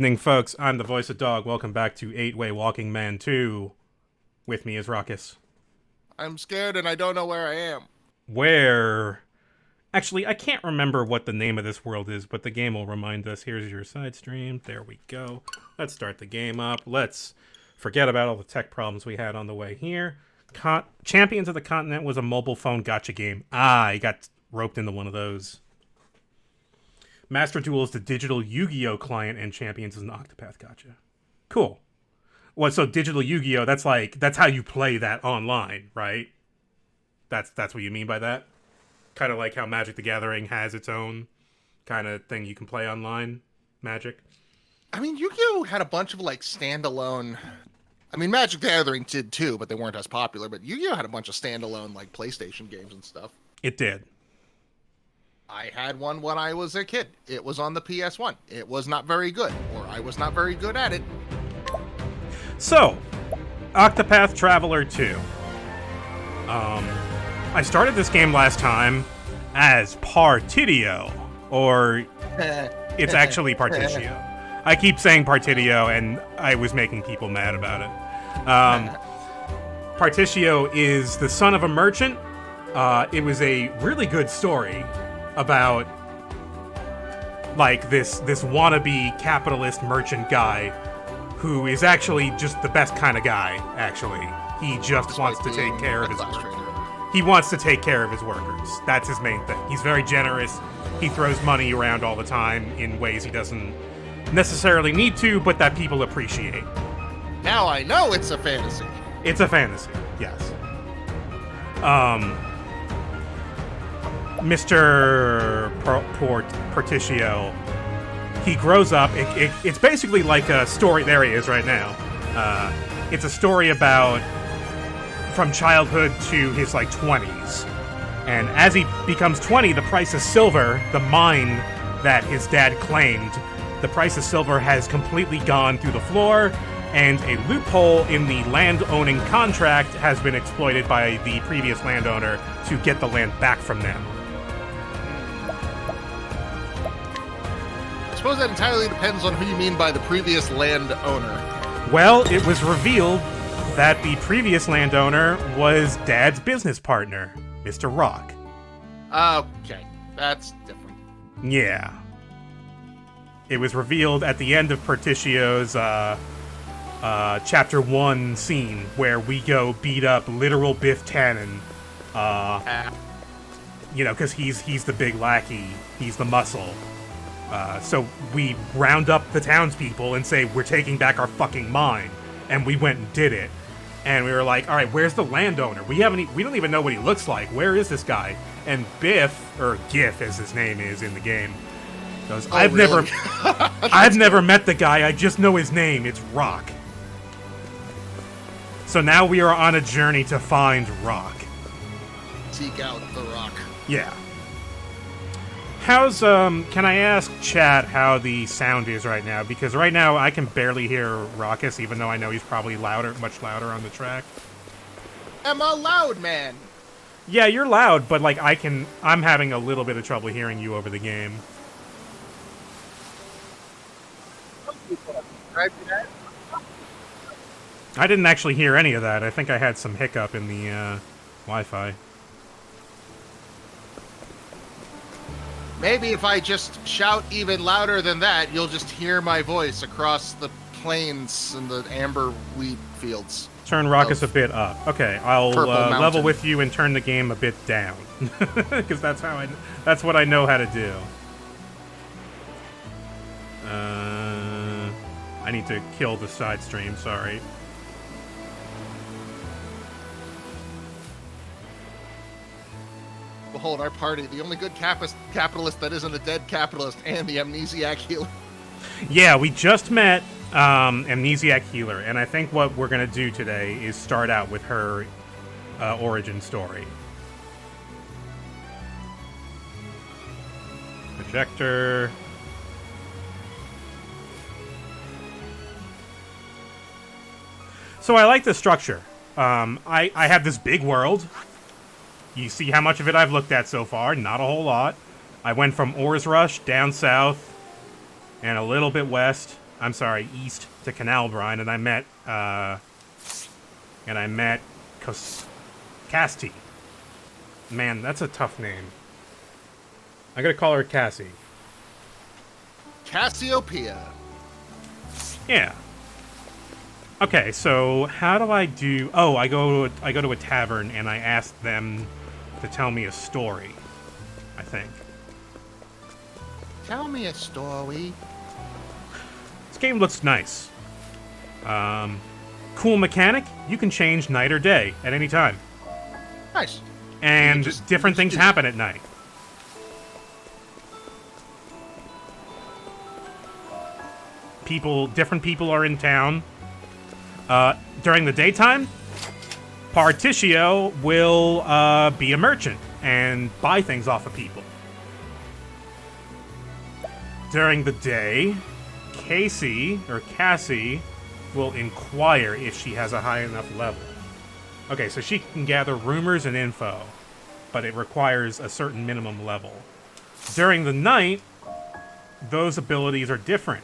Evening, folks. I'm the voice of Dog. Welcome back to 8-Way Walking Man 2. With me is Ruckus. I'm scared and I don't know where I am. Where... Actually, I can't remember what the name of this world is, but the game will remind us. Here's your side stream. There we go. Let's start the game up. Let's forget about all the tech problems we had on the way here. Champions of the Continent was a mobile phone gacha game. I got roped into one of those. Master Duel is the digital Yu-Gi-Oh client, and Champions is an Octopath gacha. Cool. Well, so digital Yu-Gi-Oh, that's how you play that online, right? That's what you mean by that? Kind of like how Magic the Gathering has its own kind of thing you can play online. Magic. I mean, Yu-Gi-Oh had a bunch of standalone. I mean, Magic the Gathering did too, but they weren't as popular. But Yu-Gi-Oh had a bunch of standalone PlayStation games and stuff. It did. I had one when I was a kid. It was on the PS1. It was not very good, or I was not very good at it. So, Octopath Traveler 2. I started this game last time as Partidio, or it's actually Partitio. I keep saying Partidio, and I was making people mad about it. Partitio is the son of a merchant. It was a really good story about this wannabe capitalist merchant guy who is actually just the best kind of guy. Actually, he just wants to take care of his workers. He wants to take care of his workers. That's his main thing. He's very generous. He throws money around all the time in ways he doesn't necessarily need to, but that people appreciate. Now I know it's a fantasy. It's a fantasy, yes. Mr. Portitio, he grows up. It's basically like a story. There he is right now. It's a story about from childhood to his 20s. And as he becomes 20, the price of silver, the mine that his dad claimed, the price of silver has completely gone through the floor, and a loophole in the land-owning contract has been exploited by the previous landowner to get the land back from them. I suppose that entirely depends on who you mean by the previous landowner. Well, it was revealed that the previous landowner was Dad's business partner, Mr. Rock. Okay, that's different. Yeah. It was revealed at the end of Partitio's Chapter 1 scene, where we go beat up literal Biff Tannen. Because he's the big lackey. He's the muscle. So we round up the townspeople and say, we're taking back our fucking mine. And we went and did it. And we were like, all right, where's the landowner? We don't even know what he looks like. Where is this guy? And Biff, or Giff as his name is in the game, goes, I've never met the guy. I just know his name. It's Rock. So now we are on a journey to find Rock. Seek out the Rock. Yeah. How's, can I ask chat how the sound is right now? Because right now I can barely hear Ruckus, even though I know he's probably much louder on the track. I'm a loud man. Yeah, you're loud, but I'm having a little bit of trouble hearing you over the game. I didn't actually hear any of that. I think I had some hiccup in the, Wi-Fi. Maybe if I just shout even louder than that, you'll just hear my voice across the plains and the amber wheat fields. Turn Ruckus a bit up. Okay, I'll level with you and turn the game a bit down. Because that's what I know how to do. I need to kill the side stream, sorry. Behold our party, the only good capitalist that isn't a dead capitalist, and the amnesiac healer. Yeah, we just met Amnesiac Healer, and I think what we're going to do today is start out with her origin story. Projector. So I like the structure. I have this big world. You see how much of it I've looked at so far. Not a whole lot. I went from Ores Rush down south and a little bit west I'm sorry, east to Canal Brine, and I met Casti. Man, that's a tough name. I'm gonna call her Cassie. Cassiopeia. Yeah. Okay, so how do I do? Oh, I go to a tavern and I ask them to tell me a story. I think Tell me a story. this game looks nice. Cool mechanic. You can change night or day at any time, Nice. and just- different you things just- happen at night. Different people are in town. During the daytime, Particio will be a merchant and buy things off of people. During the day, Cassie will inquire if she has a high enough level. Okay, so she can gather rumors and info, but it requires a certain minimum level. During the night, those abilities are different.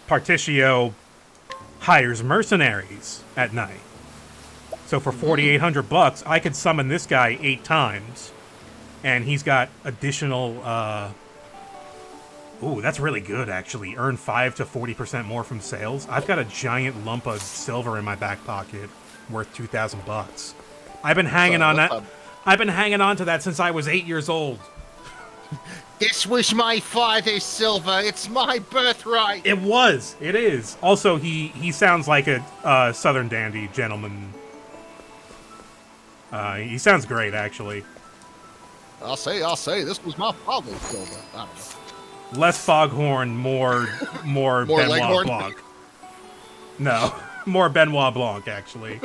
Particio hires mercenaries at night. So for $4,800, I could summon this guy 8 times, and he's got additional. Ooh, that's really good, actually. Earn 5 to 40% more from sales. I've got a giant lump of silver in my back pocket, worth $2,000. I've been hanging on that. I've been hanging on to that since I was 8 years old. This was my father's silver. It's my birthright. It was. It is. Also, he sounds like a Southern dandy gentleman. He sounds great, actually. I'll say, this was my father's silver. I don't know. Less foghorn, more More Benoit Leghorn? Blanc. No, more Benoit Blanc, actually.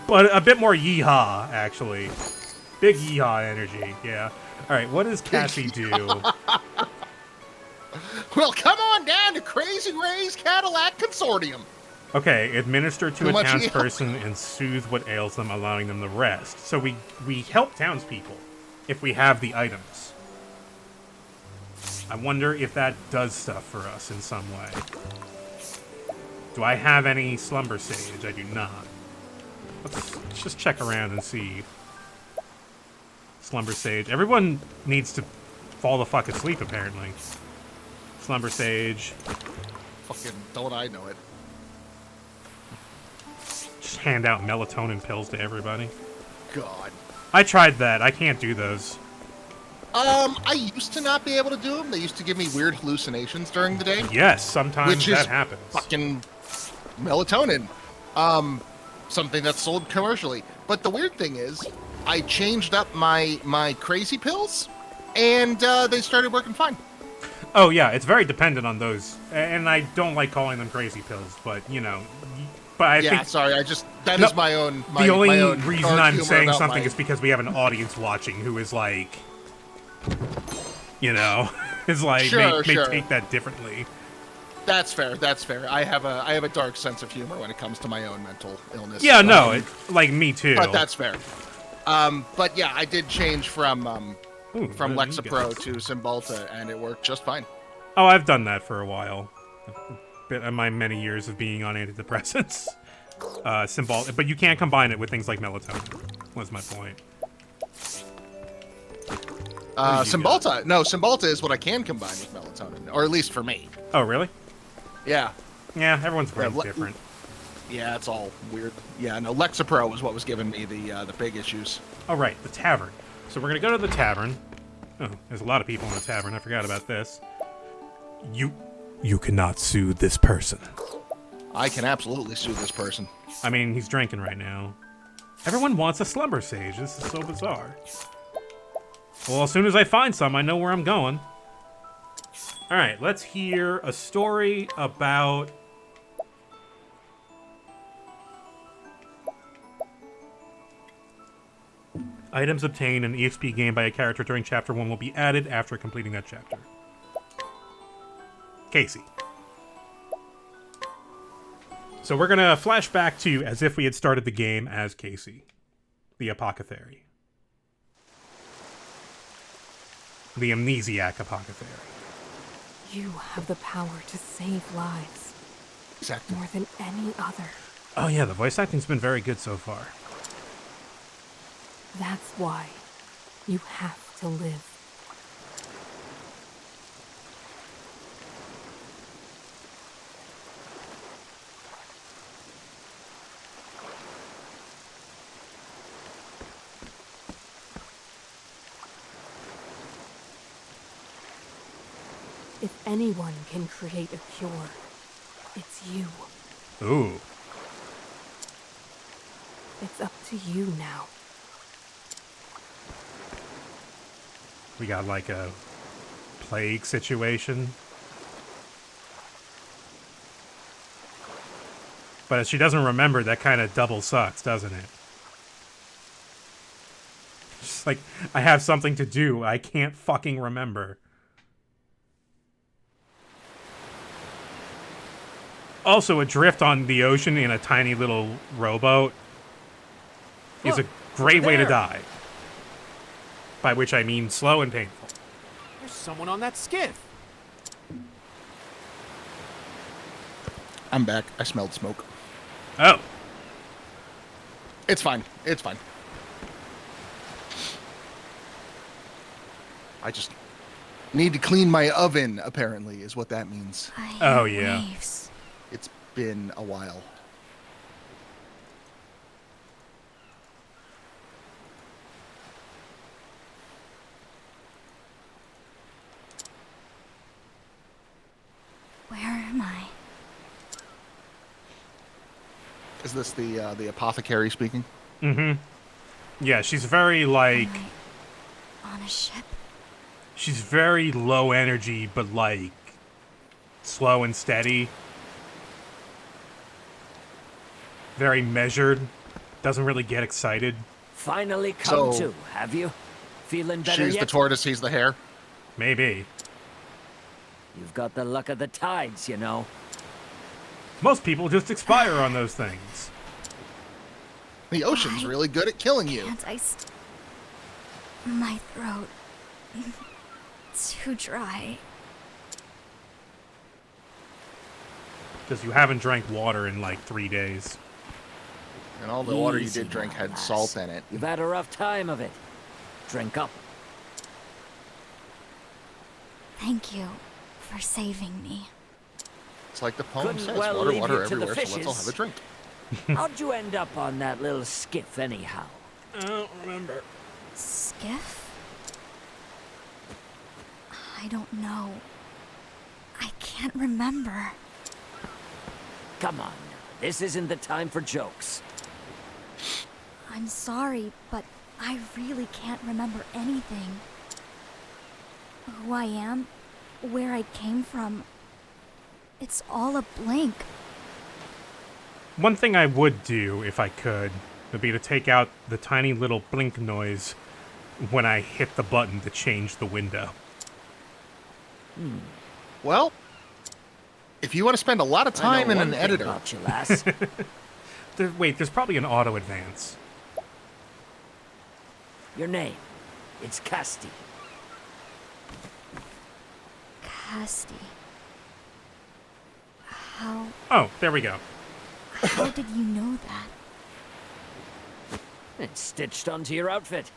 But a bit more yeehaw, actually. Big yeehaw energy, yeah. All right, what does Cassie do? Well, come on down to Crazy Ray's Cadillac Consortium. Okay, administer to Too a much townsperson and soothe what ails them, allowing them to rest. So we help townspeople if we have the items. I wonder if that does stuff for us in some way. Do I have any slumber sage? I do not. Let's just check around and see. Slumber sage. Everyone needs to fall the fuck asleep, apparently. Slumber sage. Fucking don't I know it. Just hand out melatonin pills to everybody. God. I tried that. I can't do those. I used to not be able to do them. They used to give me weird hallucinations during the day. Yes, sometimes Which is that happens. Fucking melatonin. Something that's sold commercially. But the weird thing is, I changed up my crazy pills, and they started working fine. Oh yeah, it's very dependent on those, and I don't like calling them crazy pills, but you know. But I think Sorry. Is my own. the only my own reason dark I'm humor saying about something my- is because we have an audience watching who is like, you know, is like Sure, may sure. take that differently. That's fair. That's fair. I have a dark sense of humor when it comes to my own mental illness. Yeah, no, like me too. But that's fair. But yeah, I did change from Ooh, what did you Lexapro get? to Cymbalta, and it worked just fine. Oh, I've done that for a while. In my many years of being on antidepressants. Cymbalta, but you can't combine it with things like melatonin. Was my point. Cymbalta. No, Cymbalta is what I can combine with melatonin, or at least for me. Oh, really? Yeah. Yeah, everyone's brain's le- different. Yeah, it's all weird. Yeah, no, Lexapro was what was giving me the big issues. Oh, right, the tavern. So we're gonna go to the tavern. Oh, there's a lot of people in the tavern. I forgot about this. You cannot soothe this person. I can absolutely sue this person. I mean, he's drinking right now. Everyone wants a slumber sage. This is so bizarre. Well, as soon as I find some, I know where I'm going. All right, let's hear a story about... Items obtained and EXP gained by a character during Chapter 1 will be added after completing that chapter. Casey. So we're going to flash back to as if we had started the game as Casey, the apothecary. the amnesiac apothecary. You have the power to save lives Exactly. more than any other. Oh yeah, the voice acting's been very good so far. That's why you have to live. If anyone can create a cure, it's you. Ooh. It's up to you now. We got like a plague situation. But if she doesn't remember, that kind of double sucks, doesn't it? Just like, I have something to do. I can't fucking remember. Also, adrift on the ocean in a tiny little rowboat is a great way to die. By which I mean slow and painful. There's someone on that skiff. I'm back. I smelled smoke. Oh. It's fine. It's fine. I just need to clean my oven, apparently, is what that means. Oh, yeah. Waves. It's been a while. Where am I? Is this the apothecary speaking? Mm-hmm. Yeah, she's very, like... Am I on a ship? She's very low energy, but, like, slow and steady. Very measured. Doesn't really get excited. Finally come So- to, have you? Feeling better She's yet? the tortoise, he's the hare. Maybe. You've got the luck of the tides, you know. Most people just expire on those things. The ocean's Why really good at killing you. Can't I my throat. Too dry. Because you haven't drank water in, like, 3 days. And all the water you Easy did drink now, had lass. salt in it. You've had a rough time of it. Drink up. Thank you for saving me. It's like the poem Couldn't says, well water, leave water you to the everywhere, so let's all have fishes. a drink. How'd you end up on that little skiff anyhow? I don't remember. Skiff? I don't know. I can't remember. Come on now. This isn't the time for jokes. I'm sorry, but I really can't remember anything. Who I am, where I came from. It's all a blank. One thing I would do, if I could, would be to take out the tiny little blink noise when I hit the button to change the window. Well, if you want to spend a lot of I time know in one an thing editor, about you, lass. Wait, there's probably an auto advance. Your name. It's Casti. Casti. How Oh, there we go. did you know that? It's stitched onto your outfit.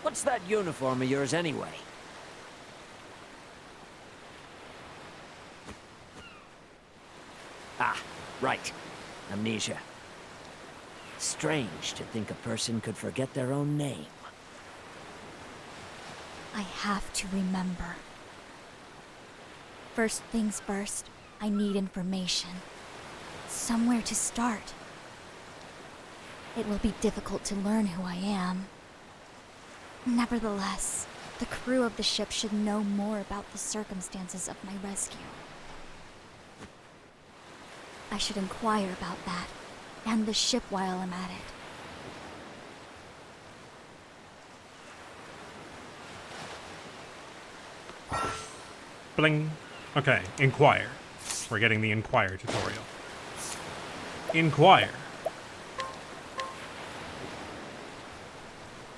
What's that uniform of yours anyway? Ah, right. Amnesia. Strange to think a person could forget their own name. I have to remember. First things first, I need information. Somewhere to start. It will be difficult to learn who I am. Nevertheless, the crew of the ship should know more about the circumstances of my rescue. I should inquire about that, and the ship while I'm at it. Bling. Okay, inquire. We're getting the inquire tutorial. Inquire.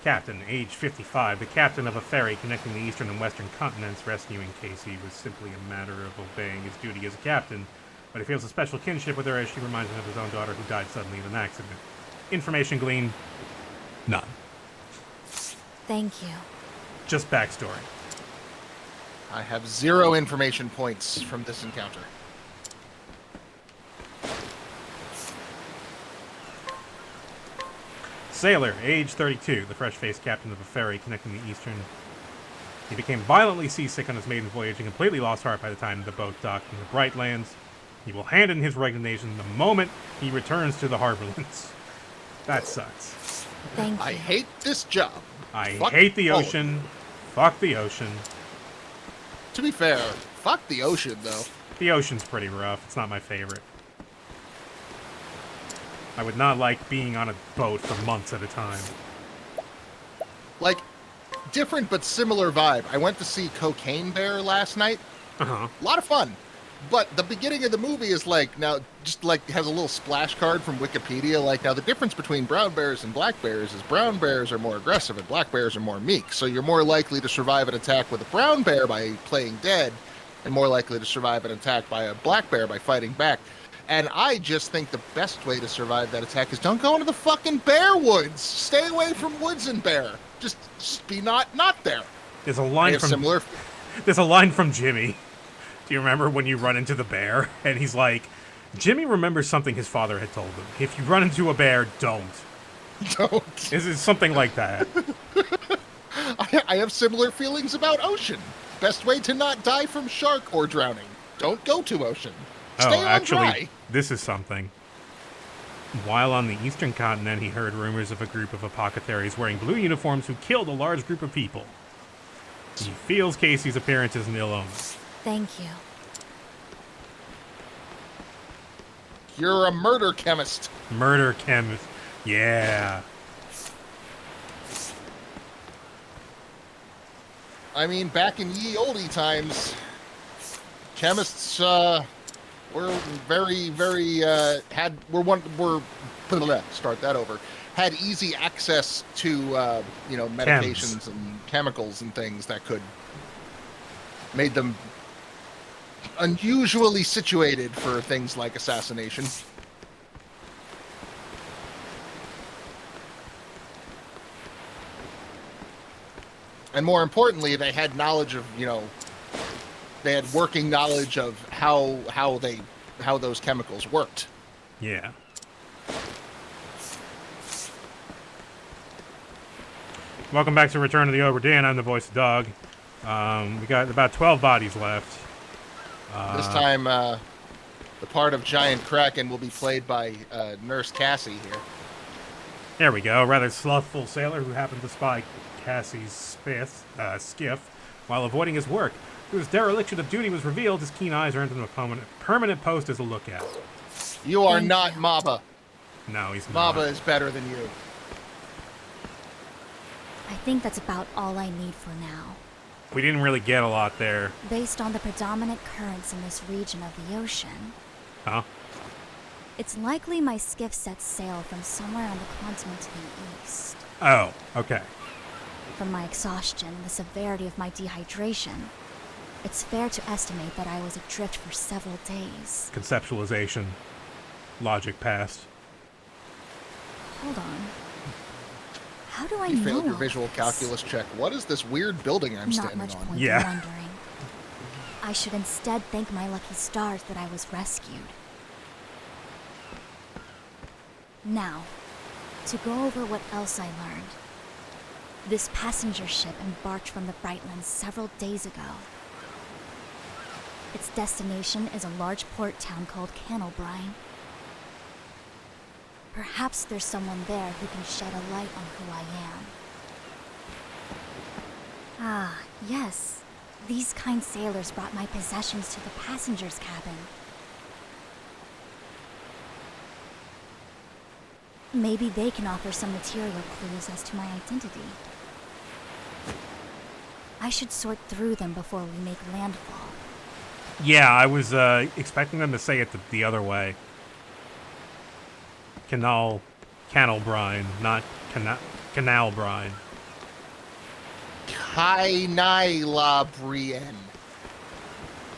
Captain, age 55, the captain of a ferry connecting the eastern and western continents. Rescuing Casey was simply a matter of obeying his duty as a captain, but he feels a special kinship with her as she reminds him of his own daughter who died suddenly in an accident. Information gleaned? None. Thank you. Just backstory. I have 0 information points from this encounter. Sailor, age 32, the fresh-faced captain of a ferry connecting the eastern. He became violently seasick on his maiden voyage and completely lost heart by the time the boat docked in the Bright Lands. He will hand in his resignation the moment he returns to the Harborlands. That sucks. Thank you. I hate this job. I Fuck hate the all of ocean. Fuck the ocean. To be fair, fuck the ocean, though. The ocean's pretty rough. It's not my favorite. I would not like being on a boat for months at a time. Like, different but similar vibe. I went to see Cocaine Bear last night. Uh-huh. A lot of fun. But the beginning of the movie is like, now, just like has a little splash card from Wikipedia. Like, now the difference between brown bears and black bears is brown bears are more aggressive and black bears are more meek. So you're more likely to survive an attack with a brown bear by playing dead and more likely to survive an attack by a black bear by fighting back. And I just think the best way to survive that attack is don't go into the fucking bear woods. Stay away from woods and bear. Just be not there. There's a I line have from similar. There's a line from Jimmy. Do you remember when you run into the bear and he's like, Jimmy remembers something his father had told him. If you run into a bear, don't. Don't. Is it something like that? I have similar feelings about ocean. Best way to not die from shark or drowning. Don't go to ocean. Stay on actually, dry. this is something. While on the eastern continent, he heard rumors of a group of apothecaries wearing blue uniforms who killed a large group of people. He feels Casey's appearance is an ill omen. Thank you. You're a murder chemist. Murder chemist. Yeah. I mean, back in ye olde times, chemists were very, very start that over. Had easy access to medications and chemicals and things that could made them unusually situated for things like assassination. And more importantly, they had knowledge of, they had working knowledge of how those chemicals worked. Yeah. Welcome back to Return of the Obra Dinn. I'm the voice of Dog. We got about 12 bodies left. This time, the part of Giant Kraken will be played by Nurse Cassie here. There we go. A rather slothful sailor who happened to spy Cassie's skiff while avoiding his work. Whose dereliction of duty was revealed, his keen eyes earned him a permanent post as a lookout. You are not Maba. No, he's not. Maba is better than you. I think that's about all I need for now. We didn't really get a lot there. Based on the predominant currents in this region of the ocean, Huh? it's likely my skiff sets sail from somewhere on the continent to the east. Oh, okay. From my exhaustion and the severity of my dehydration, it's fair to estimate that I was adrift for several days. Conceptualization. Logic passed. Hold on. How do I You know failed your all visual this? calculus check. What is this weird building I'm Not standing much on? point Yeah. in wondering. I should instead thank my lucky stars that I was rescued. Now, to go over what else I learned. This passenger ship embarked from the Brightlands several days ago. Its destination is a large port town called Cannelbrine. Perhaps there's someone there who can shed a light on who I am. Ah, yes. These kind sailors brought my possessions to the passenger's cabin. Maybe they can offer some material clues as to my identity. I should sort through them before we make landfall. Yeah, I was expecting them to say it the other way. Canal brine, not canal brine. Kai Nai La Brienne.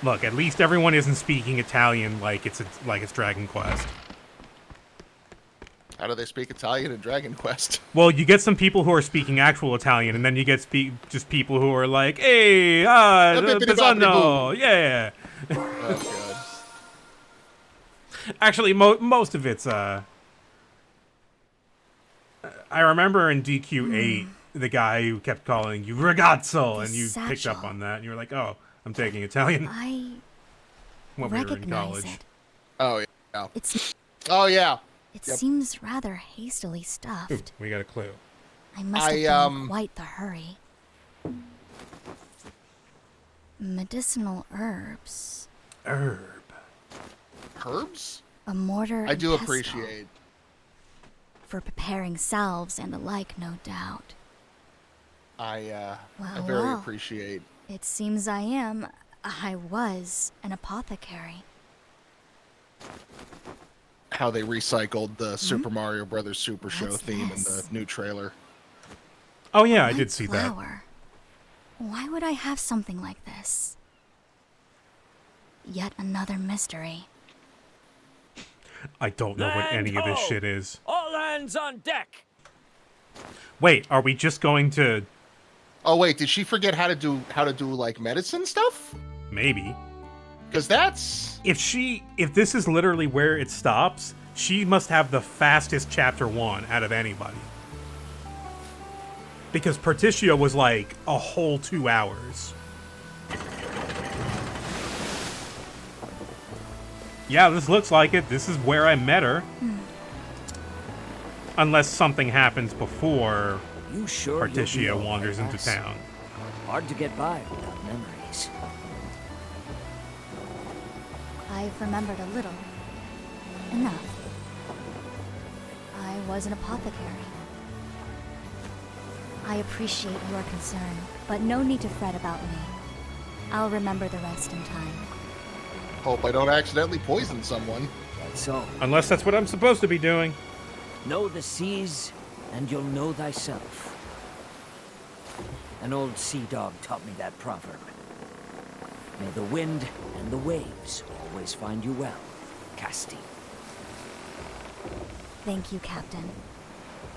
Look, at least everyone isn't speaking Italian like it's Dragon Quest. How do they speak Italian in Dragon Quest? Well, you get some people who are speaking actual Italian, and then you get just people who are like, "Hey, Pisano, yeah." Oh, God. Actually, most of it's I remember in DQ8, the guy who kept calling you ragazzo, and you picked up on that, and you were like, "Oh, I'm taking Italian." I when we were in recognize college. it. Oh, yeah. Oh, yeah. it Yep. seems rather hastily stuffed. Ooh, we got a clue. I must have been in quite the hurry. Medicinal herbs. Herb. Herbs? A mortar I and do pestle. appreciate. For preparing salves and the like, no doubt. I Well, very well. appreciate. It seems I was an apothecary. How they recycled the Super Mario Brothers Super Show What's theme in the this? new trailer. Oh yeah, I White did see that. flower. Why would I have something like this? Yet another mystery. I don't know what any of this Land ho! shit is. All hands on deck! Wait, are we just going to... Oh wait, did she forget how to do like medicine stuff? Maybe. Because that's If this is literally where it stops, she must have the fastest chapter 1 out of anybody. Because Pertitia was like a whole 2 hours. Yeah, this looks like it. This is where I met her. Unless something happens before You sure you'll be Pertitia all right, wanders into lass? town. Hard to get by without memories. I've remembered a little. Enough. I was an apothecary. I appreciate your concern, but no need to fret about me. I'll remember the rest in time. hope I don't accidentally poison someone. That's so. Unless that's what I'm supposed to be doing. Know the seas, and you'll know thyself. An old sea dog taught me that proverb. May the wind and the waves always find you well, Casti. Thank you, Captain,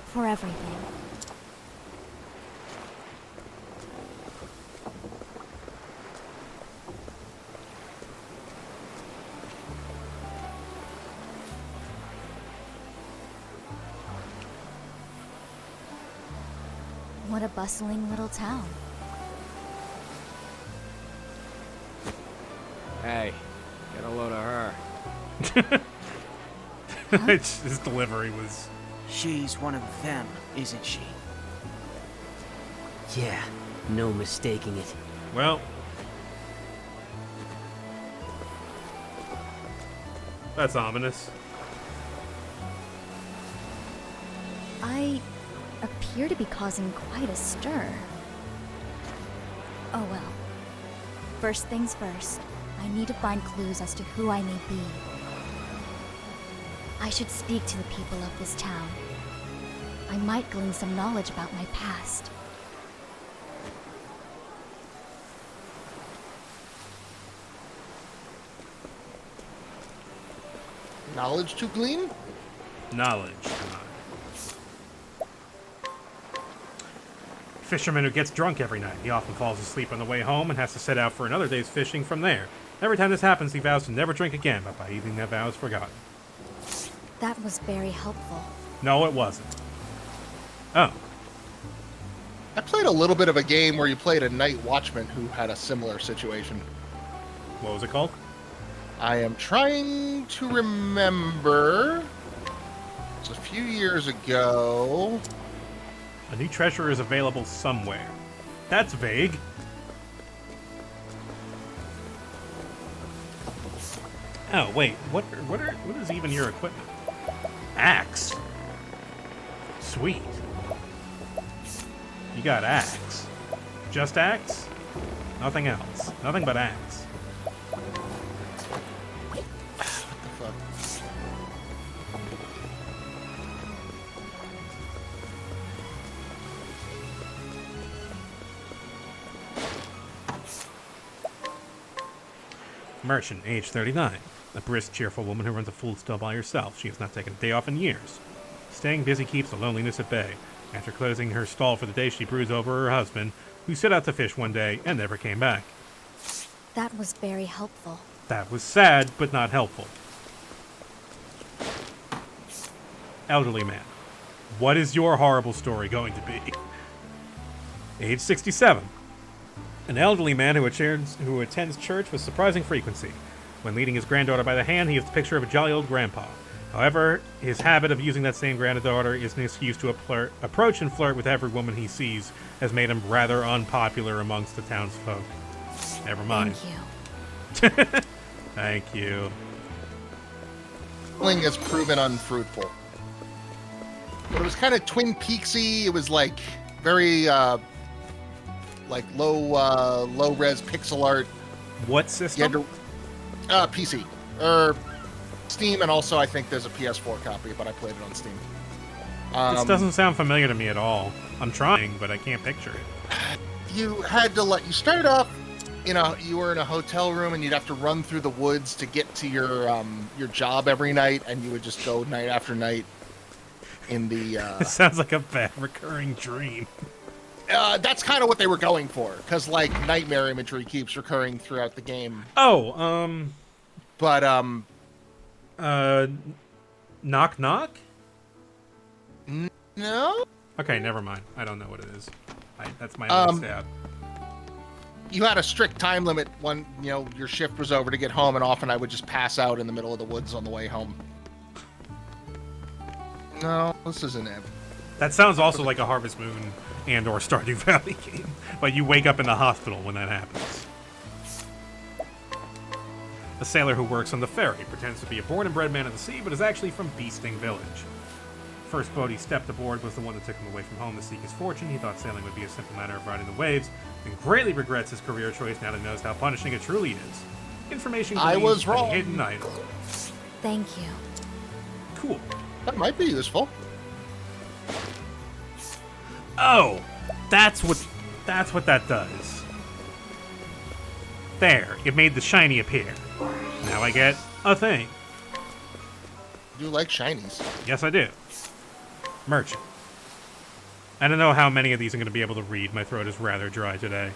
for everything. What a bustling little town. Hey, get a load of her. His delivery was... She's one of them, isn't she? Yeah, no mistaking it. Well... That's ominous. I appear to be causing quite a stir. Oh well. First things first, I need to find clues as to who I may be. I should speak to the people of this town. I might glean some knowledge about my past. Knowledge to glean? Knowledge. Fisherman who gets drunk every night. He often falls asleep on the way home and has to set out for another day's fishing from there. Every time this happens, he vows to never drink again, but by evening that vow is forgotten. That was very helpful. No, it wasn't. Oh. I played a little bit of a game where you played a night watchman who had a similar situation. What was it called? I am trying to remember. It's a few years ago. A new treasure is available somewhere. That's vague. Oh, wait. What is even your equipment? Axe. Sweet. You got axe. Just axe? Nothing else. Nothing but axe. What the fuck? Merchant, age 39. A brisk, cheerful woman who runs a food stall by herself. She has not taken a day off in years. Staying busy keeps the loneliness at bay. After closing her stall for the day, she brews over her husband, who set out to fish one day and never came back. That was very helpful. That was sad, but not helpful. Elderly man. What is your horrible story going to be? Age 67. An elderly man who attends church with surprising frequency. When leading his granddaughter by the hand, he is the picture of a jolly old grandpa. However, his habit of using that same granddaughter is an excuse to approach and flirt with every woman he sees has made him rather unpopular amongst the townsfolk. Never mind. Thank you. Thank you. Killing has proven unfruitful. But it was kind of Twin Peaksy. It was like very like low res pixel art. What You system? had to PC or Steam, and also I think there's a PS4 copy, but I played it on Steam. This doesn't sound familiar to me at all. I'm trying, but I can't picture it. You had to you started off, you were in a hotel room and you'd have to run through the woods to get to your job every night, and you would just go night after night in the It sounds like a bad recurring dream. that's kind of what they were going for, because like nightmare imagery keeps recurring throughout the game. Oh, But knock knock? no, Okay, never mind. I don't know what it is. That's my only stab. you had a strict time limit when your shift was over to get home, and often I would just pass out in the middle of the woods on the way home. No, this isn't it. That sounds also like a Harvest Moon and or Stardew Valley game. But you wake up in the hospital when that happens. A sailor who works on the ferry pretends to be a born and bred man of the sea, but is actually from Beasting Village. First boat he stepped aboard was the one that took him away from home to seek his fortune. He thought sailing would be a simple matter of riding the waves, and greatly regrets his career choice now that he knows how punishing it truly is. Information I gleaned was from a wrong. hidden item. Thank you. Cool. That might be useful. Oh, that's what that does. There, it made the shiny appear. Now I get a thing. You like shinies. Yes, I do. Merchant. I don't know how many of these I'm going to be able to read. My throat is rather dry today.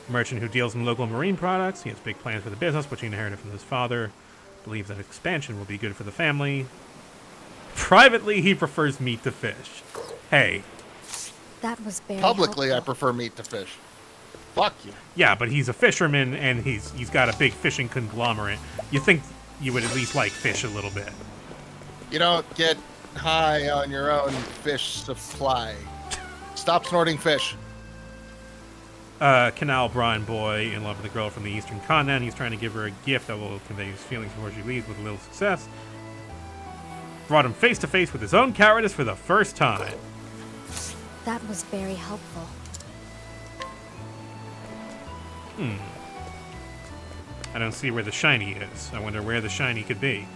Merchant who deals in local marine products. He has big plans for the business, which he inherited from his father. Believes that expansion will be good for the family. Privately, he prefers meat to fish. Hey. That was very Publicly, I helpful. prefer meat to fish. Fuck you. Yeah, but he's a fisherman, and he's got a big fishing conglomerate. You think you would at least like fish a little bit. You don't get high on your own fish supply. Stop snorting fish. Canal brine boy in love with a girl from the eastern continent. He's trying to give her a gift that will convey his feelings before she leaves with a little success. Brought him face to face with his own cowardice for the first time. That was very helpful. I don't see where the shiny is. I wonder where the shiny could be.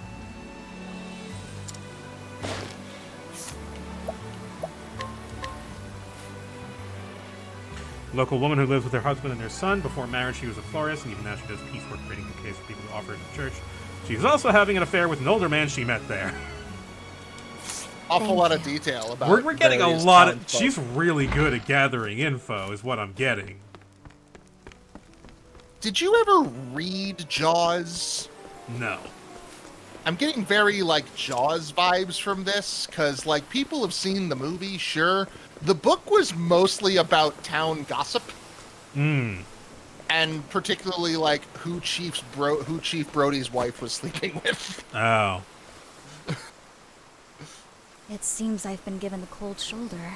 Local woman who lives with her husband and their son. Before marriage, she was a florist, and even now she does piecework, creating bouquets for people to offer in the church. She's also having an affair with an older man she met there. Awful Thank lot of you. detail about. We're getting a various lot of... townsfolk. She's really good at gathering info, is what I'm getting. Did you ever read Jaws? No. I'm getting very like Jaws vibes from this, because like people have seen the movie, sure. The book was mostly about town gossip, and particularly like who Chief Brody's wife was sleeping with. Oh. It seems I've been given the cold shoulder.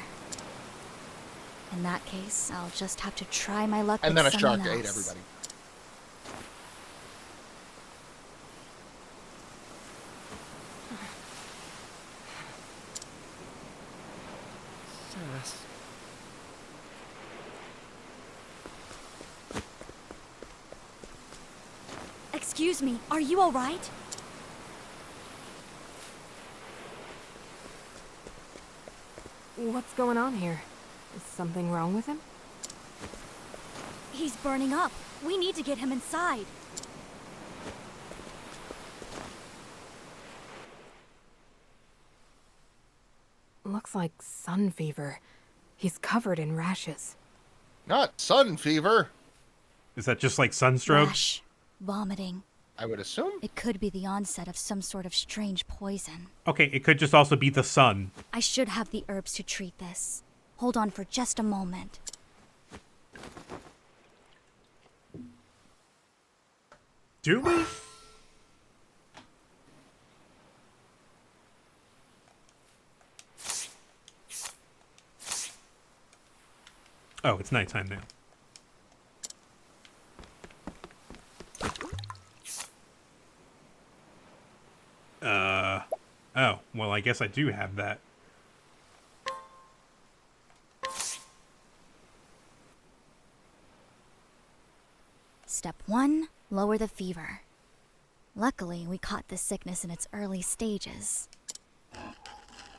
In that case, I'll just have to try my luck And with then a someone shark ate else. everybody. Excuse me, are you all right? What's going on here? Is something wrong with him? He's burning up. We need to get him inside. Looks like sun fever. He's covered in rashes. Not sun fever, Is that just like sunstroke? Rash, vomiting. I would assume. It could be the onset of some sort of strange poison. Okay, it could just also be the sun. I should have the herbs to treat this. Hold on for just a moment. Do we? Oh, it's nighttime now. Oh, well, I guess I do have that. Step 1, lower the fever. Luckily, we caught this sickness in its early stages.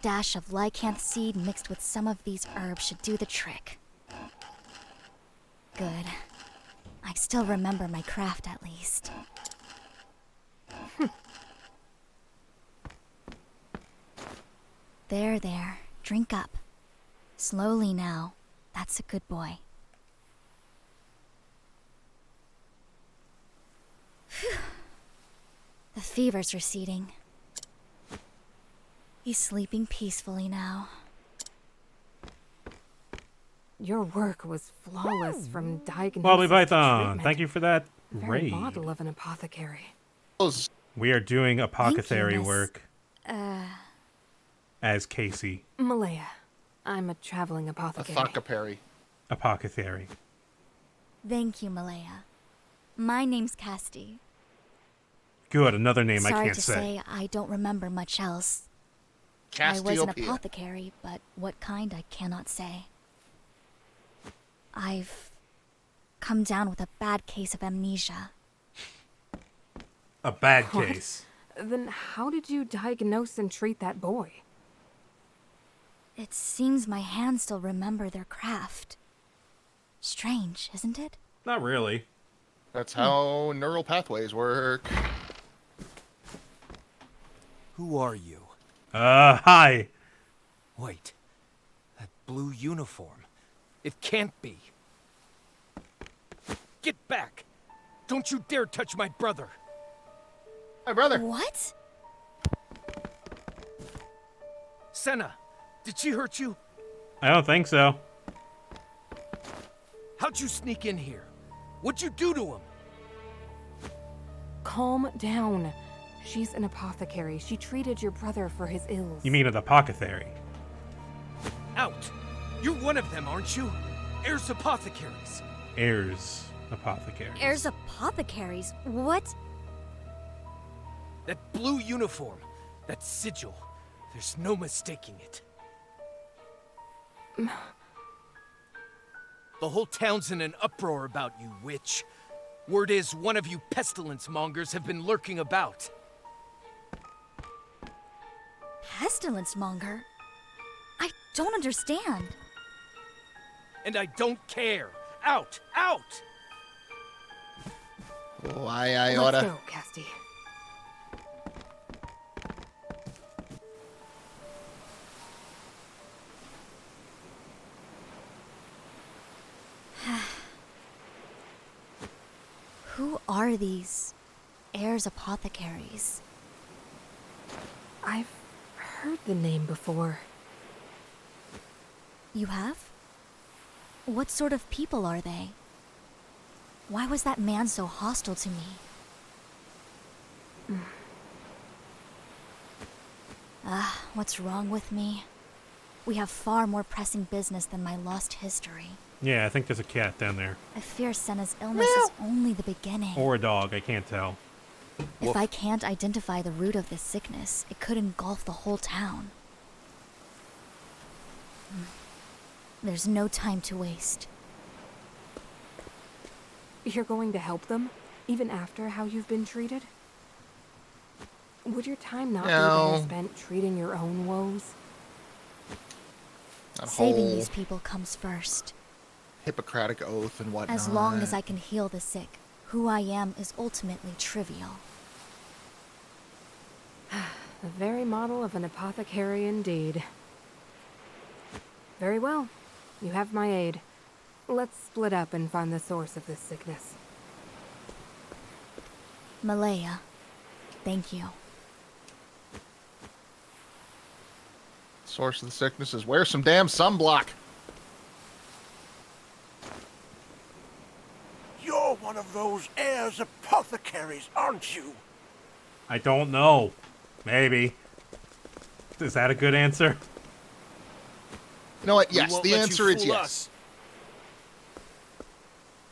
Dash of lycanth seed mixed with some of these herbs should do the trick. Good. I still remember my craft at least. There. Drink up. Slowly now. That's a good boy. Phew. The fever's receding. He's sleeping peacefully now. Your work was flawless from diagnosis Wobbly to Python, treatment. thank you for that Very raid. model of an apothecary. Those We are doing apothecary Miss- work as Casey. Malaya. I'm a traveling apothecary. apothecary. Apothecary. Thank you, Malaya. My name's Casti. Good, another name I Sorry can't to say. say I don't remember much else. I was an Cassiopeia. apothecary, but what kind I cannot say. I've come down with a bad case of amnesia. A bad What? case. Then how did you diagnose and treat that boy? It seems my hands still remember their craft. Strange, isn't it? Not really. That's how neural pathways work. Who are you? Hi. Wait. That blue uniform. It can't be. Get back! Don't you dare touch my brother! My brother. What? Senna, did she hurt you? I don't think so. How'd you sneak in here? What'd you do to him? Calm down. She's an apothecary. She treated your brother for his ills. You mean an apothecary? Out! You're one of them, aren't you? Heirs apothecaries. Heirs apothecary. Heirs apothecaries? What? That blue uniform, that sigil, there's no mistaking it. The whole town's in an uproar about you, witch. Word is one of you pestilence mongers have been lurking about. Pestilence monger? I don't understand. And I don't care. Out! Out! Why I Let's oughta. go, Casti. Who are these heirs apothecaries? I've heard the name before. You have? What sort of people are they? Why was that man so hostile to me? What's wrong with me? We have far more pressing business than my lost history. Yeah, I think there's a cat down there. I fear Senna's illness is only the beginning. Or a dog, I can't tell. If I can't identify the root of this sickness, it could engulf the whole town. There's no time to waste. You're going to help them? Even after how you've been treated? Would your time not be No. better spent treating your own woes? That Saving whole these people comes first. Hippocratic oath and whatnot. As long as I can heal the sick, who I am is ultimately trivial. The very model of an apothecary indeed. Very well. You have my aid. Let's split up and find the source of this sickness. Malaya, thank you. Source of the sickness is wear some damn sunblock. You're one of those heirs apothecaries, aren't you? I don't know. Maybe. Is that a good answer? You know what? We Yes, won't the let you answer is fool yes. us.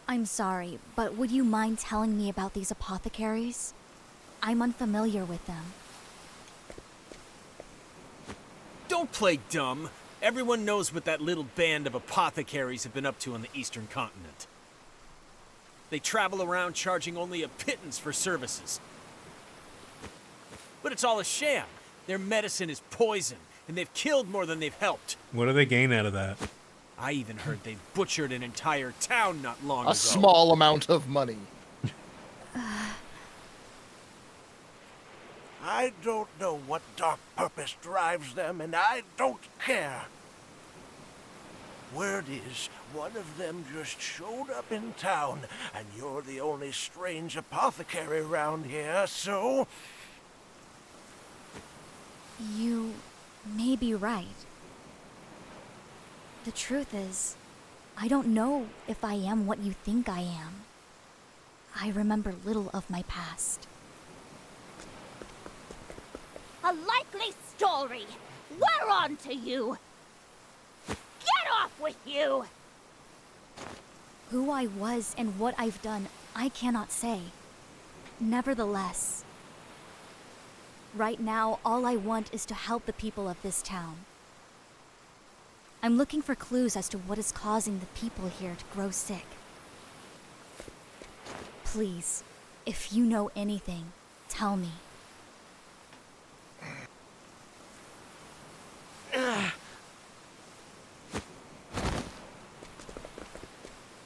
I'm sorry, but would you mind telling me about these apothecaries? I'm unfamiliar with them. Don't play dumb. Everyone knows what that little band of apothecaries have been up to on the eastern continent. They travel around charging only a pittance for services. But it's all a sham. Their medicine is poison, and they've killed more than they've helped. What do they gain out of that? I even heard they butchered an entire town not long ago. A small amount of money. I don't know what dark purpose drives them, and I don't care. Word is, one of them just showed up in town, and you're the only strange apothecary around here, so... You may be right. The truth is, I don't know if I am what you think I am. I remember little of my past. A likely story. We're on to you. Get off with you! Who I was and what I've done, I cannot say. Nevertheless, right now, all I want is to help the people of this town. I'm looking for clues as to what is causing the people here to grow sick. Please, if you know anything, tell me.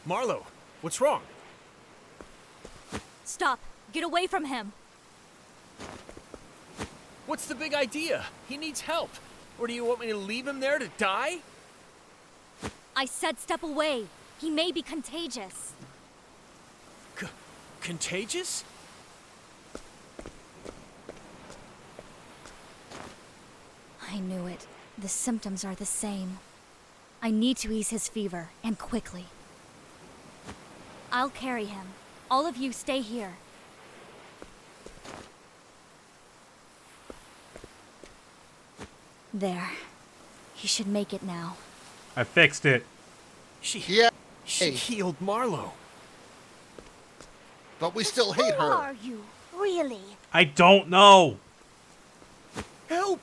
Marlo, what's wrong? Stop! Get away from him! What's the big idea? He needs help. Or do you want me to leave him there to die? I said step away. He may be contagious. Contagious? I knew it. The symptoms are the same. I need to ease his fever, and quickly. I'll carry him. All of you stay here. There. He should make it now. I fixed it. She Hey. healed Marlo. But we still hate Who her. are you, really? I don't know. Help!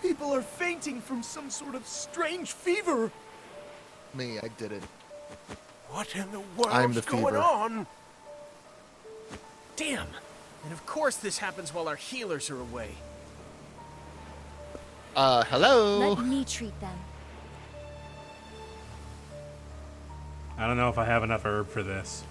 People are fainting from some sort of strange fever. Me, I did it. What in the I'm world's the going fever. on? Damn. And of course this happens while our healers are away. Hello? Let me treat them. I don't know if I have enough herb for this.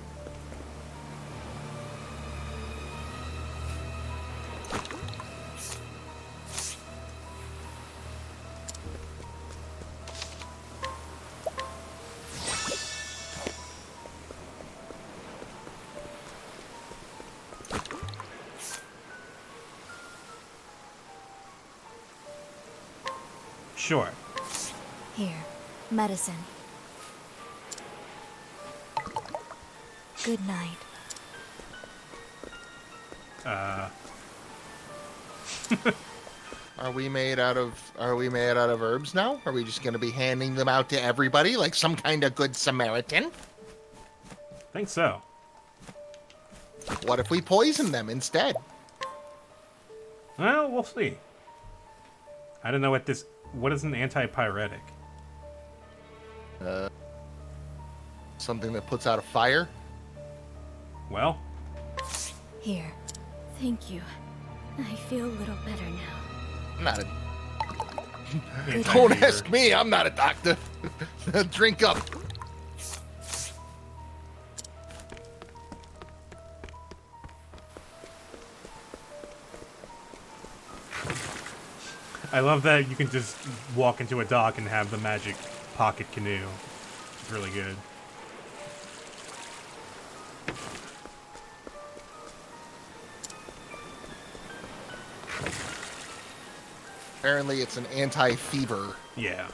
Sure. Here. Medicine. Good night. Are we made out of herbs now? Are we just gonna be handing them out to everybody like some kind of good Samaritan? Think so. What if we poison them instead? Well, we'll see. I don't know what this... What is an antipyretic? Something that puts out a fire? Well, Here. Thank you. I feel a little better now. I'm not a... anti-fever. Don't ask me, I'm not a doctor. Drink up. I love that you can just walk into a dock and have the magic pocket canoe. It's really good. Apparently, it's an anti-fever Yeah.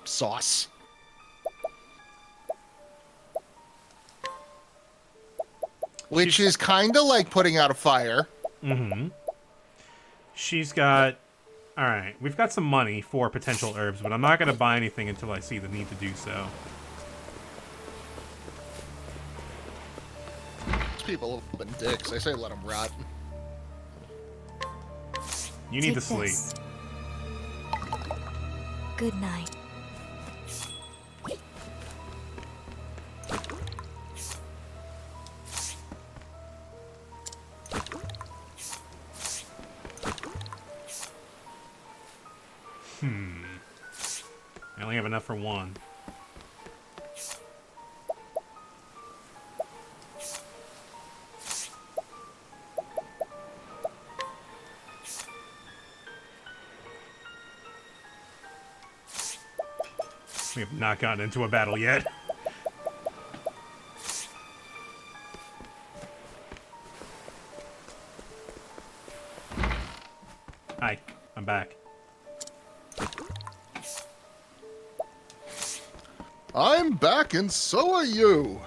sauce. Which is kind of like putting out a fire. Mm-hmm. She's got... Alright, we've got some money for potential herbs, but I'm not going to buy anything until I see the need to do so. These people have been dicks. I say let them rot. You need Take to sleep. this. Good night. I only have enough for one. We have not gotten into a battle yet. Hi, I'm back. I'm back and so are you.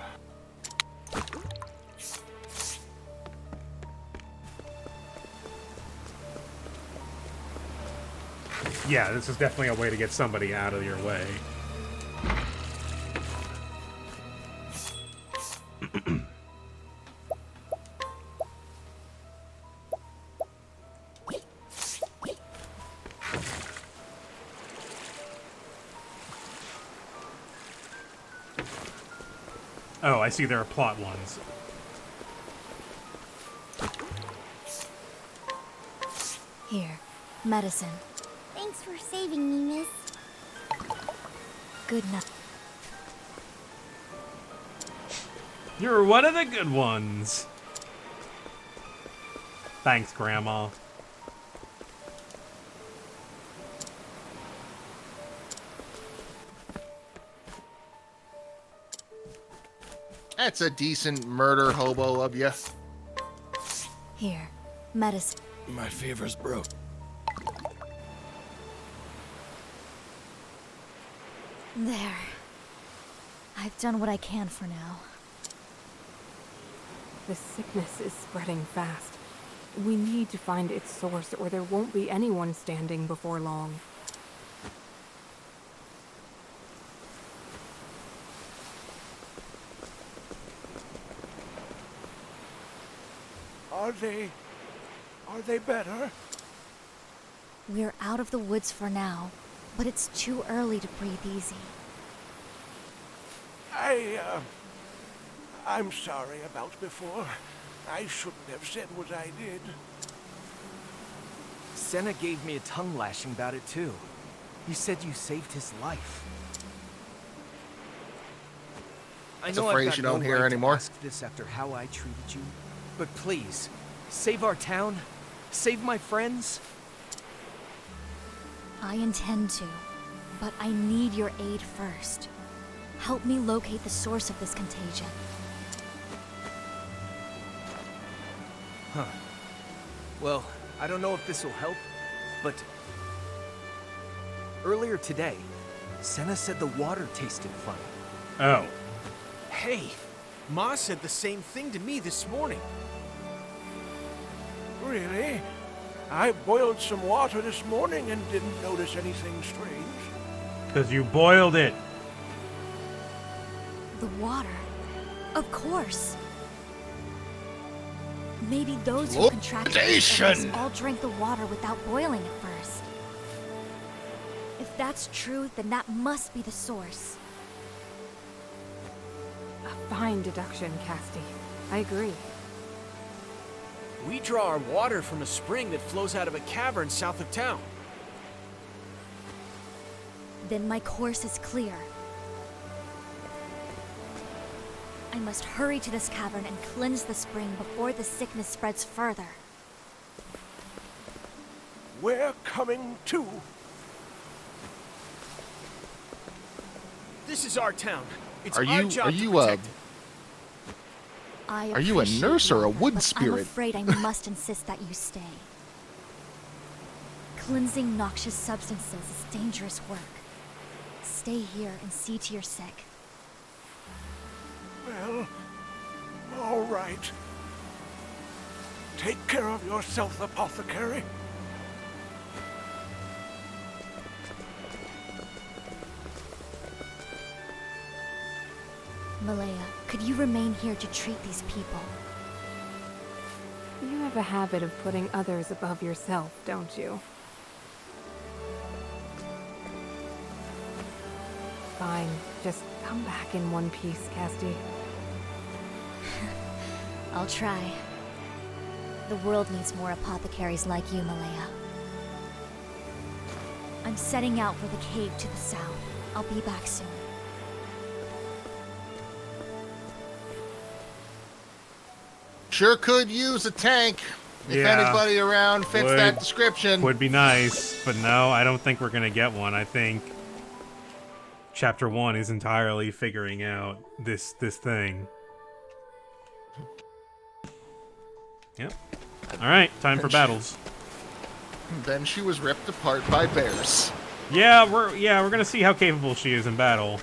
Yeah, this is definitely a way to get somebody out of your way. Oh, I see there are plot ones. Here, medicine. Thanks for saving me, miss. Good night. You're one of the good ones. Thanks, Grandma. That's a decent murder hobo of you. Here, medicine. My fever's broke. There. I've done what I can for now. The sickness is spreading fast. We need to find its source, or there won't be anyone standing before long. Are they better? We're out of the woods for now, but it's too early to breathe easy. I'm sorry about before. I shouldn't have said what I did. Senna gave me a tongue lashing about it too. He said you saved his life. It's a phrase you don't hear anymore. Ask this after how I treated you, but please, save our town, save my friends. I intend to, but I need your aid first. Help me locate the source of this contagion. Huh. Well, I don't know if this will help, but earlier today, Senna said the water tasted funny. Oh. Hey, Ma said the same thing to me this morning. Really? I boiled some water this morning and didn't notice anything strange. Because you boiled it. The water? Of course. Maybe those who contracted this illness all drank the water without boiling it first. If that's true, then that must be the source. A fine deduction, Casti. I agree. We draw our water from a spring that flows out of a cavern south of town. Then my course is clear. I must hurry to this cavern and cleanse the spring before the sickness spreads further. We're coming too. This is our town. It's Are our you job are to you protect it. are you a nurse or a wood I'm spirit? afraid I must insist that you stay. Cleansing noxious substances is dangerous work. Stay here and see to your sick. Well, all right. Take care of yourself, apothecary. Malaya, could you remain here to treat these people? You have a habit of putting others above yourself, don't you? Fine. Just come back in one piece, Casti. I'll try. The world needs more apothecaries like you, Malaya. I'm setting out for the cave to the south. I'll be back soon. Sure could use a tank. If Yeah. anybody around fits that description. Would be nice, but no, I don't think we're gonna get one. I think Chapter 1 is entirely figuring out this thing. Yep. Alright, time for battles. Then she was ripped apart by bears. Yeah, we're gonna see how capable she is in battle.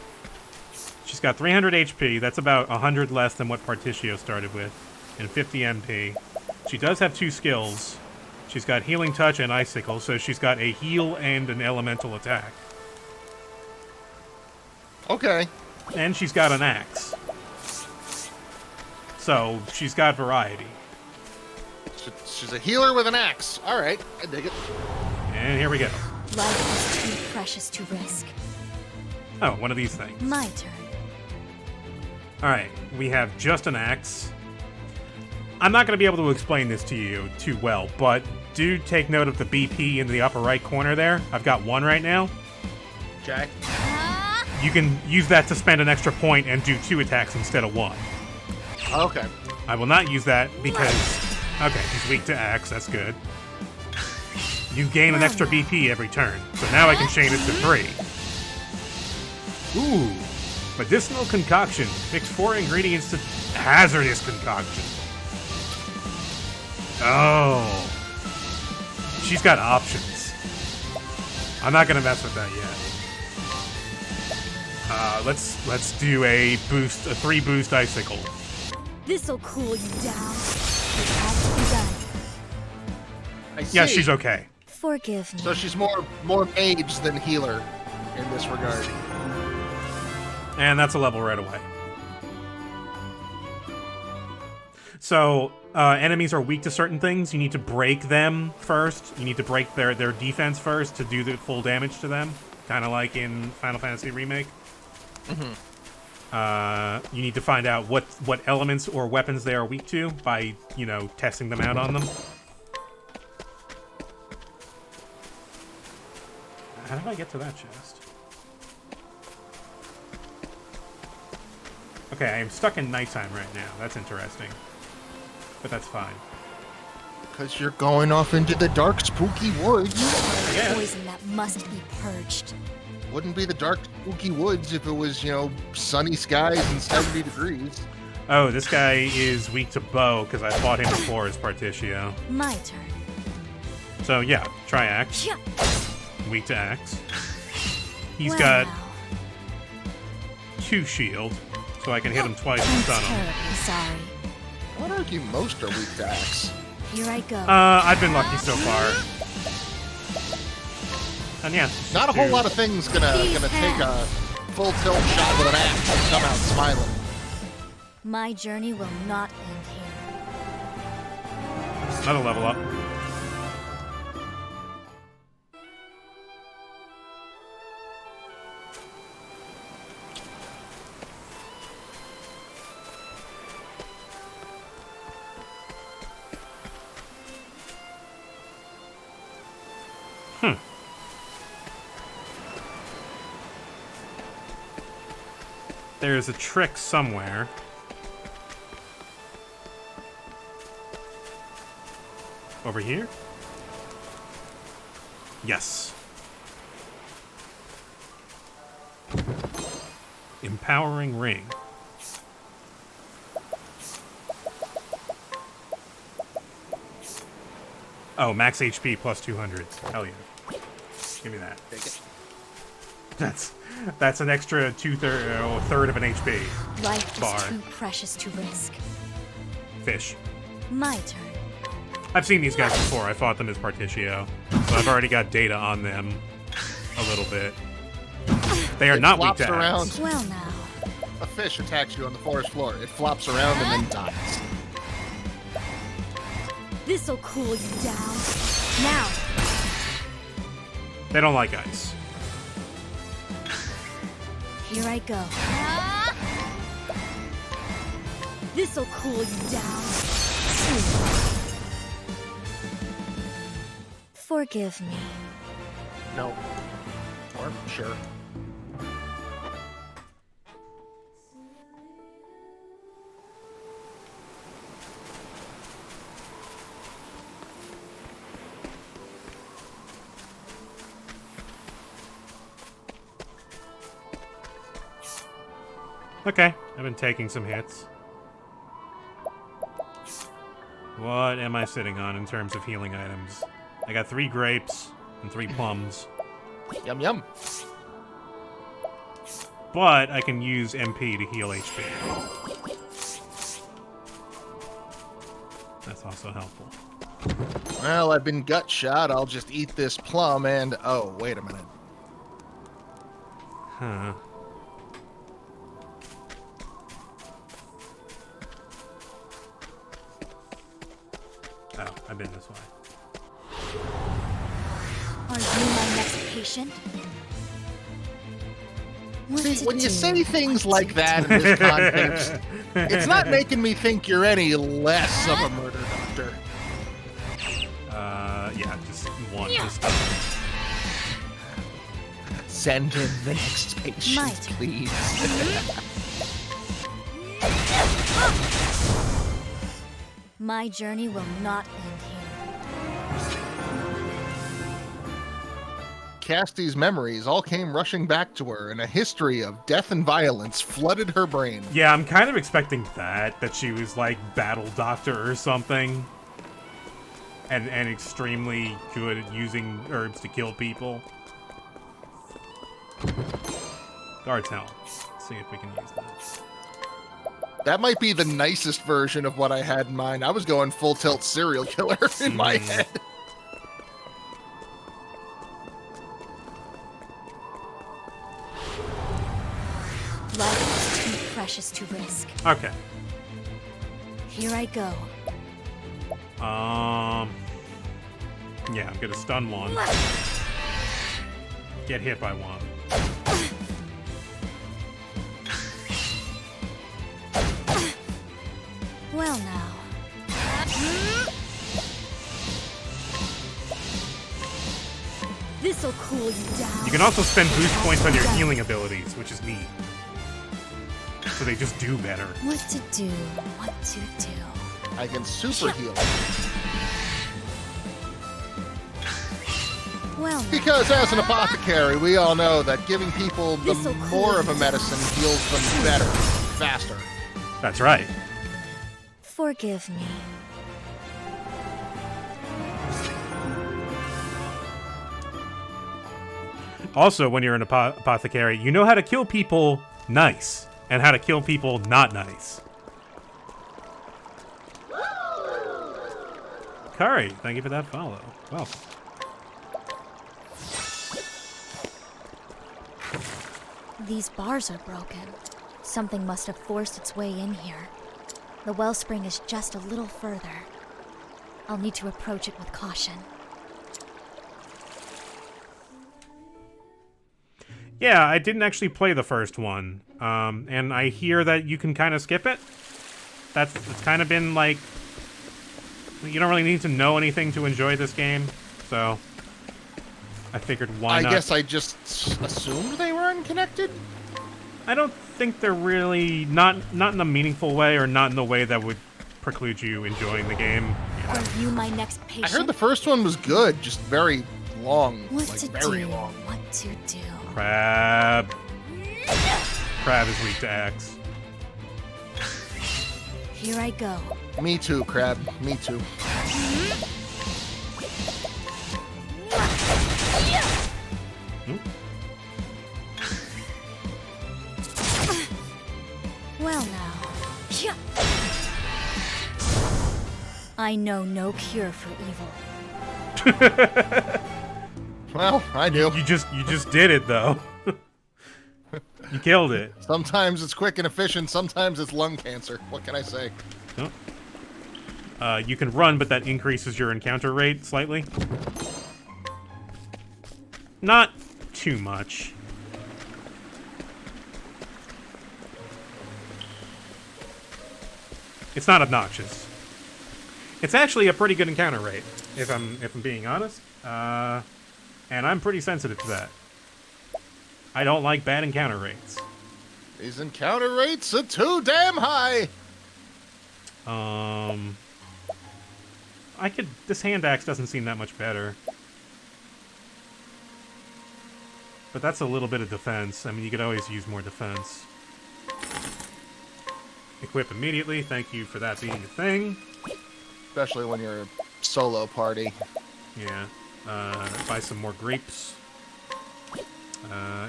She's got 300 HP, that's about 100 less than what Particio started with, and 50 MP. She does have 2 skills. She's got Healing Touch and Icicle, so she's got a heal and an elemental attack. Okay. And she's got an axe. So, she's got variety. She's a healer with an axe. All right, I dig it. And here we go. Life is too precious to risk. Oh, one of these things. My turn. Alright, we have just an axe. I'm not going to be able to explain this to you too well, but do take note of the BP in the upper right corner there. I've got 1 right now. Jack. You can use that to spend an extra point and do 2 attacks instead of 1. Okay. I will not use that because... Okay, he's weak to axe, that's good. You gain an extra BP every turn, so now I can chain it to 3. Ooh, medicinal concoction. Mix 4 ingredients to hazardous concoction. Oh. She's got options. I'm not gonna mess with that yet. Let's do a 3 boost icicle. This'll cool you down. It has to be done. I see. Yeah, she's okay. Forgive me. So she's more mage than healer in this regard. And that's a level right away. So, enemies are weak to certain things. You need to break them first. You need to break their defense first to do the full damage to them. Kind of like in Final Fantasy Remake. You need to find out what elements or weapons they are weak to by, testing them out on them. How did I get to that chest? Okay, I am stuck in nighttime right now. That's interesting. But that's fine. Because you're going off into the dark, spooky woods. Yeah. Poison that must be purged. Wouldn't be the dark, spooky woods if it was, sunny skies and 70 degrees. Oh, this guy is weak to bow because I fought him before as Particio. My turn. So yeah, try axe. Yeah. Weak to axe. He's Well, got now. 2 shield, so I can hit him twice and I'm stun him. terribly sorry. I'd argue most are weak to axe. Here I go. I've been lucky so far. And yeah, Not a whole lot of things gonna take a full tilt shot with an axe and come out smiling. My journey will not end here. Another level up. There's a trick somewhere. Over here? Yes. Empowering ring. Oh, max HP plus 200. Hell yeah. Give me that. Take it. That's an extra third of an HP. Life bar. is too precious to risk. Fish. My turn. I've seen these guys before. I fought them as Particio, so I've already got data on them a little bit. They are not weak to ads. Well now. A fish attacks you on the forest floor. It flops around and then dies. This'll cool you down. Now. They don't like ice. Here I go. This'll cool you down. Forgive me. No. Or sure. Okay, I've been taking some hits. What am I sitting on in terms of healing items? I got 3 grapes and 3 plums. Yum yum. But I can use MP to heal HP. That's also helpful. Well, I've been gut shot. I'll just eat this plum and... Oh, wait a minute. Huh. Oh, I've been this way. Are you my next patient? See, when you say things like that in this context, it's not making me think you're any less of a murder doctor. Yeah, just one Yeah. to stop. Send in the next patient, My turn. please. My journey will not end here. Cassie's memories all came rushing back to her, and a history of death and violence flooded her brain. Yeah, I'm kind of expecting that she was like battle doctor or something. And extremely good at using herbs to kill people. Guards helm. Let's see if we can use that. That might be the nicest version of what I had in mind. I was going full tilt serial killer in my head. Life is too precious to risk. Okay. Here I go. Yeah, I'm gonna stun one. Get hit by one. Well now. This'll cool you down. You can also spend boost points on your healing abilities, which is neat. So they just do better. What to do, what to do. I can super heal. Well now. Because as an apothecary, we all know that giving people the This'll more cool of a you medicine heals them better, faster. That's right. Forgive me. Also, when you're an apothecary, you know how to kill people nice and how to kill people not nice. Kari, thank you for that follow. Welcome. These bars are broken. Something must have forced its way in here. The wellspring is just a little further. I'll need to approach it with caution. Yeah, I didn't actually play the first one, and I hear that you can kind of skip it. It's kind of been like, you don't really need to know anything to enjoy this game, so I figured why not. I guess I just assumed they were unconnected. I don't think they're really, not in a meaningful way, or not in the way that would preclude you enjoying the game. Are you my next patient? I heard the first one was good, just very long. What like to very do? long. What to do? Crab. Crab is weak to axe. Here I go. Me too, Crab. Me too. Well now. I know no cure for evil. Well, I do. You just did it though. You killed it. Sometimes it's quick and efficient. Sometimes it's lung cancer. What can I say? Oh. You can run, but that increases your encounter rate slightly. Not too much. It's not obnoxious. It's actually a pretty good encounter rate, if I'm being honest. And I'm pretty sensitive to that. I don't like bad encounter rates. These encounter rates are too damn high. This hand axe doesn't seem that much better. But that's a little bit of defense. I mean, you could always use more defense. Equip immediately. Thank you for that being a thing. Especially when you're a solo party. Yeah. Buy some more grapes.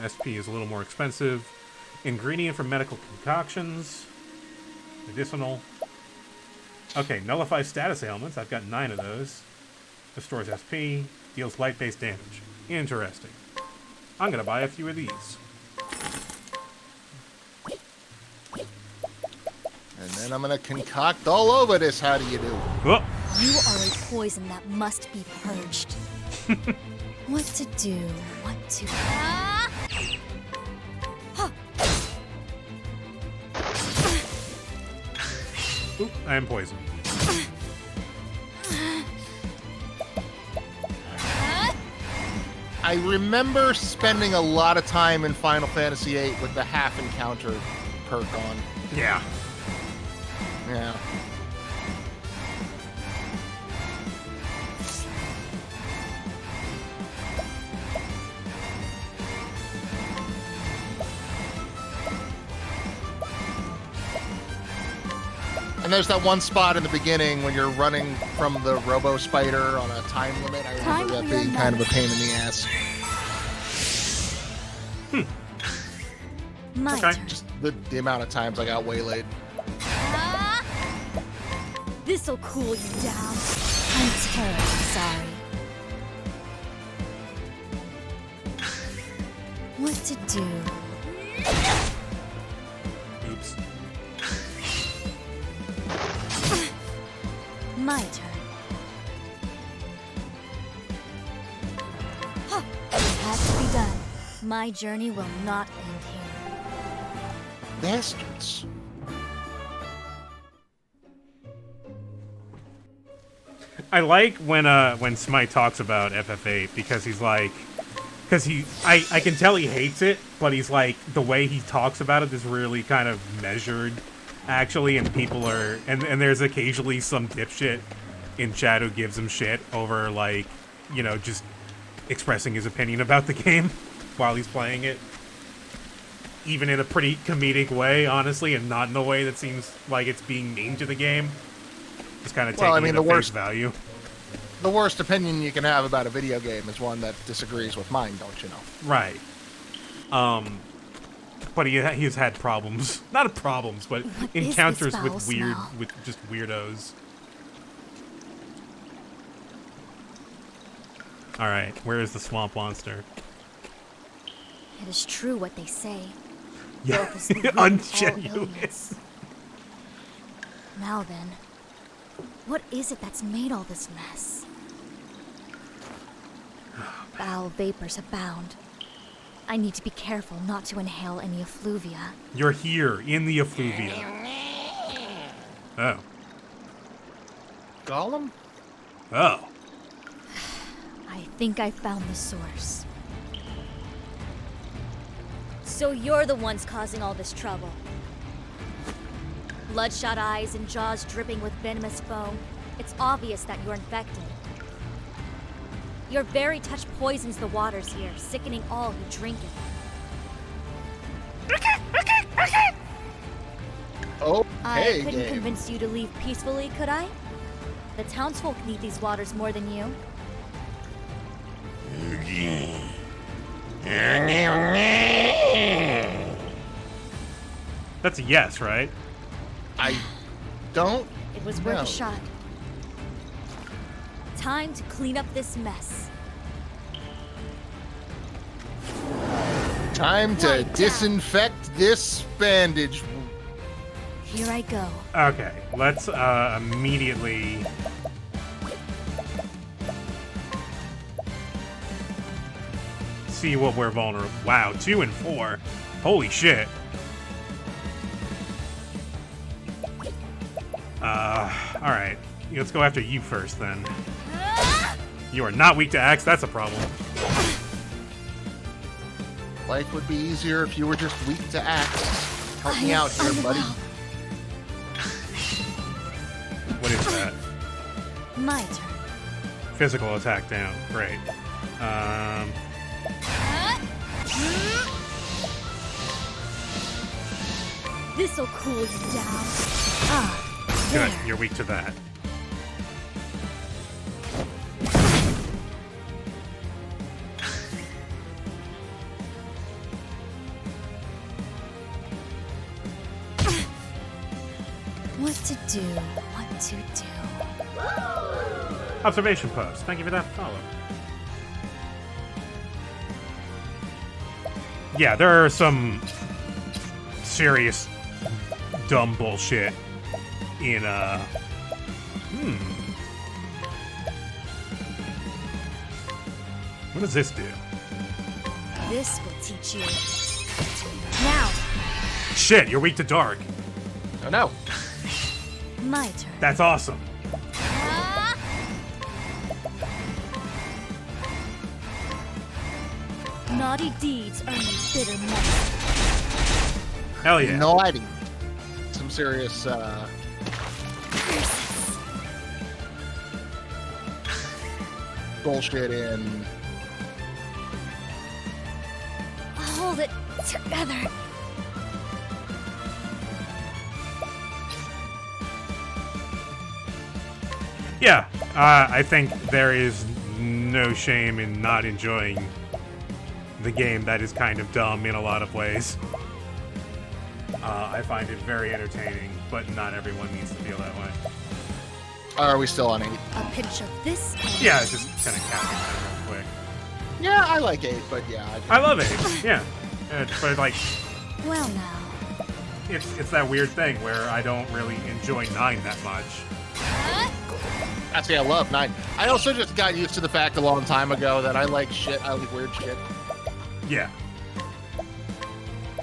SP is a little more expensive. Ingredient for medical concoctions. Medicinal. Okay, nullify status ailments. I've got 9 of those. Restores SP. Deals light-based damage. Interesting. I'm gonna buy a few of these. And then I'm gonna concoct all over this. How do you do? Oh. You are a poison that must be purged. What to do? What to... Oop, I am poisoned. I remember spending a lot of time in Final Fantasy VIII with the half encounter perk on. Yeah. Yeah. And there's that one spot in the beginning when you're running from the Robo Spider on a time limit. I remember that being kind of a pain in the ass. My Okay. turn. Just the amount of times I got waylaid. This'll cool you down. I'm terribly sorry. What to do? Oops. My turn. It has to be done. My journey will not end here. Bastards. I like when Smite talks about FF8 because he's like, I can tell he hates it, but he's like, the way he talks about it is really kind of measured, actually, and people are, and there's occasionally some dipshit in chat who gives him shit over, like, you know, just expressing his opinion about the game while he's playing it. Even in a pretty comedic way, honestly, and not in a way that seems like it's being mean to the game. Just kind of taking it at face value. The worst opinion you can have about a video game is one that disagrees with mine, don't you know? Right. But he's had problems. Not problems, but What encounters is this with foul smell? with just weirdos. Alright, where is the swamp monster? It is true what they say. Yeah, Filth is the root of all ungenuine. illness. Now then, what is it that's made all this mess? Foul vapors abound. I need to be careful not to inhale any effluvia. You're here, in the effluvia. Oh. Gollum? Oh. I think I found the source. So you're the ones causing all this trouble. Bloodshot eyes and jaws dripping with venomous foam. It's obvious that you're infected. Your very touch poisons the waters here, sickening all who drink it. Okay, I couldn't game. convince you to leave peacefully, could I? The townsfolk need these waters more than you. That's a yes, right? I don't. It was worth No. a shot. Time to clean up this mess. Time to Quiet down. disinfect this bandage. Here I go. Okay, let's immediately... see what we're vulnerable. Wow, 2 and 4. Holy shit. Alright. Let's go after you first, then. You are not weak to axe, that's a problem. Life would be easier if you were just weak to axe. Help me out here, buddy. What is that? My turn. Physical attack down. Great. This'll cool you down. Ah, Good. there. You're weak to that. What to do? What to do? Observation post. Thank you for that follow. Yeah, there are some serious dumb bullshit in What does this do? This will teach you. Now, Shit, you're weak to dark. Oh no. my turn. That's awesome. Naughty deeds earn you bitter medicine. Hell yeah. Naughty. Some serious, bullshit in. Hold it together. Yeah, I think there is no shame in not enjoying the game that is kind of dumb in a lot of ways. I find it very entertaining, but not everyone needs to feel that way. Are we still on 8? A pinch of this. and- Yeah, it's just kind of capping that real quick. Yeah, I like 8, but yeah. I love it. Yeah, but like Well now. it's that weird thing where I don't really enjoy 9 that much. Actually, I love 9. I also just got used to the fact a long time ago that I like shit. I like weird shit. Yeah.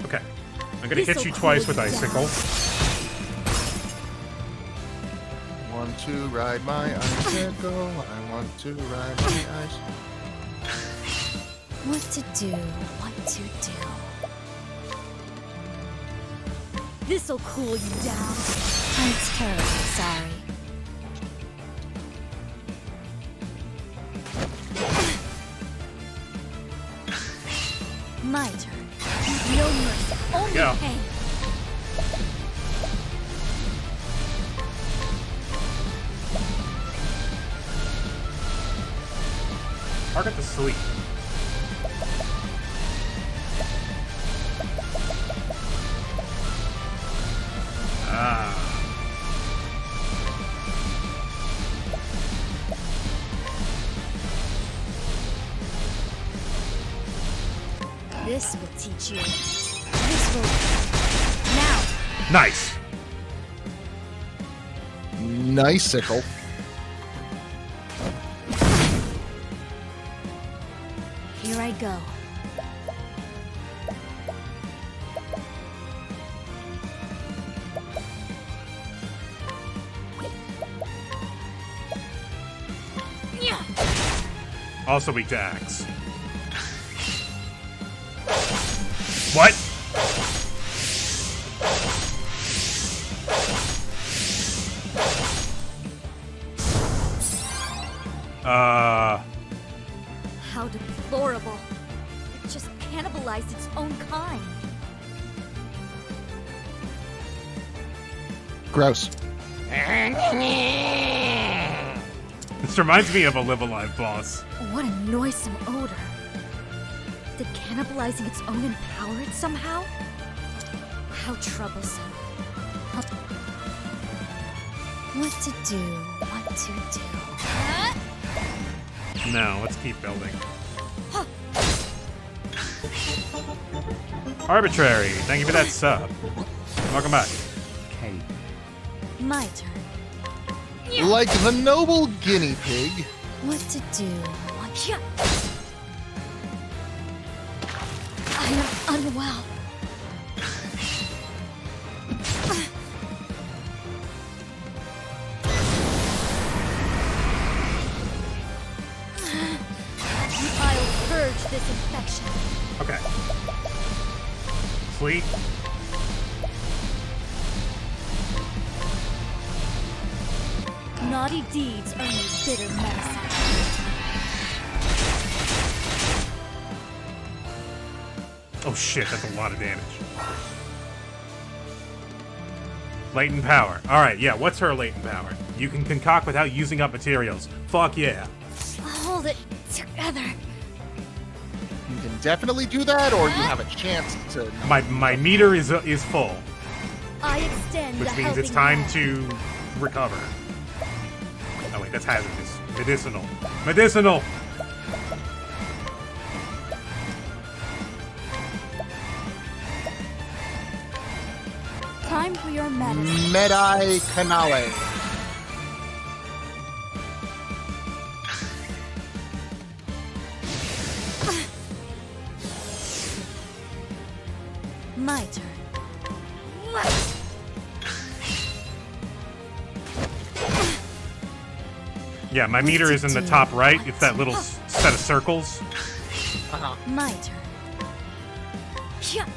Okay. I'm gonna hit This'll you twice with cool you icicle. Want to ride my icicle. I want to ride my ice. What to do? What to do? This'll cool you down. I'm terribly sorry. My turn. No mercy, only Go. pain. Target the sleep. Ah. This will teach you. This will. Now, Nice. Nice sickle. here I go. Yeah. Also weak to axe. What? How deplorable. It just cannibalized its own kind. Gross. This reminds me of a Live Alive boss. What a noisome odor. Did cannibalizing its own empower it somehow? How troublesome. What to do, what to do. No, let's keep building. Arbitrary, thank you for that sub. Welcome back. Okay. My turn. Like the noble guinea pig. What to do, what to... I am unwell. I'll purge this infection. Okay. Sleep. Naughty deeds earn me bitter medicine. Oh shit, that's a lot of damage. Latent power. Alright, yeah, what's her latent power? You can concoct without using up materials. Fuck yeah. Hold it together. You can definitely do that, or you have a chance to. My meter is full, I extend which a means it's helping time hand. to recover. Oh wait, that's hazardous. Medicinal. Medicinal! Time for your medicine. Medi Canale. My turn. Yeah, my meter is in the top right. It's that little set of circles. My turn. Yeah.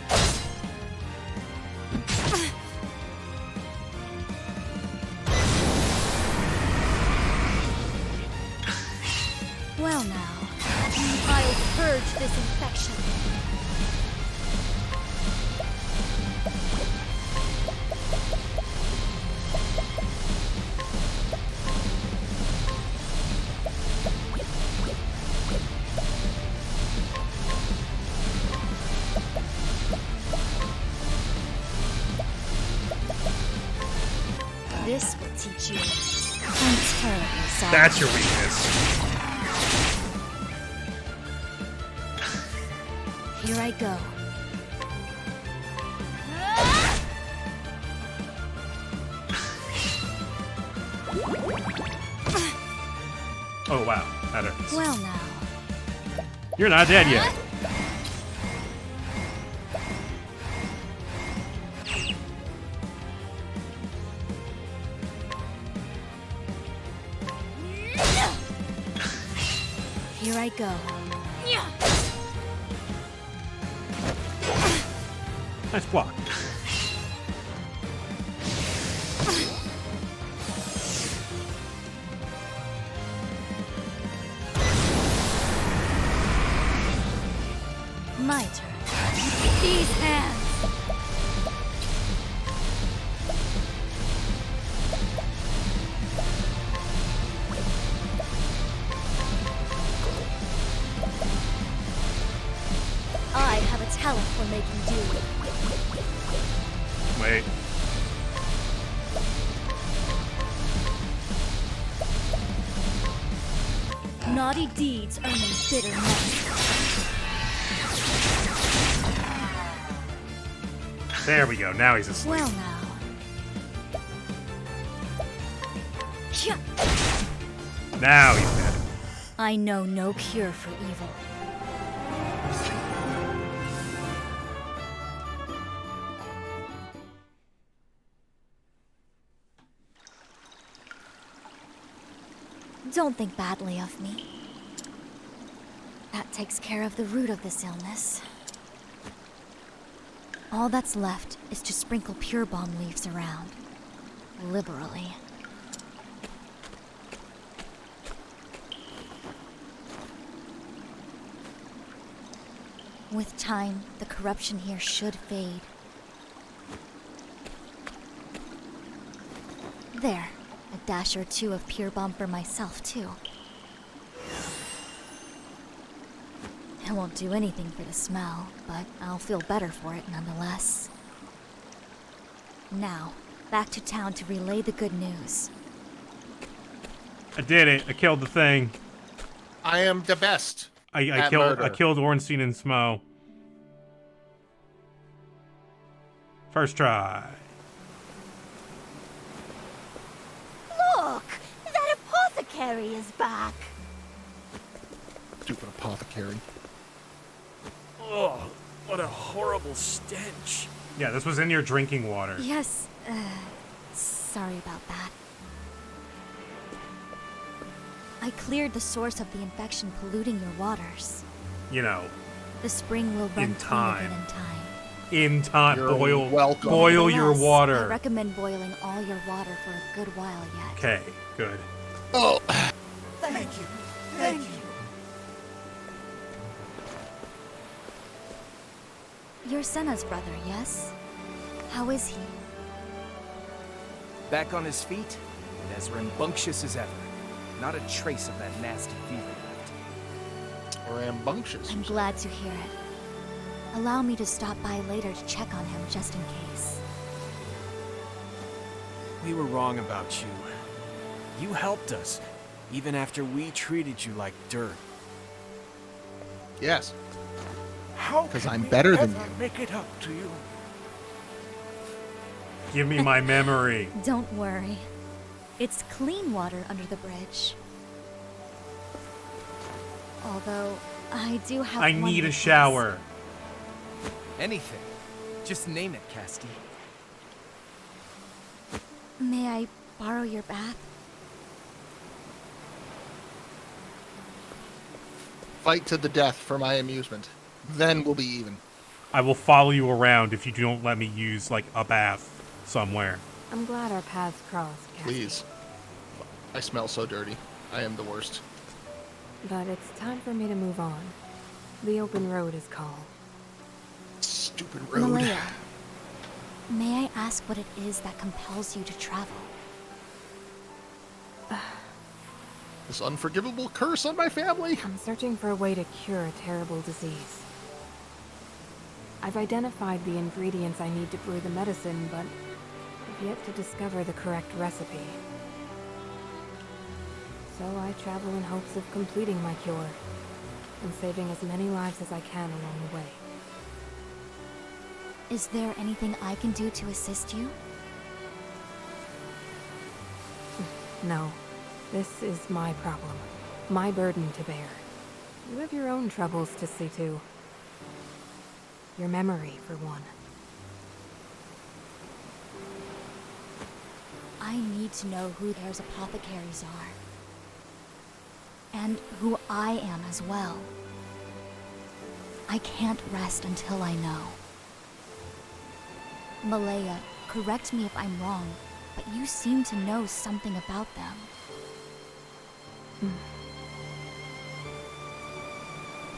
Well now, I'll purge this infection. This will teach you. I'm terribly sorry. That's your weakness. Here I go. Oh wow, that hurts. Well now. You're not dead yet. Here I go. Nice block. My turn. These hands. I have a talent for making do. Wait. Naughty deeds earn me bitter medicine. There we go. Now he's asleep. Well now. Yeah. Now he's dead. I know no cure for evil. Don't think badly of me. That takes care of the root of this illness. All that's left is to sprinkle pure balm leaves around. Liberally. With time, the corruption here should fade. There. A dash or two of pure balm for myself, too. It won't do anything for the smell, but I'll feel better for it nonetheless. Now, back to town to relay the good news. I did it. I killed the thing. I am the best. I at killed murder. Ornstein and Smo. First try. Look! That apothecary is back! Stupid apothecary. Oh, what a horrible stench. Yeah, this was in your drinking water. Yes, sorry about that. I cleared the source of the infection polluting your waters. You know, The spring will run In clean time. again in time. in time. You're welcome. Boil your Nevertheless, I water. recommend boiling all your water for a good while yet. Okay, good. Oh, Thank you. Thank you. You're Senna's brother, yes? How is he? Back on his feet, and as rambunctious as ever. Not a trace of that nasty fever left. rambunctious. I'm glad to hear it. Allow me to stop by later to check on him just in case. We were wrong about you. You helped us, even after we treated you like dirt. Yes. How 'Cause can I'm we better than ever you. make it up to you? Give me my memory. Don't worry. It's clean water under the bridge. Although, I do have I one need a request. shower. Anything. Just name it, Casti. May I borrow your bath? Fight to the death for my amusement. Then we'll be even. I will follow you around if you don't let me use, like, a bath somewhere. I'm glad our paths crossed, Cassie. Please. I smell so dirty. I am the worst. But it's time for me to move on. The open road is called. Stupid road. Malaya, may I ask what it is that compels you to travel? This unforgivable curse on my family. I'm searching for a way to cure a terrible disease. I've identified the ingredients I need to brew the medicine, but I've yet to discover the correct recipe. So I travel in hopes of completing my cure and saving as many lives as I can along the way. Is there anything I can do to assist you? No, this is my problem, my burden to bear. You have your own troubles to see to. Your memory, for one. I need to know who there's apothecaries are. And who I am as well. I can't rest until I know. Malaya, correct me if I'm wrong, but you seem to know something about them.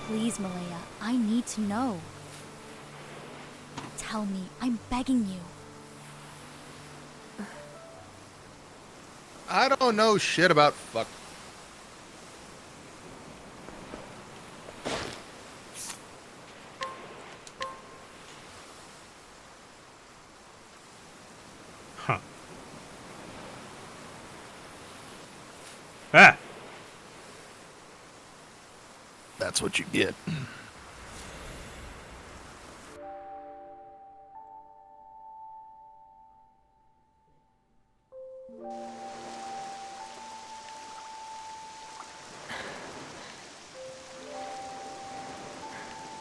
Please, Malaya, I need to know. Tell me, I'm begging you. I don't know shit about fuck. Huh. Ah! That's what you get.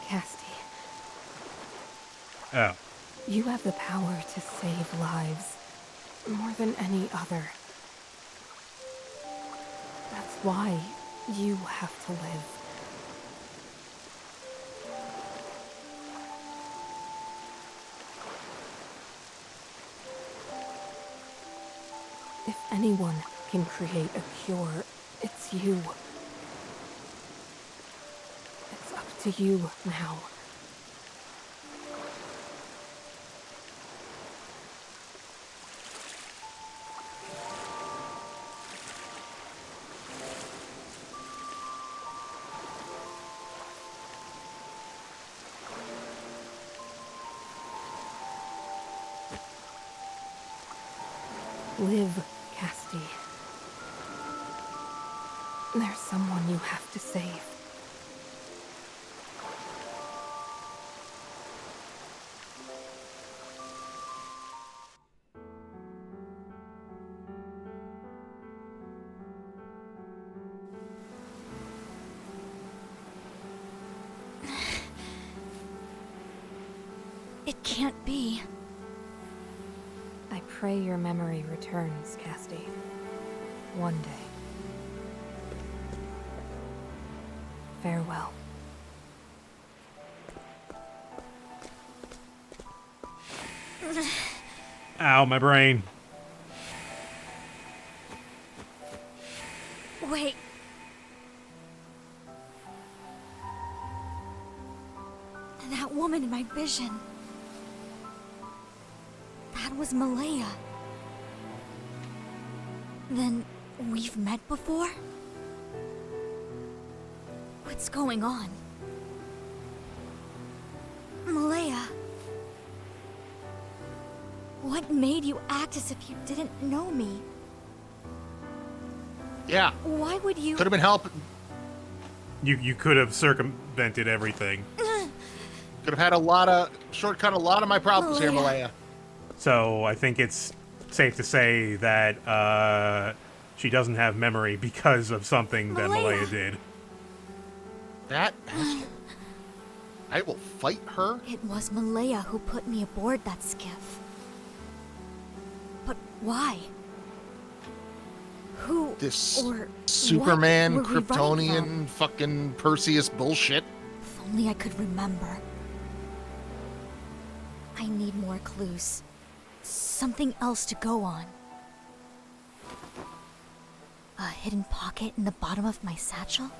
Casti, Oh. you have the power to save lives more than any other. That's why you have to live. If anyone can create a cure, it's you. It's up to you now. Live, Casti. There's someone you have to save. It can't be. I pray your memory returns, Casti. One day. Farewell. Ow, my brain. Wait. That woman in my vision. That was Malaya. Then we've met before? What's going on? Malaya. What made you act as if you didn't know me? Yeah. Why would you... Could have been help. You could have circumvented everything. Could have had shortcut a lot of my problems here, Malaya. So I think it's safe to say that she doesn't have memory because of something that Malaya did. That asshole. I will fight her. It was Malaya who put me aboard that skiff. But why? Who This or Superman, what were we running Kryptonian, from? fucking Perseus bullshit. If only I could remember. I need more clues. Something else to go on. A hidden pocket in the bottom of my satchel?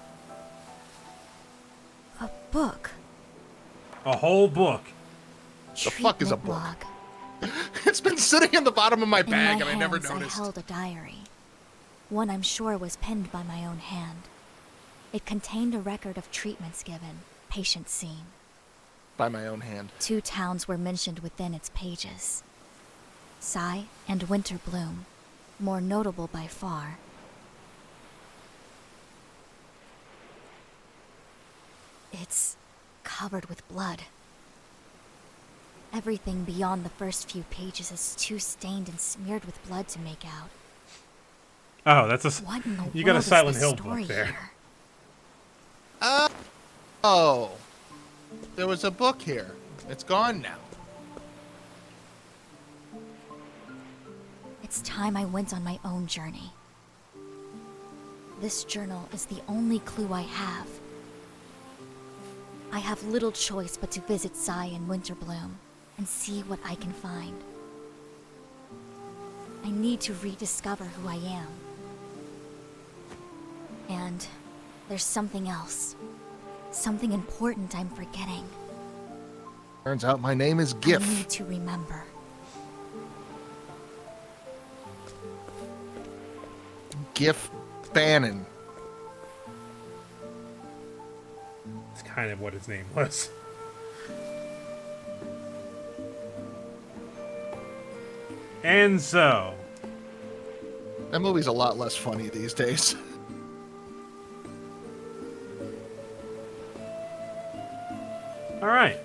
A book. A whole book. The fuck is a book? Log. It's been sitting in the bottom of my In bag my and I never hands, noticed. I held a diary. One I'm sure was penned by my own hand. It contained a record of treatments given, patients seen. By my own hand. 2 towns were mentioned within its pages. Sai and Winter Bloom, more notable by far. It's covered with blood. Everything beyond the first few pages is too stained and smeared with blood to make out. Oh, that's a. What in the You got a world is Silent the Hill story book there. here? Oh. There was a book here. It's gone now. It's time I went on my own journey. This journal is the only clue I have. I have little choice but to visit Sai and Winterbloom and see what I can find. I need to rediscover who I am. And there's something else. Something important I'm forgetting. Turns out my name is I Gif. need to remember. Gif Bannon. It's kind of what his name was. And so. That movie's a lot less funny these days. All right.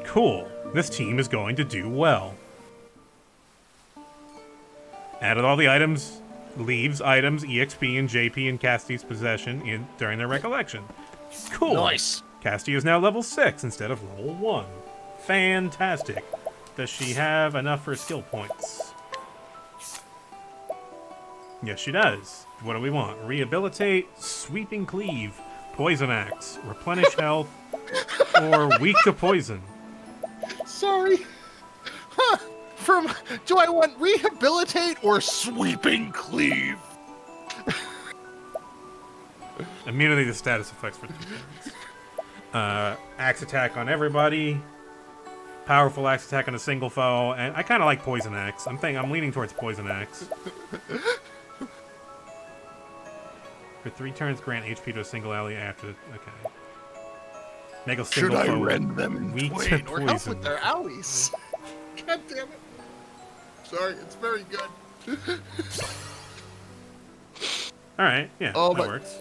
Cool. This team is going to do well. Added all the items, leaves items, EXP, and JP in Casti's possession during their recollection. Cool. Nice. Casti is now level 6 instead of level 1. Fantastic. Does she have enough for skill points? Yes, she does. What do we want? Rehabilitate, Sweeping Cleave, Poison Axe, Replenish Health, or Weak to Poison. Sorry. Huh. Do I want Rehabilitate or Sweeping Cleave? Immunity to status effects for 2 turns. Axe attack on everybody. Powerful axe attack on a single foe, and I kind of like Poison Axe. I'm leaning towards Poison Axe. For 3 turns, grant HP to a single ally after. Okay. Make a Should single I foe rend them in weak to twain or help poison. with their owies? God damn it. Sorry, it's very good. Alright, yeah, Oh that my- works.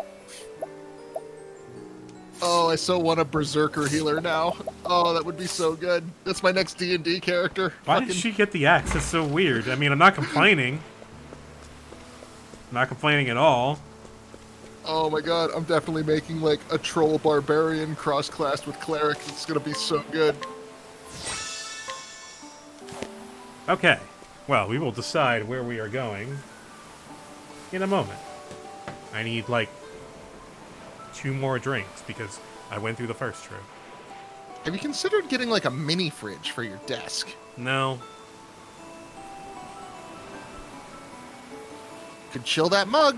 Oh, I so want a berserker healer now. Oh, that would be so good. That's my next D&D character. Why did she get the axe? That's so weird. I mean, I'm not complaining. I'm not complaining at all. Oh my god, I'm definitely making like a troll barbarian cross-classed with cleric. It's gonna be so good. Okay. Well, we will decide where we are going in a moment. I need, like, 2 more drinks because I went through the first trip. Have you considered getting like a mini fridge for your desk? No. Could chill that mug.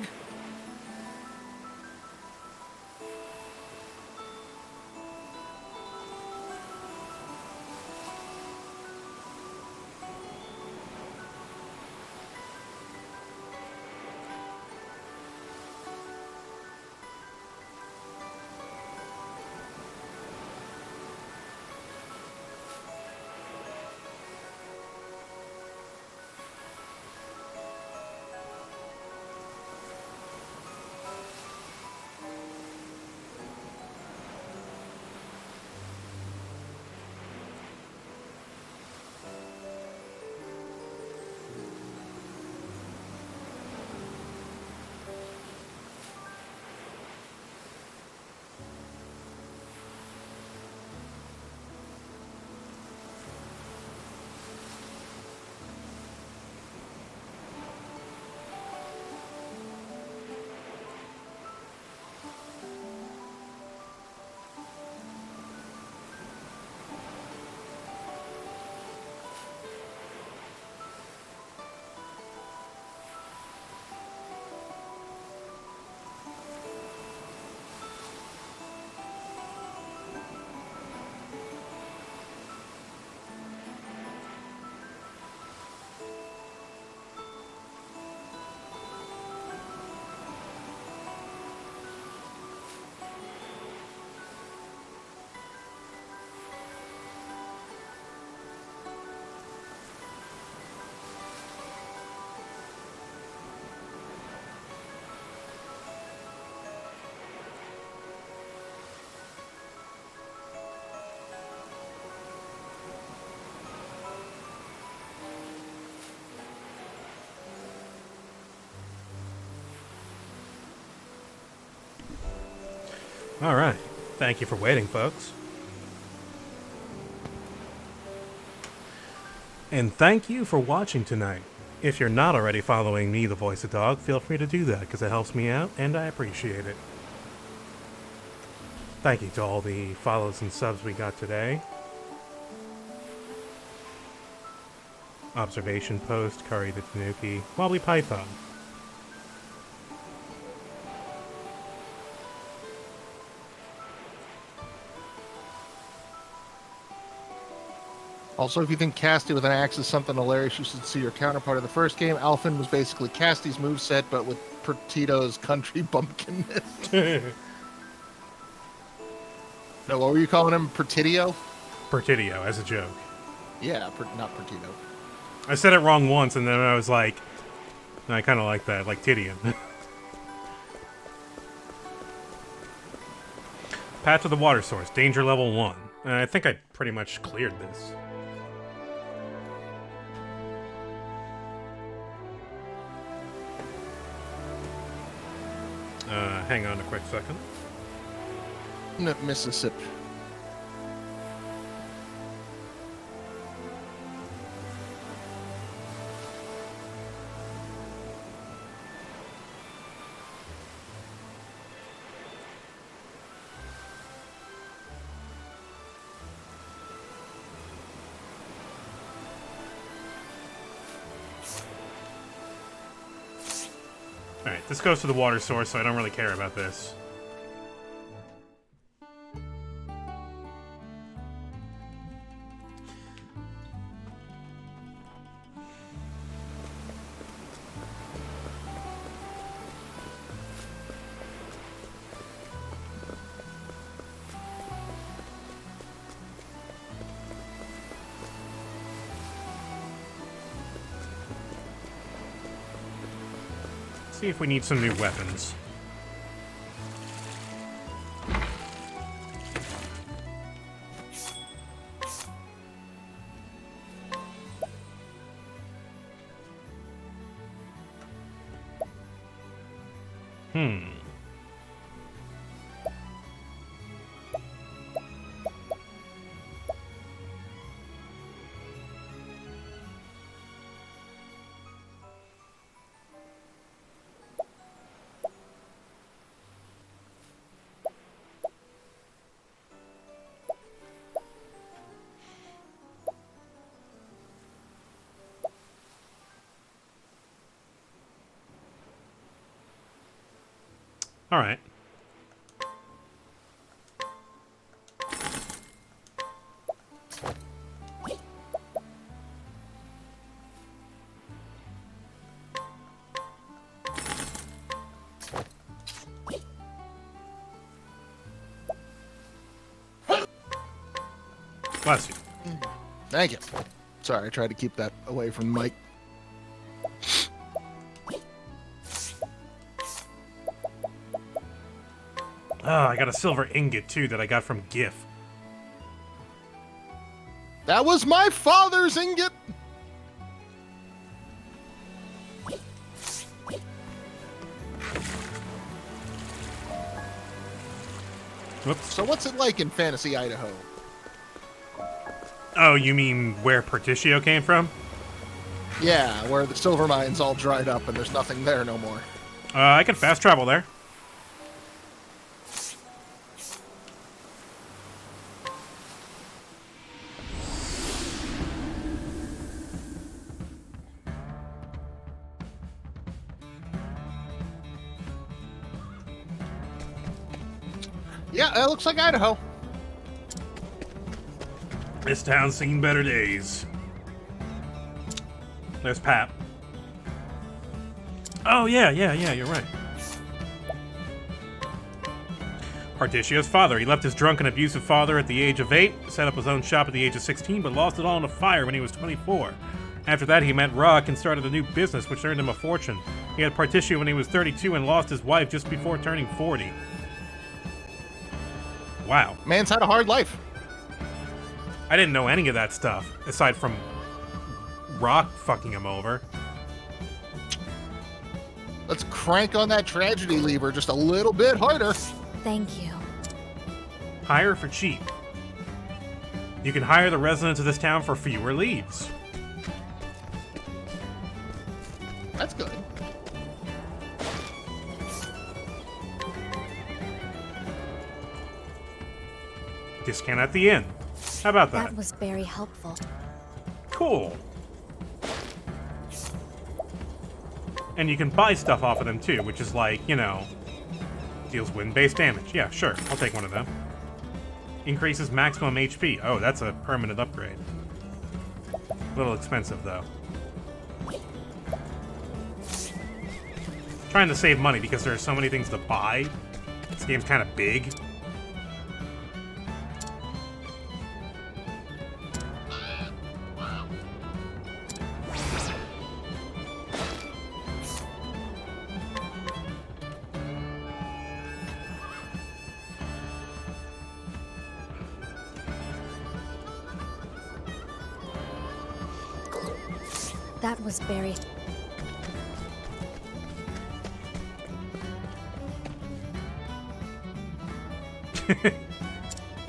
Alright. Thank you for waiting, folks. And thank you for watching tonight. If you're not already following me, the Voice of Dog, feel free to do that because it helps me out and I appreciate it. Thank you to all the follows and subs we got today. Observation Post, Curry the Tanuki, Wobbly Python. Also, if you think Casty with an axe is something hilarious, you should see your counterpart of the first game. Alphen was basically Casty's moveset, but with Pertito's country bumpkinness. No, what were you calling him? Pertitio? Pertidio, as a joke. Yeah, not Pertito. I said it wrong once, and then I was like, I kind of like that, like Tidian. Path to the water source, danger level 1. I think I pretty much cleared this. Hang on a quick second. No, Mississippi. Alright, this goes to the water source, so I don't really care about this. See if we need some new weapons. All right. Bless you. Thank you. Sorry, I tried to keep that away from the mic. Oh, I got a silver ingot, too, that I got from GIF. That was my father's ingot! Whoops. So what's it like in Fantasy Idaho? Oh, you mean where Porticio came from? Yeah, where the silver mine's all dried up and there's nothing there no more. I can fast travel there. Yeah, it looks like Idaho. This town's seen better days. There's Pap. Oh, yeah, you're right. Partitio's father. He left his drunk and abusive father at the age of 8, set up his own shop at the age of 16, but lost it all in a fire when he was 24. After that, he met Rock and started a new business, which earned him a fortune. He had Particio when he was 32 and lost his wife just before turning 40. Wow. Man's had a hard life. I didn't know any of that stuff, aside from Rock fucking him over. Let's crank on that tragedy lever just a little bit harder. Thank you. Hire for cheap. You can hire the residents of this town for fewer leaves. That's good. Discount at the inn. How about that? That was very helpful. Cool. And you can buy stuff off of them too, which is like, you know, deals wind-based damage. Yeah, sure. I'll take one of them. Increases maximum HP. Oh, that's a permanent upgrade. A little expensive, though. Trying to save money because there are so many things to buy. This game's kind of big. That was very...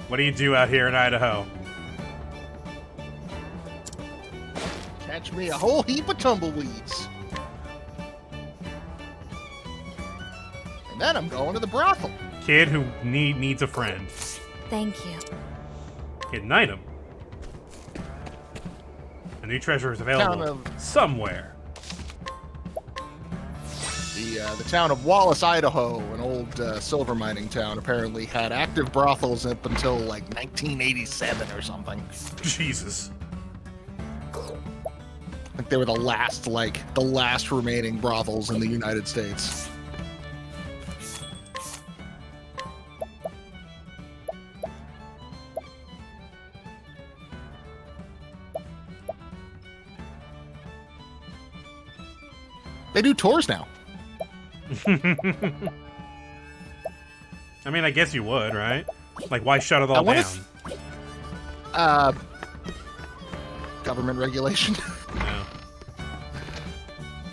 What do you do out here in Idaho? Catch me a whole heap of tumbleweeds. And then I'm going to the brothel. Kid who needs a friend. Thank you. Hidden item. A new treasure is available somewhere. The town of Wallace, Idaho, an old silver mining town, apparently had active brothels up until like 1987 or something. Jesus. I think they were the last remaining brothels in the United States. They do tours now. I mean, I guess you would, right? Like, why shut it all down? Government regulation. No.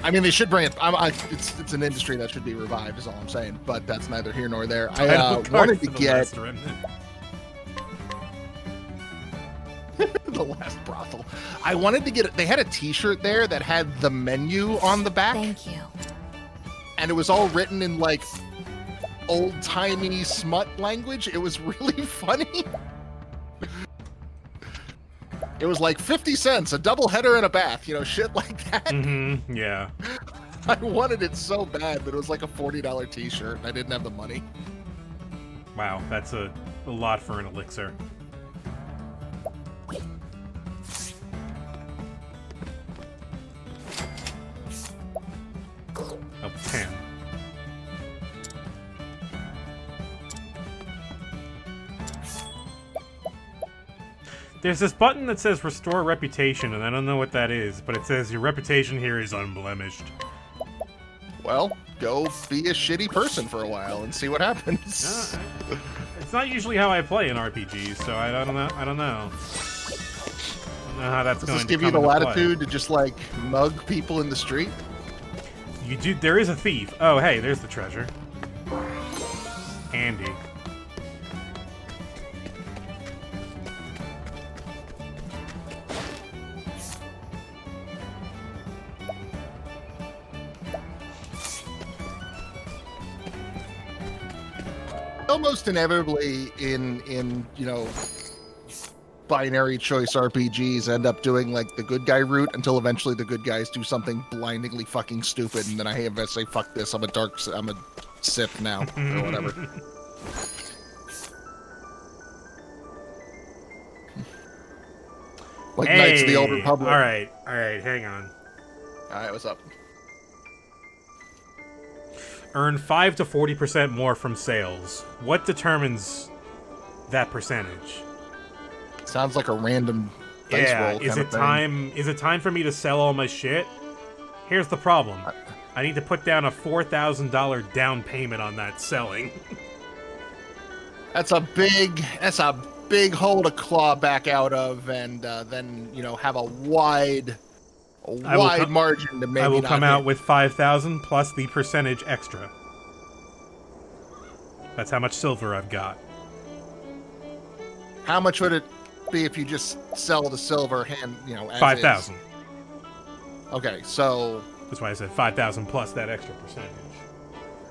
I mean, they should bring it. It's an industry that should be revived, is all I'm saying. But that's neither here nor there. I wanted to get the last brothel. I wanted to get. They had a T-shirt there that had the menu on the back. Thank you. And it was all written in like old-timey smut language. It was really funny. It was like 50 cents, a double header and a bath, shit like that. Mm-hmm. Yeah. I wanted it so bad, but it was like a $40 T-shirt, and I didn't have the money. Wow, that's a lot for an elixir. Oh, 10. There's this button that says restore reputation, and I don't know what that is, but it says your reputation here is unblemished. Well, go be a shitty person for a while and see what happens. It's not usually how I play in RPGs, so I don't know. I don't know how that's going to come into play. Does this give you the latitude to just, like, mug people in the street? You do. There is a thief. Oh, hey, there's the treasure. Handy. Almost inevitably in binary choice RPGs end up doing like the good guy route until eventually the good guys do something blindingly fucking stupid, and then I say fuck this, I'm a Sith now or whatever. Like Knights of the Old Republic. All right, hang on. All right, what's up? Earn 5 to 40% more from sales. What determines that percentage? Sounds like a random dice roll. Is it time? Is it time for me to sell all my shit? Here's the problem. I need to put down a $4,000 down payment on that selling. That's a big hole to claw back out of, and then have a wide margin to maybe. I will not come hit. out with 5,000 plus the percentage extra. That's how much silver I've got. How much would it be if you just sell the silver as 5,000. Okay, so that's why I said 5,000 plus that extra percentage.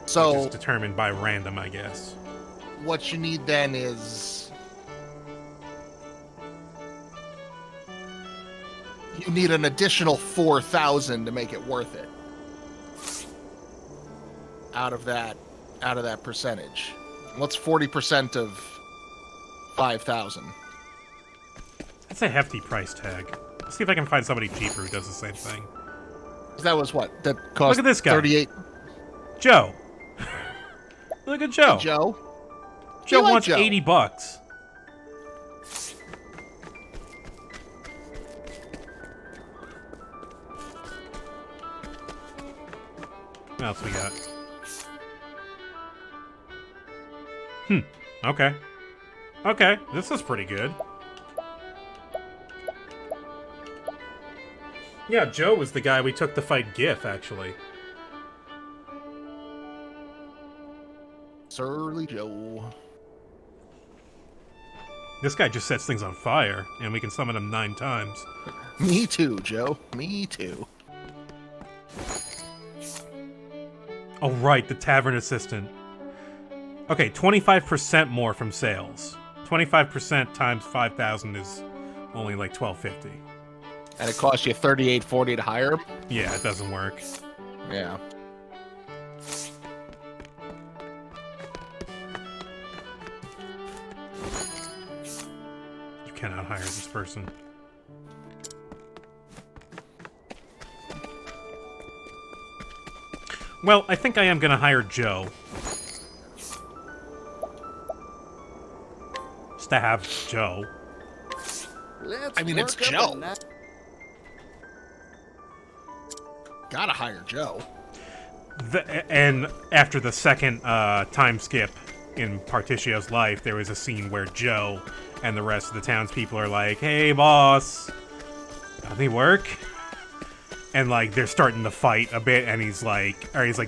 So which is determined by random, I guess. What you need then is you need an additional 4,000 to make it worth it. Out of that percentage. What's 40% of 5,000? That's a hefty price tag. Let's see if I can find somebody cheaper who does the same thing. That was what? That cost Look at this guy. 38. Joe. Look at Joe. Hey, Joe. Joe wants $80. What else we got? Okay. Okay, this is pretty good. Yeah, Joe was the guy we took to fight Gif, actually. Surly Joe. This guy just sets things on fire, and we can summon him 9 times. Me too, Joe. Me too. Oh, right, the tavern assistant. Okay, 25% more from sales. 25% times 5,000 is only like $12.50. And it costs you $38.40 to hire him? Yeah, it doesn't work. Yeah. You cannot hire this person. Well, I think I am going to hire Joe. Just to have Joe. I mean, it's Joe. Gotta hire Joe. And after the second time skip in Particio's life, there was a scene where Joe and the rest of the townspeople are like, "Hey, boss, got any work?" And like they're starting to fight a bit, and he's like,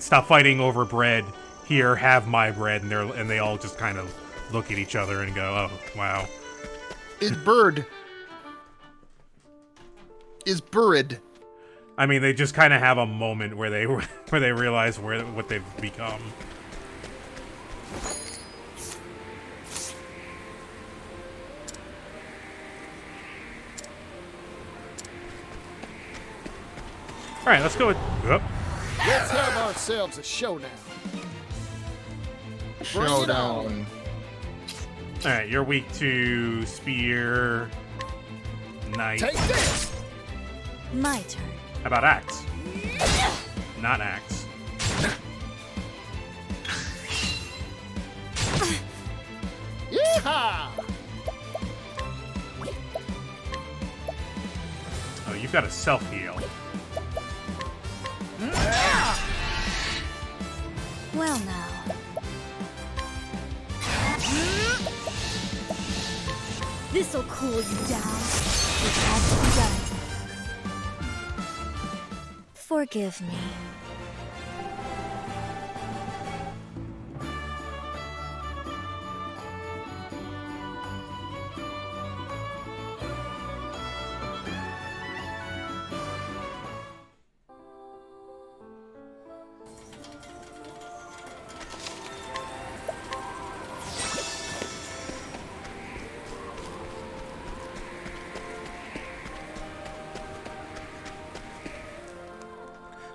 "Stop fighting over bread. Here, have my bread." And they all just kind of look at each other and go, "Oh, wow." Is buried. I mean, they just kind of have a moment where they realize what they've become. All right, let's go with. Oh. Let's have ourselves a showdown. Showdown. All right, you're weak to spear, knife. Take this. My turn. How about axe? Not axe. Yeehaw! Oh, you've got a self-heal. Well now. This'll cool you down. It has to be done. Forgive me.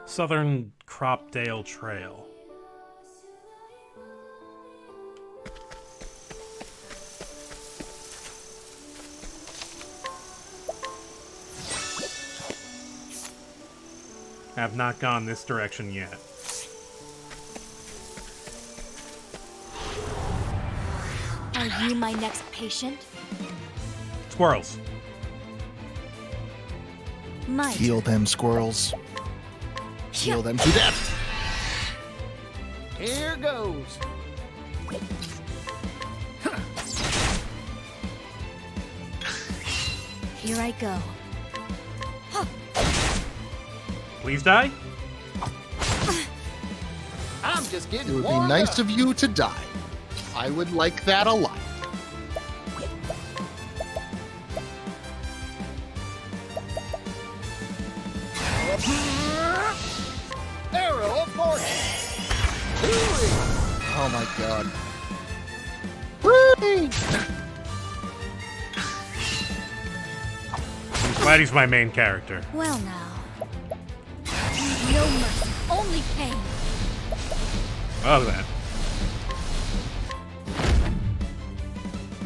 Southern Cropdale Trail. Have not gone this direction yet. Are you my next patient? Squirrels. My Heal them, squirrels. Heal them to death. Here goes. Here I go. Please die. I'm just getting It would be warmed nice up. of you to die. I would like that a lot. Arrow of fortune. Oh my god. Whee! I'm glad he's my main character. Well now. No mercy, only pain. Oh, that.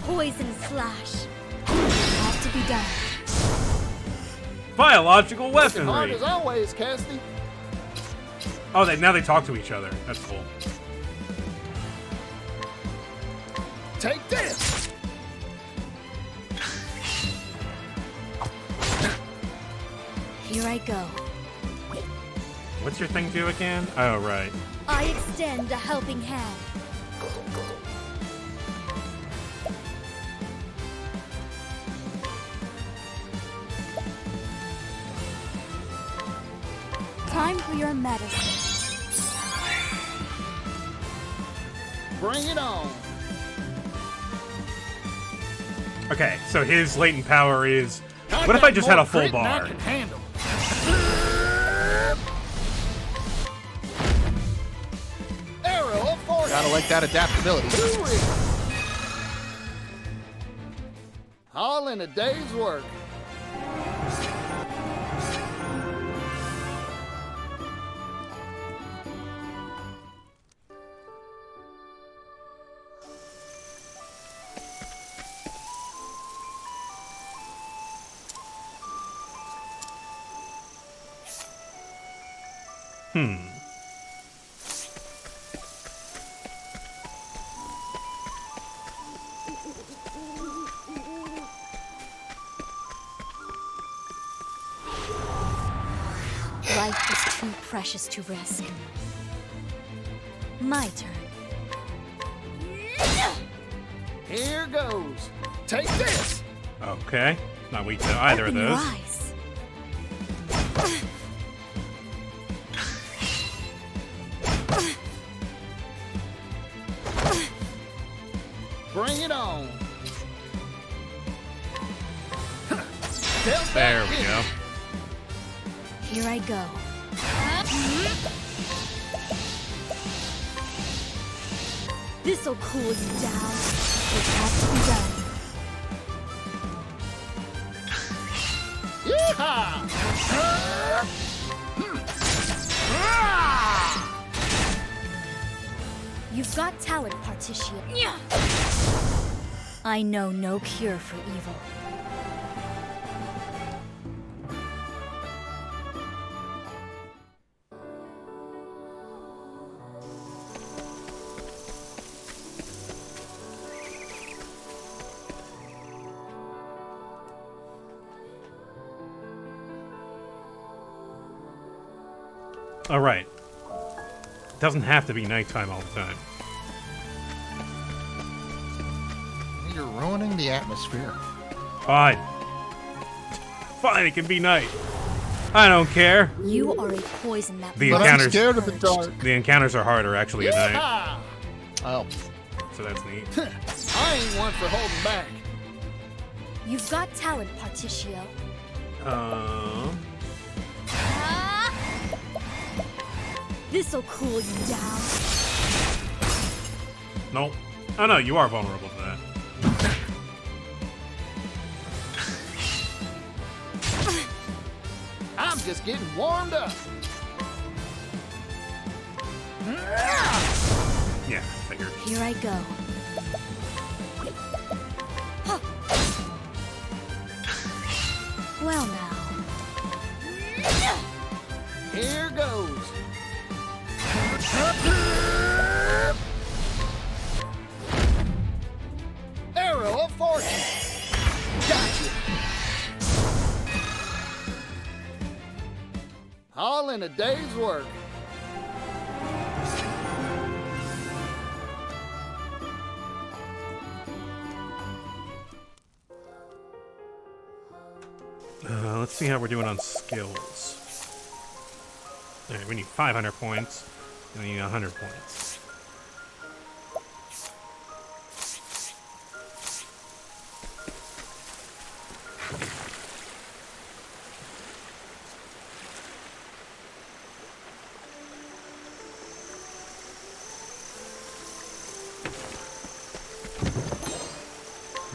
Poison slash. Has to be done. Biological Working hard weaponry. as always, Cassidy. Oh, now they talk to each other. That's cool. Take this. Here I go. What's your thing do again? Oh, right. I extend a helping hand. Time for your medicine. Bring it on. Okay, so his latent power is... What if I just had a full bar? I can handle. Arrow of fortune. Gotta like that adaptability. All in a day's work. Life is too precious to risk. My turn. Here goes. Take this. Okay. Not weak to either Open of your those. eyes. Bring it on. There we go. Here I go. This'll cool you down. It has to be done. Yeehaw! You've got talent, Partition. I know no cure for evil. All right. Doesn't have to be nighttime all the time. You're ruining the atmosphere. Fine. Fine, it can be night. I don't care. You are a poison that The But I'm encounters, scared of the dark. the encounters are harder actually at night, Yeehaw! Oh, so that's neat. I ain't one for holding back. You've got talent, Particio. This'll cool you down. Nope. Oh no, you are vulnerable to that. I'm just getting warmed up. Yeah, figured. Here I go. Well now. Here goes. Arrow of fortune. Gotcha. All in a day's work. Let's see how we're doing on skills. Alright, we need 500 points. And we need 100 points.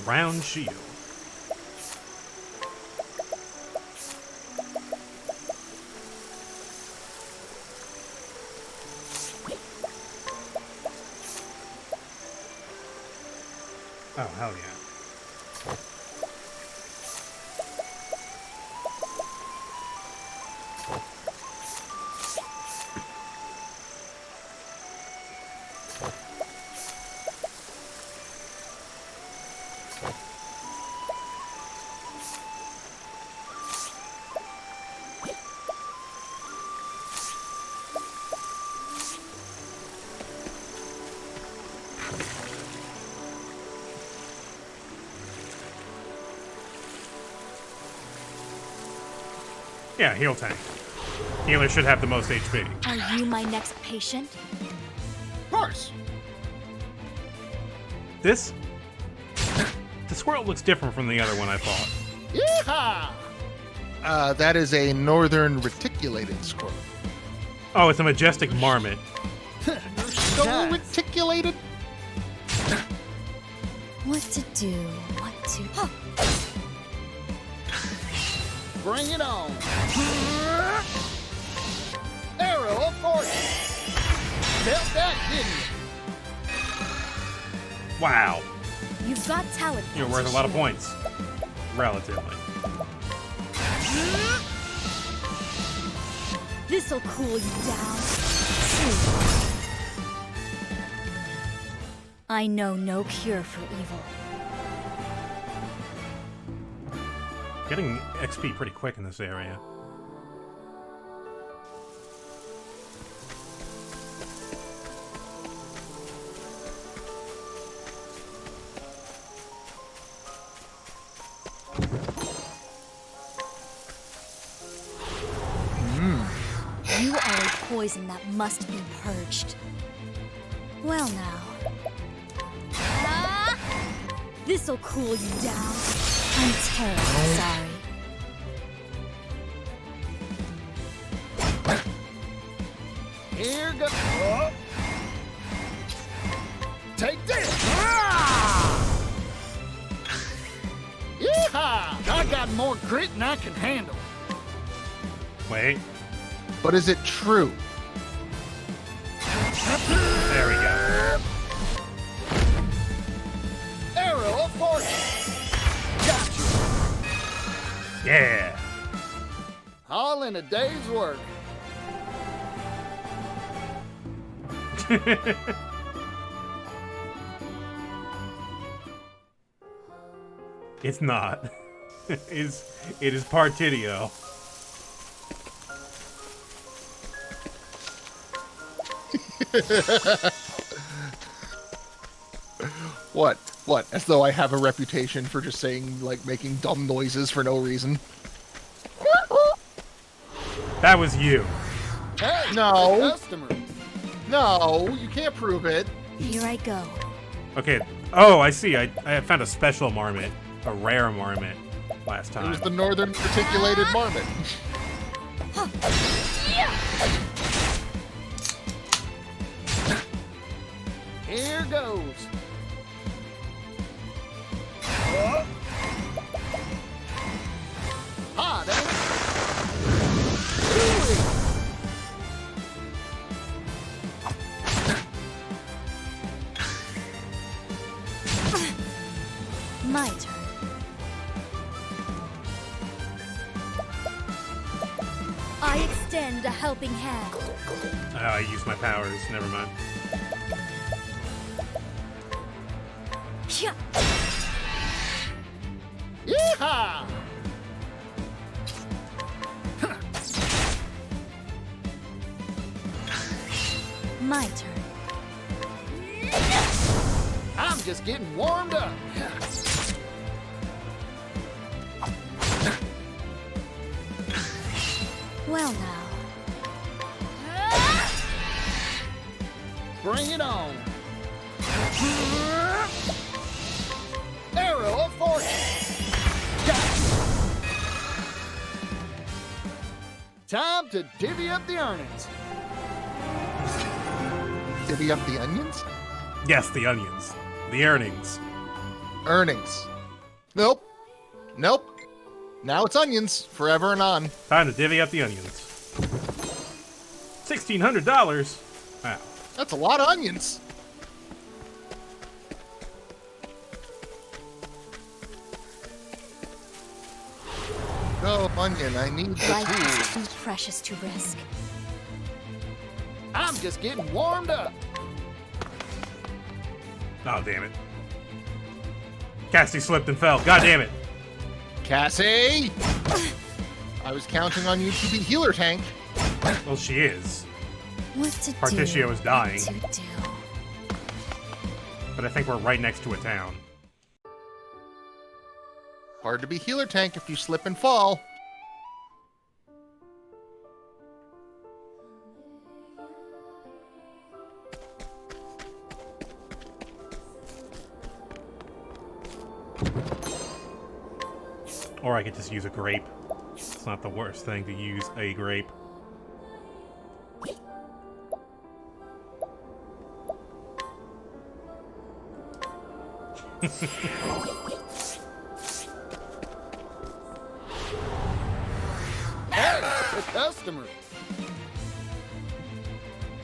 Round shield. Oh, hell yeah. Yeah, heal tank. Healer should have the most HP. Are you my next patient? of course. This squirrel looks different from the other one I fought. Yeehaw! That is a northern reticulated squirrel. Oh, it's a majestic marmot. So reticulated? What to do? What to... Bring it on. Arrow of fortune. Felt that, didn't you? Wow. You've got talent. You're worth a lot of points. Relatively. This'll cool you down. I know no cure for evil. Getting XP pretty quick in this area. You are a poison that must be purged. Well now. This'll cool you down. I'm terribly sorry. Here goes. Take this. Yeehaw! I got more grit than I can handle. Wait. But is it true? There we go. Arrow of fortune. Gotcha. Yeah. All in a day's work. It's not. It is Partidio. What? What? As though I have a reputation for just saying, like, making dumb noises for no reason. That was you. Hey, No. the customer. No, you can't prove it. Here I go. Okay. Oh, I see. I found a special marmot. A rare marmot last It time. was the northern reticulated marmot. Here goes. Hot, ain't My turn. I extend a helping hand. Oh, I used my powers. Never mind. Hyah! Yeehaw! My turn. I'm just getting warmed up. Well now. Bring it on. Arrow of fortune. Gotcha. Time to divvy up the earnings. Divvy up the onions? Yes, the onions. The earnings. Earnings. Nope. Nope. Now it's onions, forever and on. Time to divvy up the onions. $1,600. Wow. That's a lot of onions. Go, onion, I need the Life is tools. too precious to risk. I'm just getting warmed up. Oh, damn it. Cassie slipped and fell. God damn it. Cassie! I was counting on you to be healer tank. Well, she is. What to Particio do? is dying. What to do? But I think we're right next to a town. Hard to be healer tank if you slip and fall. Or I could just use a grape. It's not the worst thing to use a grape. Hey, the customer.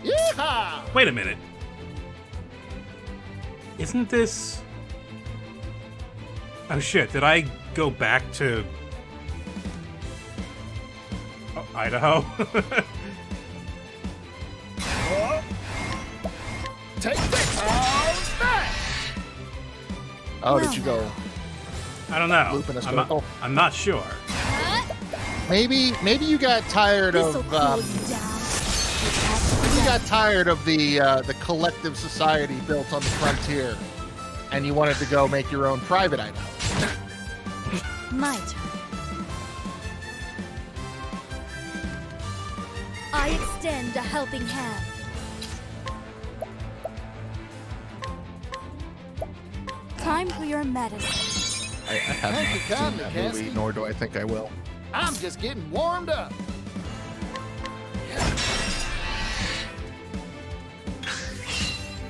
Yeehaw! Wait a minute. Isn't this... Oh shit, did I go back to... Oh, Idaho? Take this. How's that? Oh, did you go I don't know. loop in a circle? I'm not sure. Maybe you got tired This'll of cool you down. you got tired of the collective society built on the frontier, and you wanted to go make your own private Idaho. My turn. I I extend a helping hand. Time for your medicine. I have Thank you not kindly, seen that movie, Cassidy. nor do I think I will. I'm just getting warmed up.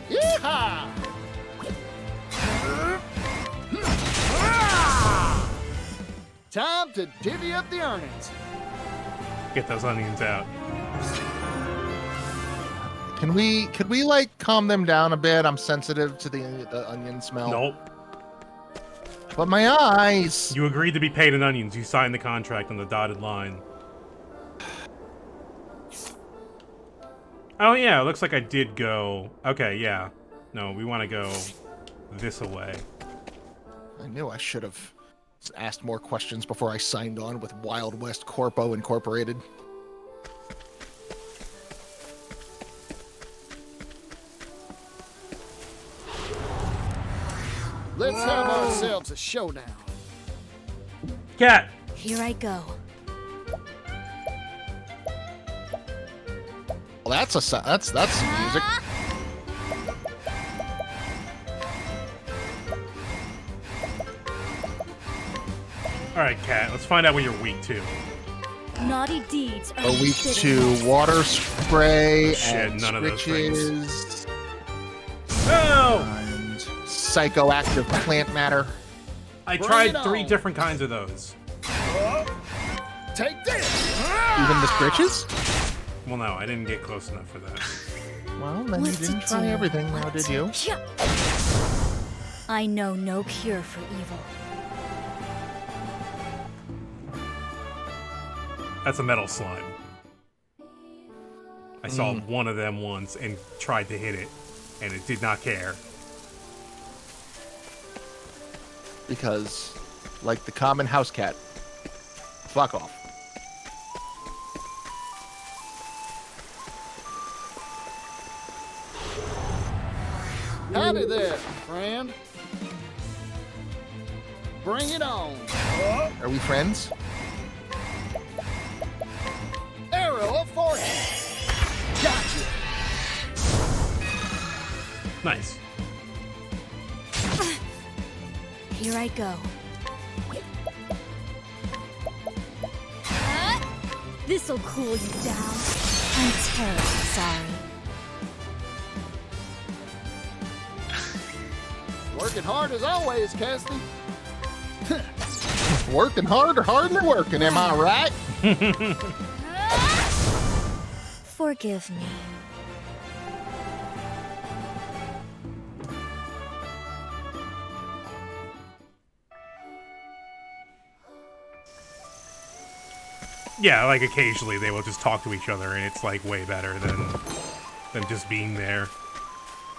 Yeehaw! Time to divvy up the earnings. Get those onions out. Could we like calm them down a bit? I'm sensitive to the onion smell. Nope. But my eyes. You agreed to be paid in onions. You signed the contract on the dotted line. Oh yeah, it looks like I did go. Okay, yeah. No, we want to go this away. I knew I should have asked more questions before I signed on with Wild West Corpo Incorporated. Let's have ourselves a showdown. Cat. Here I go. Well, that's some music. All right, Cat. Let's find out what you're weak to. Naughty deeds are A week forbidden. to water spray Oh, shit, and none of those things. switches No! and psychoactive plant matter. I Bring tried it 3 on. different kinds of those. Take this! Even the scritches? Well, no, I didn't get close enough for that. Well, then What you didn't to try do, everything now, what did to- you? Yeah. I know no cure for evil. That's a metal slime. I saw one of them once and tried to hit it, and it did not care. Because, like the common house cat, fuck off. Howdy there, friend. Bring it on. Are we friends? Arrow of fortune. Gotcha. Nice. Here I go. This'll cool you down. I'm terribly sorry. Working hard as always, Cassidy. Working hard or hardly working, am I right? Forgive me. Yeah, like occasionally they will just talk to each other, and it's like way better than just being there.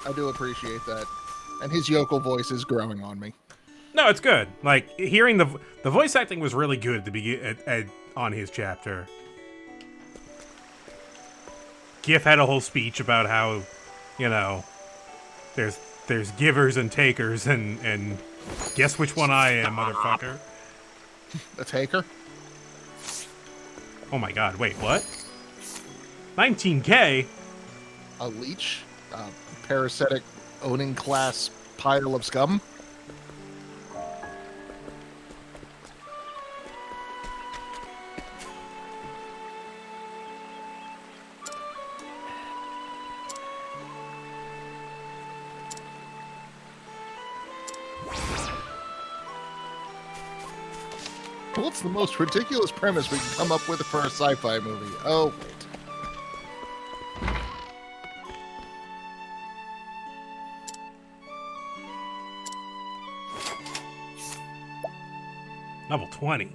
I do appreciate that. And his yokel voice is growing on me. No, it's good. Like hearing the voice acting was really good to begin on his chapter. Gif had a whole speech about how, you know, there's givers and takers, and guess which one I am, motherfucker. A taker? Oh my god, wait, what? 19K? A leech? A parasitic owning class pile of scum? What's the most ridiculous premise we can come up with for a sci-fi movie? Oh, wait. Level 20.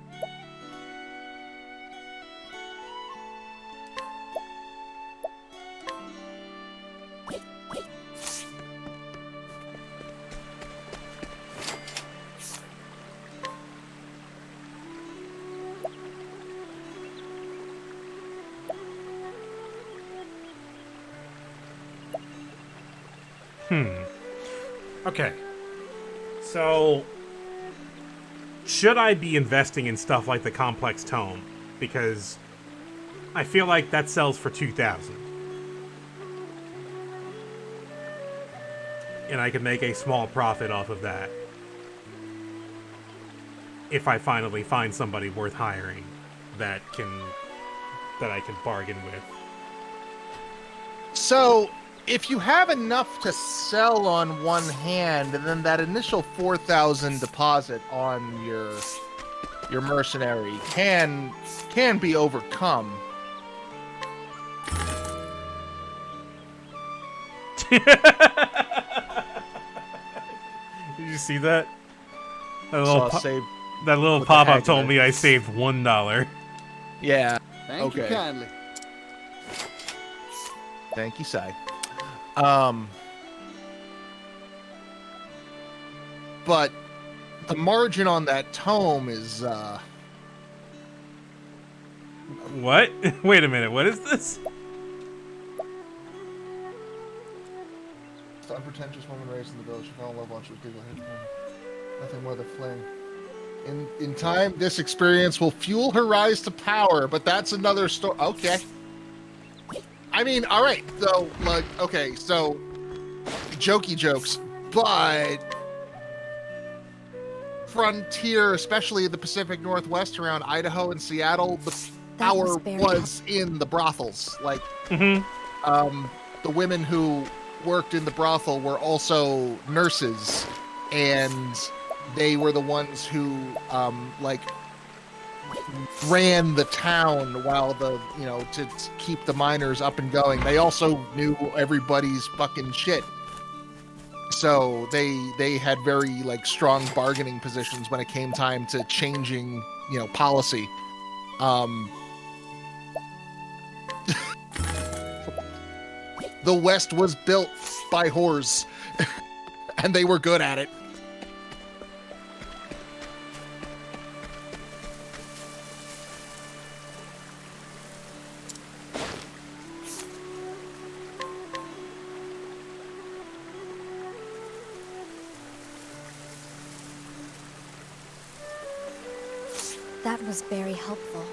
Okay. So, should I be investing in stuff like the complex tome? Because I feel like that sells for 2,000. And I can make a small profit off of that. If I finally find somebody worth hiring that I can bargain with. So, if you have enough to sell on one hand, and then that initial 4,000 deposit on your mercenary can be overcome. Did you see that? That little pop-up told me I saved $1. Yeah. Thank you kindly. Thank you, Sai. But the margin on that tome is What? Wait a minute, what is this? The unpretentious woman raised in the village. She fell in love once with people hit home. Nothing more than fling. In time, this experience will fuel her rise to power, but that's another story. Okay. I mean, all right. So, like, okay, so jokey jokes, but frontier, especially the Pacific Northwest around Idaho and Seattle, the power was in the brothels. Like, the women who worked in the brothel were also nurses, and they were the ones who ran the town while to keep the miners up and going. They also knew everybody's fucking shit, so they had very strong bargaining positions when it came time to changing policy. The West was built by whores, and they were good at it. That was very helpful.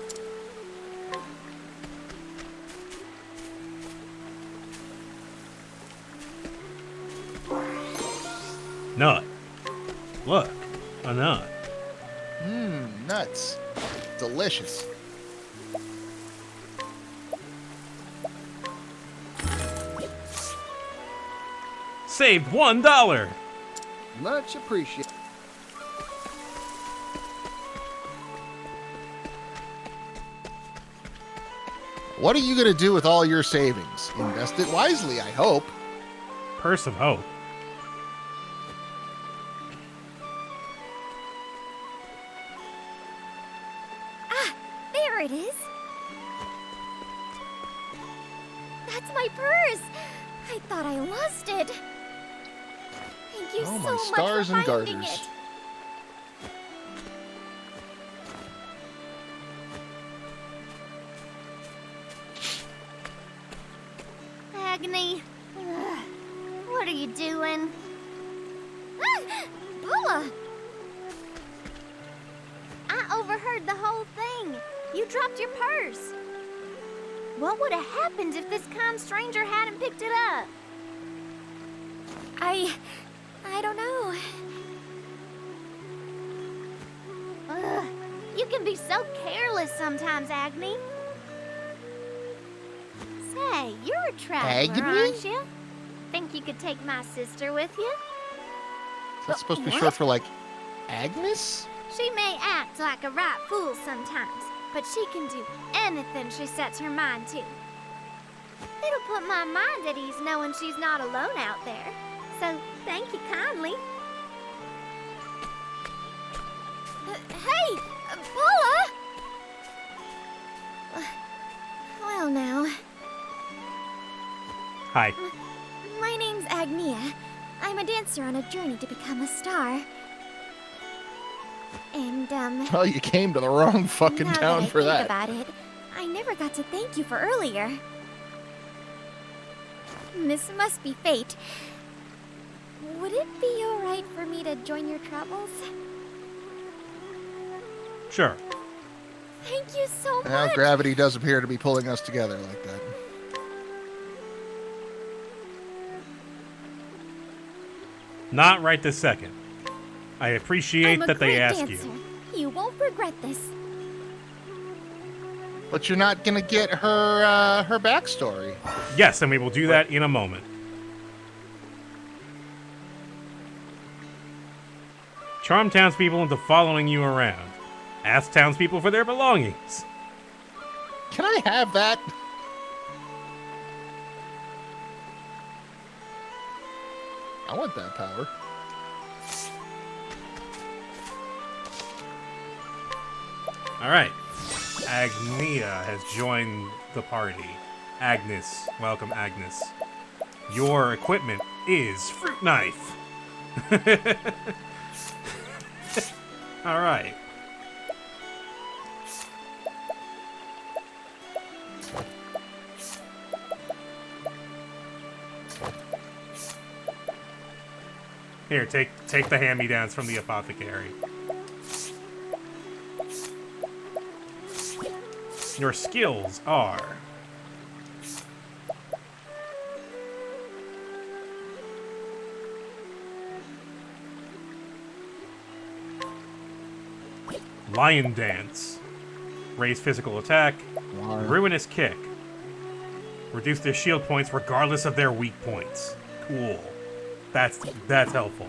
Nut. Look, a nut. Nuts. Delicious. Saved $1. Much appreciated. What are you going to do with all your savings? Invest it wisely, I hope. Purse of Hope. Ah, there it is. That's my purse. I thought I lost it. Thank you so my much stars for and finding garters. it. Agni, what are you doing? Paula! I overheard the whole thing. You dropped your purse. What would have happened if this kind stranger hadn't picked it up? I don't know. You can be so careless sometimes, Agni. Say, you're a traveler, Agni? aren't you? Think you could take my sister with you? Is that supposed to be short for Agnes? She may act like a right fool sometimes, but she can do anything she sets her mind to. It'll put my mind at ease knowing she's not alone out there. So, thank you kindly. Hey, Paula! Well now. Hi. My name's Agnia. I'm a dancer on a journey to become a star. And, Well, you came to the wrong fucking now town that for I think that. about it, I never got to thank you for earlier. This must be fate. Would it be alright for me to join your travels? Sure. Thank you so Now much. gravity does appear to be pulling us together like that. Not right this second. I appreciate I'm a that they great ask dancer. you. You won't regret this. But you're not gonna get her backstory. Yes, and we will do that in a moment. Charm townspeople into following you around. Ask townspeople for their belongings. Can I have that? I want that power. All right. Agnia has joined the party. Agnes. Welcome, Agnes. Your equipment is fruit knife. All right. Here, take the hand-me-downs from the apothecary. Your skills are Lion Dance, raise physical attack, Ruinous Kick, reduce their shield points regardless of their weak points. Cool. That's helpful.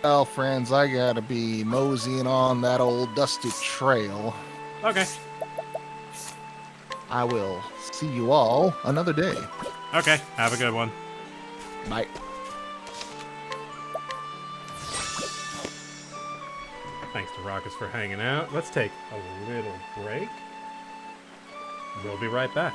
Well, friends, I gotta be moseying on that old dusty trail. Okay. I will see you all another day. Okay, have a good one. Bye. Thanks to Raucous for hanging out. Let's take a little break. We'll be right back.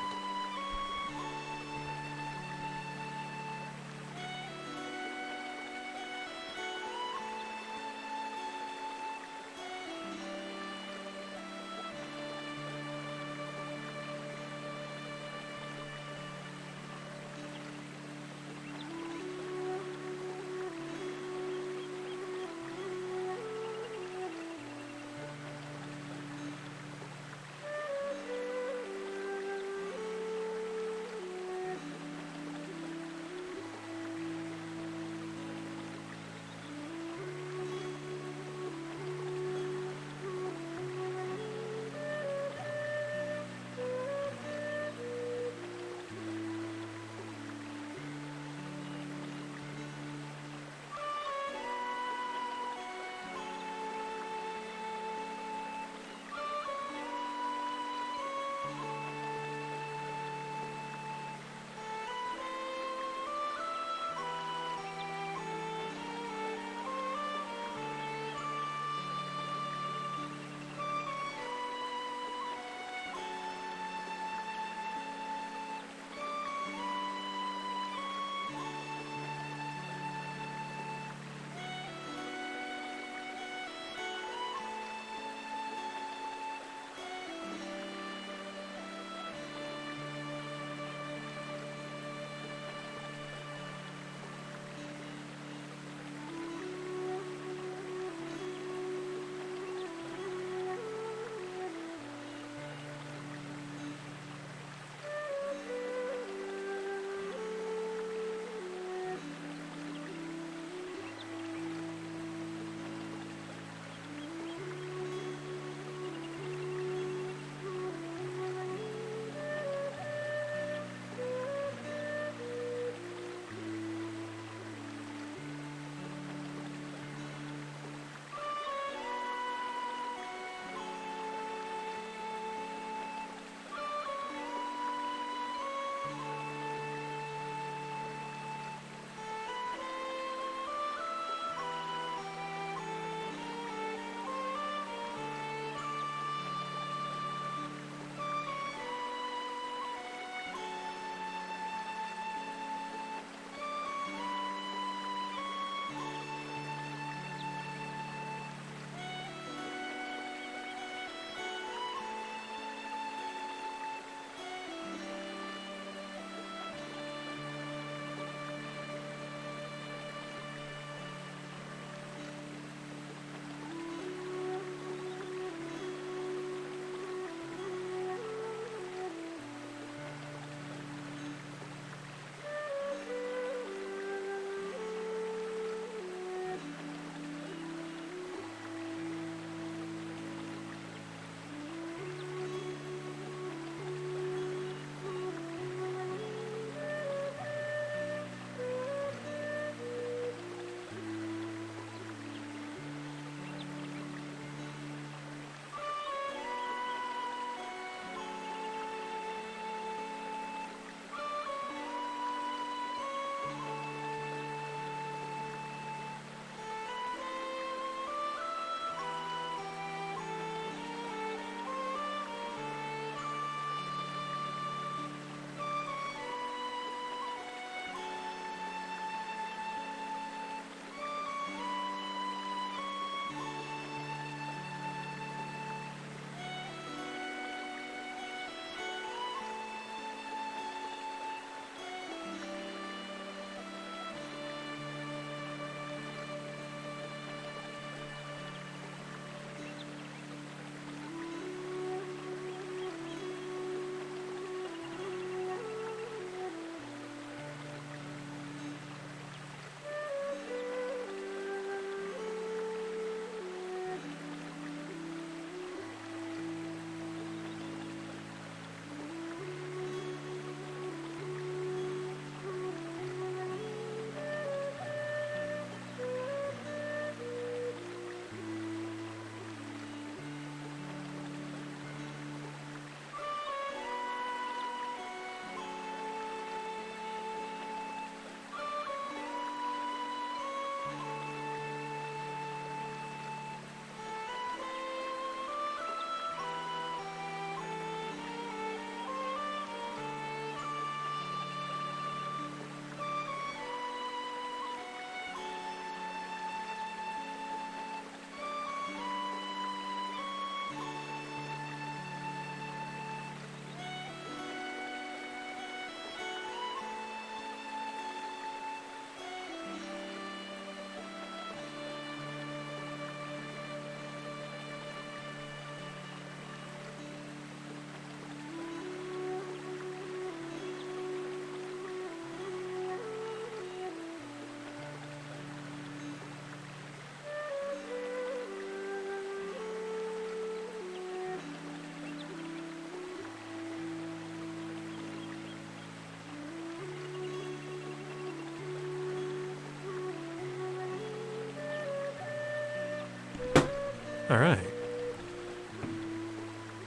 All right.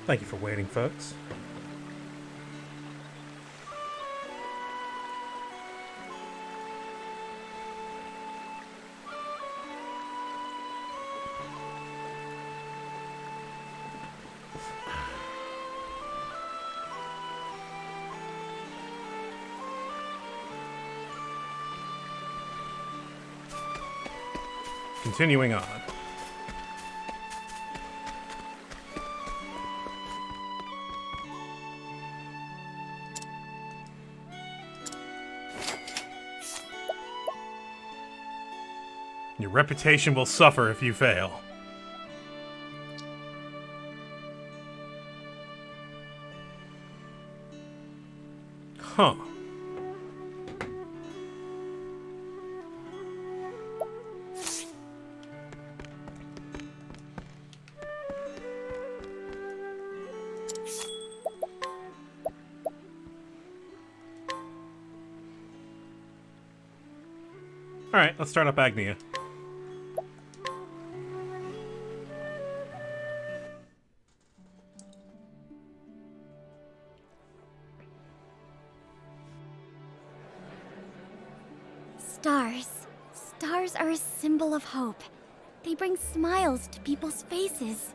Thank you for waiting, folks. Continuing on. Your reputation will suffer if you fail. Huh. Alright, let's start up Agnia. Stars. Stars are a symbol of hope. They bring smiles to people's faces.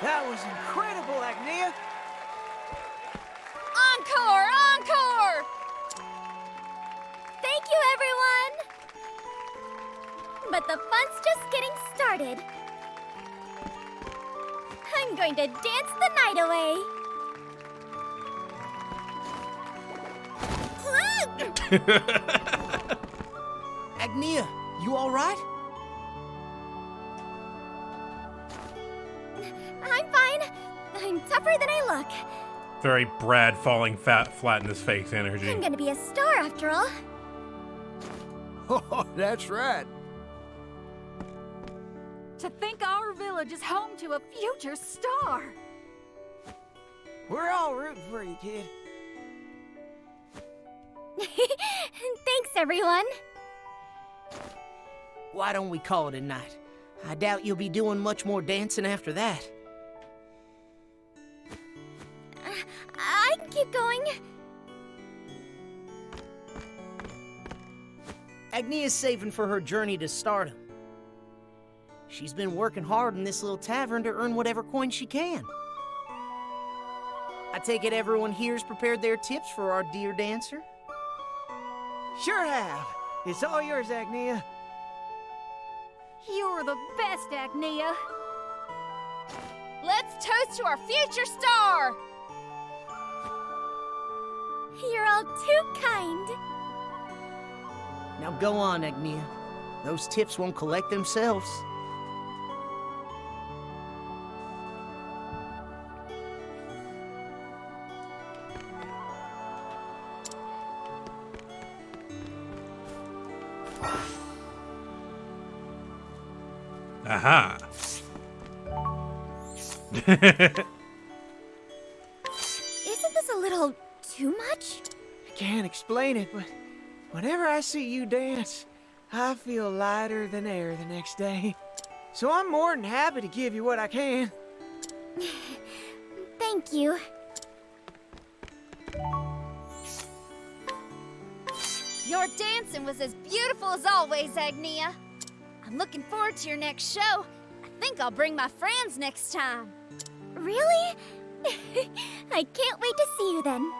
That was incredible, Agnia! Encore! Encore! Thank you, everyone! But the fun's just getting started. I'm going to dance the night away. Agnia, you alright? I'm fine. I'm tougher than I look. Very Brad falling flat in his face energy. I'm gonna be a star after all. Oh, that's right. To think our village is home to a future star. We're all rooting for you, kid. Thanks, everyone. Why don't we call it a night? I doubt you'll be doing much more dancing after that. I can keep going. Agnia's saving for her journey to stardom. She's been working hard in this little tavern to earn whatever coin she can. I take it everyone here's prepared their tips for our dear dancer? Sure have. It's all yours, Agnia. You're the best, Agnia. Let's toast to our future star. You're all too kind. Now go on, Agnia. Those tips won't collect themselves. Aha. Isn't this a little too much? I can't explain it, but whenever I see you dance, I feel lighter than air the next day. So I'm more than happy to give you what I can. Thank you. Your dancing was as beautiful as always, Agnia. I'm looking forward to your next show. I think I'll bring my friends next time. Really? I can't wait to see you then.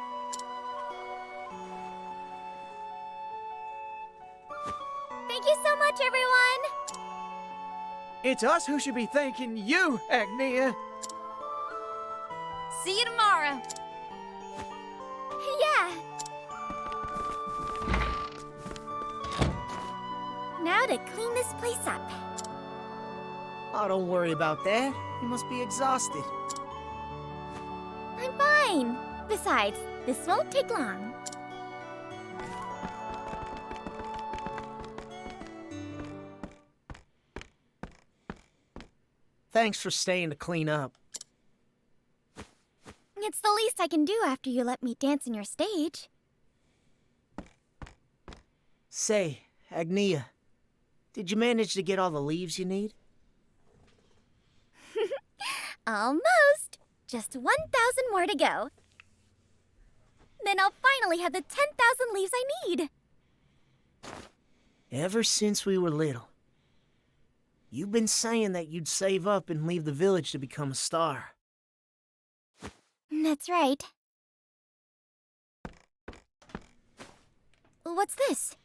Thank you so much, everyone! It's us who should be thanking you, Agnia. See you tomorrow. Yeah. Now to clean this place up. Oh, don't worry about that. You must be exhausted. I'm fine. Besides, this won't take long. Thanks for staying to clean up. It's the least I can do after you let me dance in your stage. Say, Agnia, did you manage to get all the leaves you need? Almost. Just 1,000 more to go. Then I'll finally have the 10,000 leaves I need. Ever since we were little, you've been saying that you'd save up and leave the village to become a star. That's right. What's this?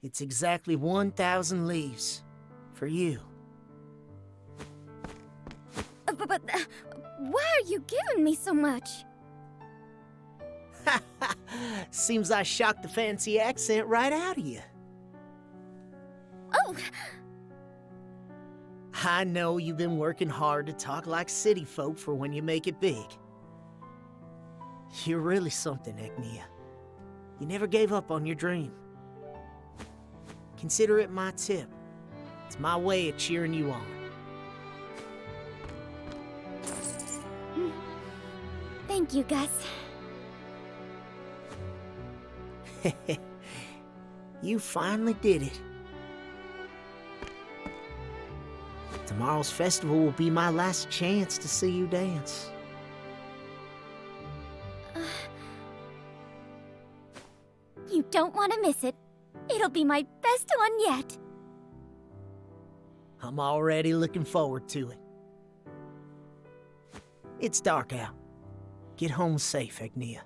It's exactly 1,000 leaves. For you. But why are you giving me so much? Seems I shocked the fancy accent right out of you. Oh! I know you've been working hard to talk like city folk for when you make it big. You're really something, Agnia. You never gave up on your dream. Consider it my tip. It's my way of cheering you on. Thank you, Gus. You finally did it. Tomorrow's festival will be my last chance to see you dance. You don't want to miss it. It'll be my best one yet. I'm already looking forward to it. It's dark out. Get home safe, Agnia.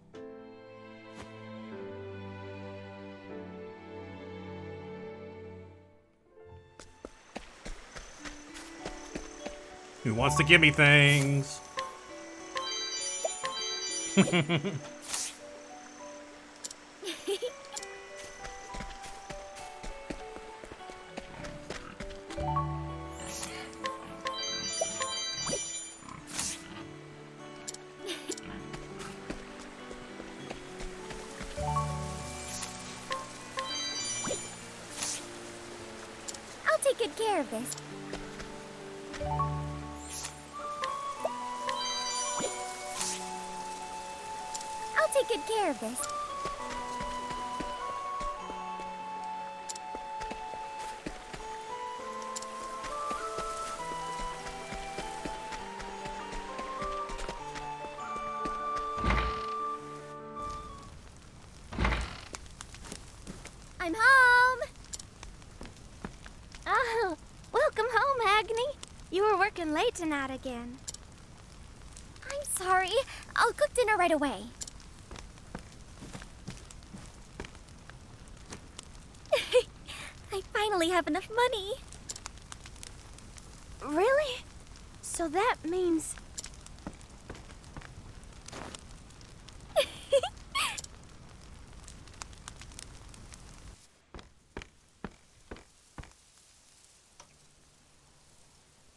Who wants to give me things? I'll take good care of this. I'll take good care of this. I'm home! Oh, welcome home, Agni. You were working late tonight again. I'm sorry. I'll cook dinner right away. I finally have enough money. Really? So that means...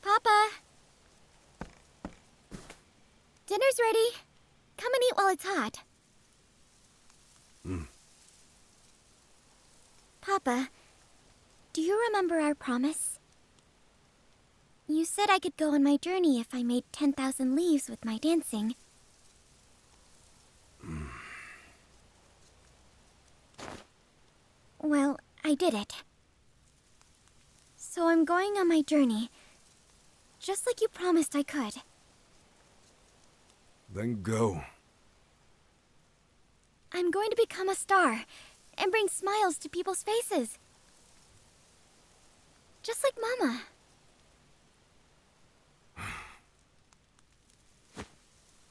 Papa! Dinner's ready. Come and eat while it's hot. Papa, do you remember our promise? You said I could go on my journey if I made 10,000 leaves with my dancing. Well, I did it. So I'm going on my journey, just like you promised I could. Then go. I'm going to become a star and bring smiles to people's faces. Just like Mama.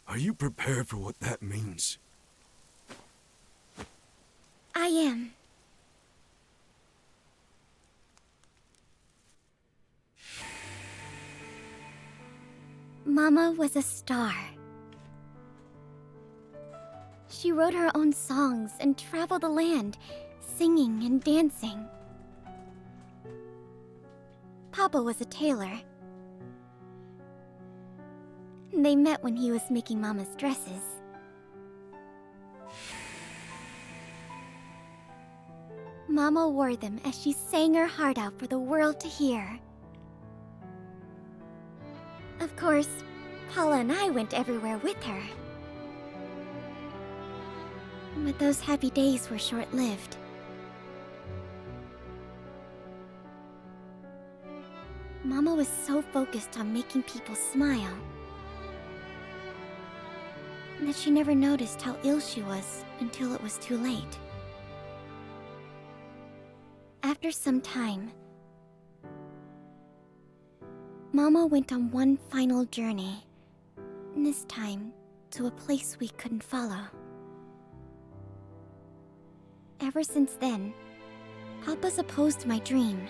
Are you prepared for what that means? I am. Mama was a star. She wrote her own songs and traveled the land, singing and dancing. Papa was a tailor. They met when he was making Mama's dresses. Mama wore them as she sang her heart out for the world to hear. Of course, Paula and I went everywhere with her. But those happy days were short-lived. Mama was so focused on making people smile that she never noticed how ill she was until it was too late. After some time, Mama went on one final journey, this time to a place we couldn't follow. Ever since then, Papa's opposed my dream.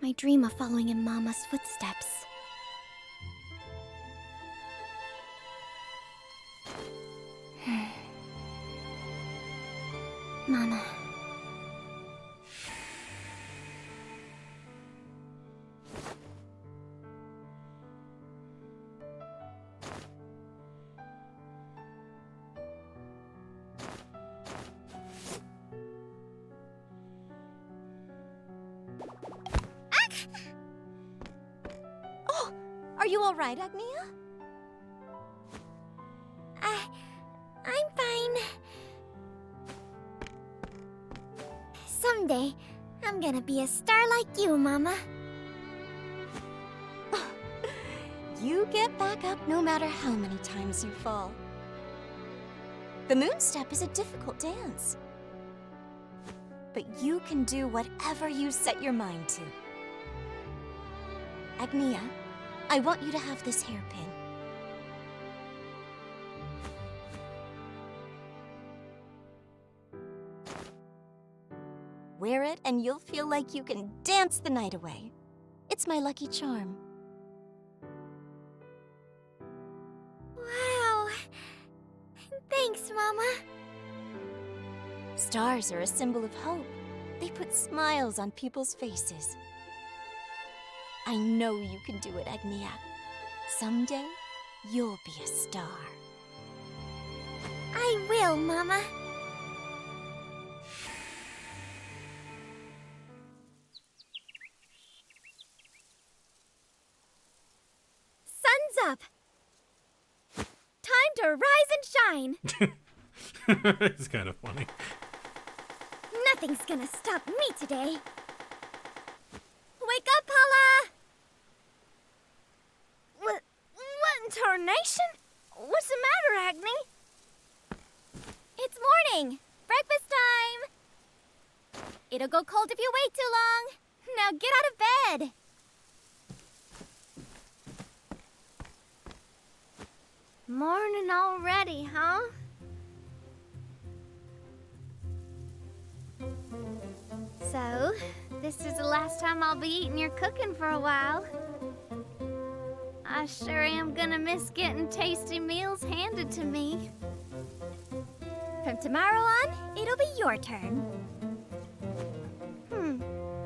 My dream of following in Mama's footsteps. Mama. Are you all right, Agnia? I'm fine. Someday, I'm gonna be a star like you, Mama. You get back up no matter how many times you fall. The moon step is a difficult dance. But you can do whatever you set your mind to. Agnia, I want you to have this hairpin. Wear it and you'll feel like you can dance the night away. It's my lucky charm. Wow. Thanks, Mama. Stars are a symbol of hope. They put smiles on people's faces. I know you can do it, Agnia. Someday, you'll be a star. I will, Mama. Sun's up. Time to rise and shine. It's kind of funny. Nothing's gonna stop me today. Wake up, Paula! What in tarnation? What's the matter, Agni? It's morning. Breakfast time. It'll go cold if you wait too long. Now get out of bed. Morning already, huh? So, this is the last time I'll be eating your cooking for a while. I sure am gonna miss getting tasty meals handed to me. From tomorrow on, it'll be your turn.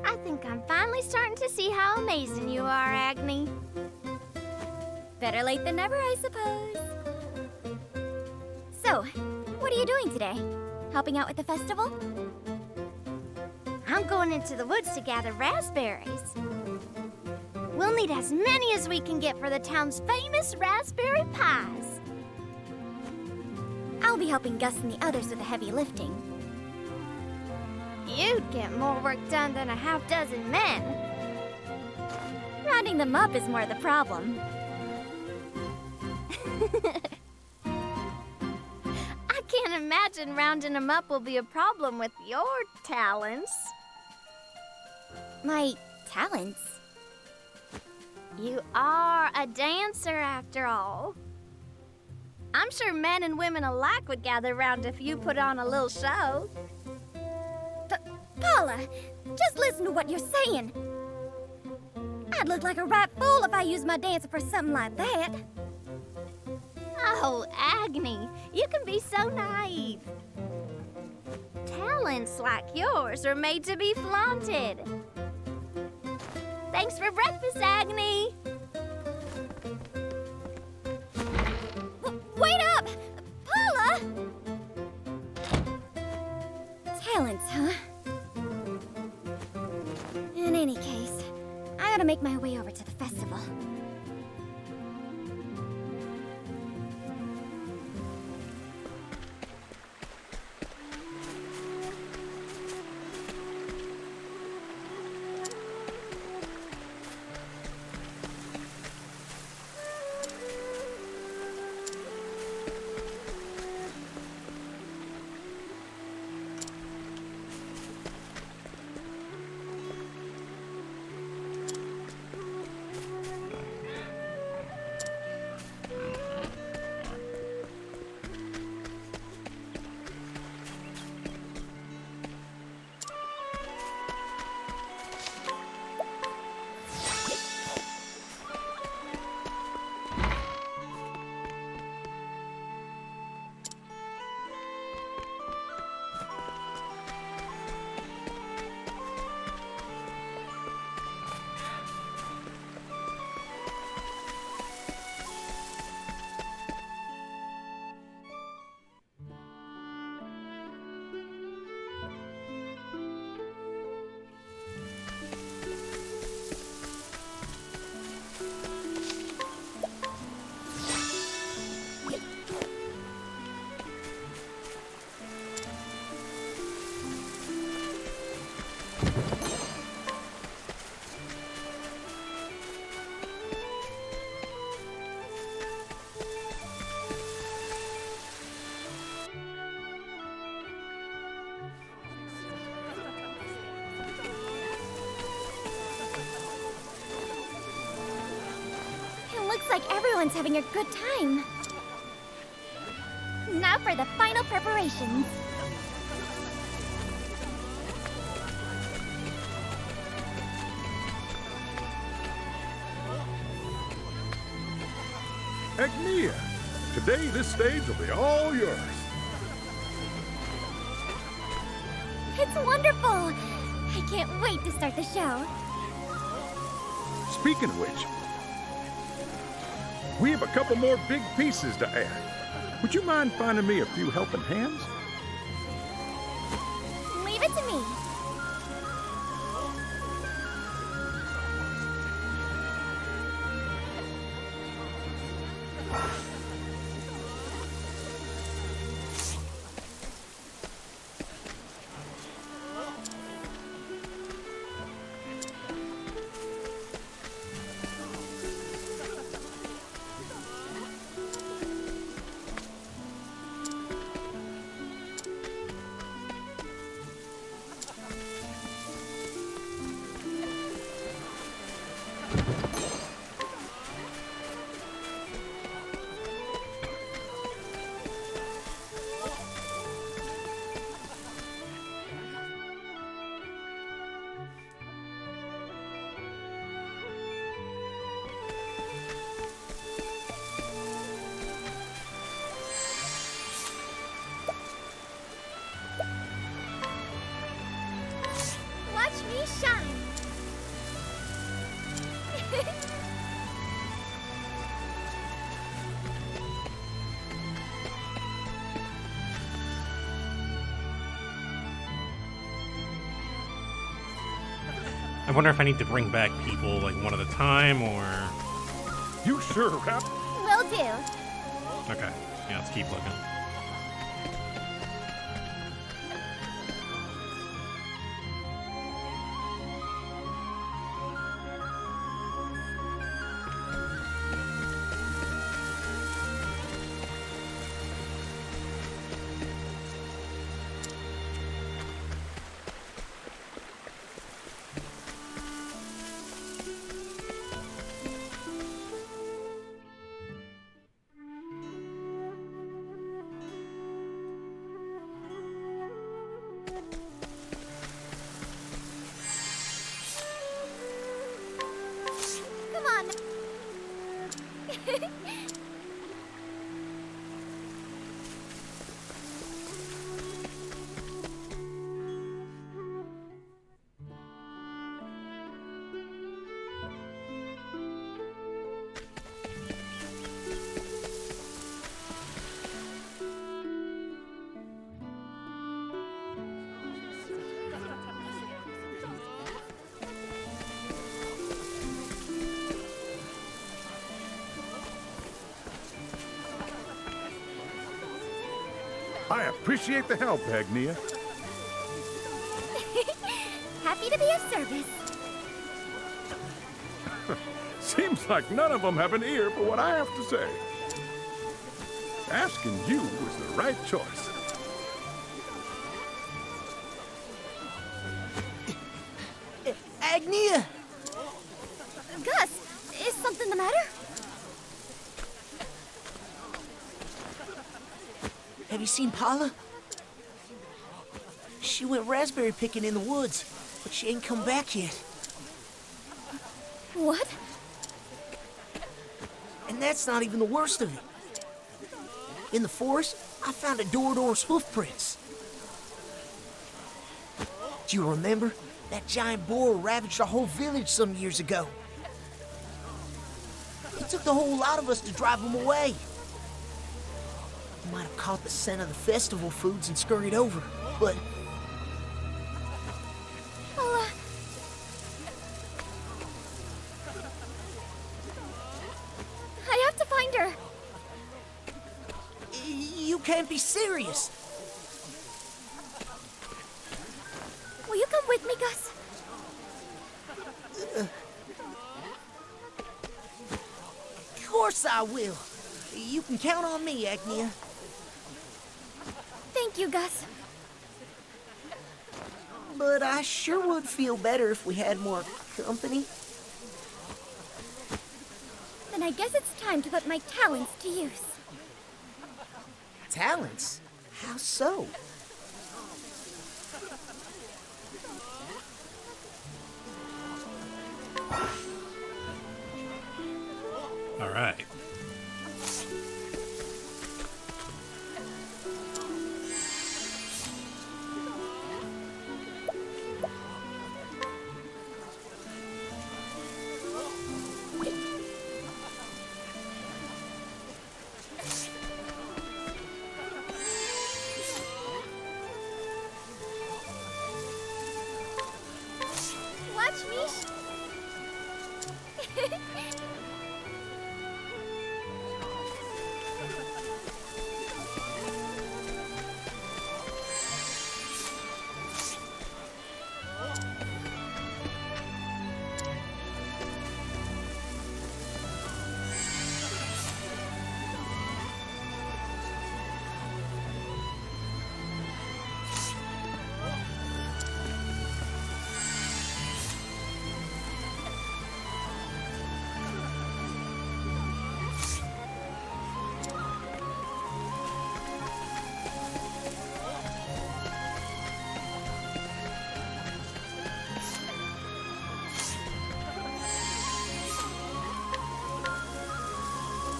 I think I'm finally starting to see how amazing you are, Agni. Better late than never, I suppose. So, what are you doing today? Helping out with the festival? I'm going into the woods to gather raspberries. We'll need as many as we can get for the town's famous raspberry pies. I'll be helping Gus and the others with the heavy lifting. You'd get more work done than a half-dozen men. Rounding them up is more the problem. can't imagine rounding them up will be a problem with your talents. My talents? You are a dancer, after all. I'm sure men and women alike would gather round if you put on a little show. Paula, just listen to what you're saying. I'd look like a right fool if I used my dancer for something like that. Oh, Agni, you can be so naive. Talents like yours are made to be flaunted. Thanks for breakfast, Agni. Wait up! Paula! Talents, huh? In any case, I gotta make my way over to the festival. Looks like everyone's having a good time. Now for the final preparations. Agnia, today this stage will be all yours. It's wonderful! I can't wait to start the show. Speaking of which, we have a couple more big pieces to add. Would you mind finding me a few helping hands? Leave it to me. Watch me shine. I wonder if I need to bring back people like one at a time or... You sure, Rap? Will do. Okay, yeah, let's keep looking. I appreciate the help, Agnia. Happy to be of service. Seems like none of them have an ear for what I have to say. Asking you was the right choice. Agnia! Gus, is something the matter? Have you seen Paula? She went raspberry picking in the woods, but she ain't come back yet. What? And that's not even the worst of it. In the forest, I found a Dorador's hoof prints. Do you remember? That giant boar ravaged our whole village some years ago. It took the whole lot of us to drive him away. He might have caught the scent of the festival foods and scurried over, but... Well, I have to find her. You can't be serious. Will you come with me, Gus? Of course I will. You can count on me, Agnia. Thank you, Gus. But I sure would feel better if we had more company. Then I guess it's time to put my talents to use. Talents? How so? All right. Watch me.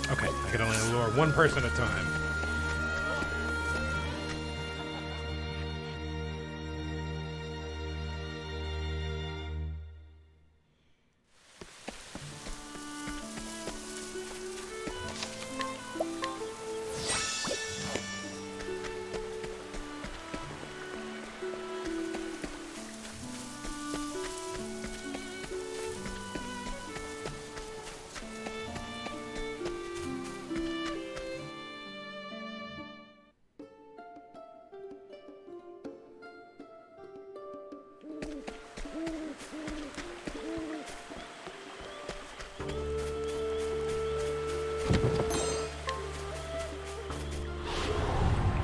Okay, I can only lure one person at a time.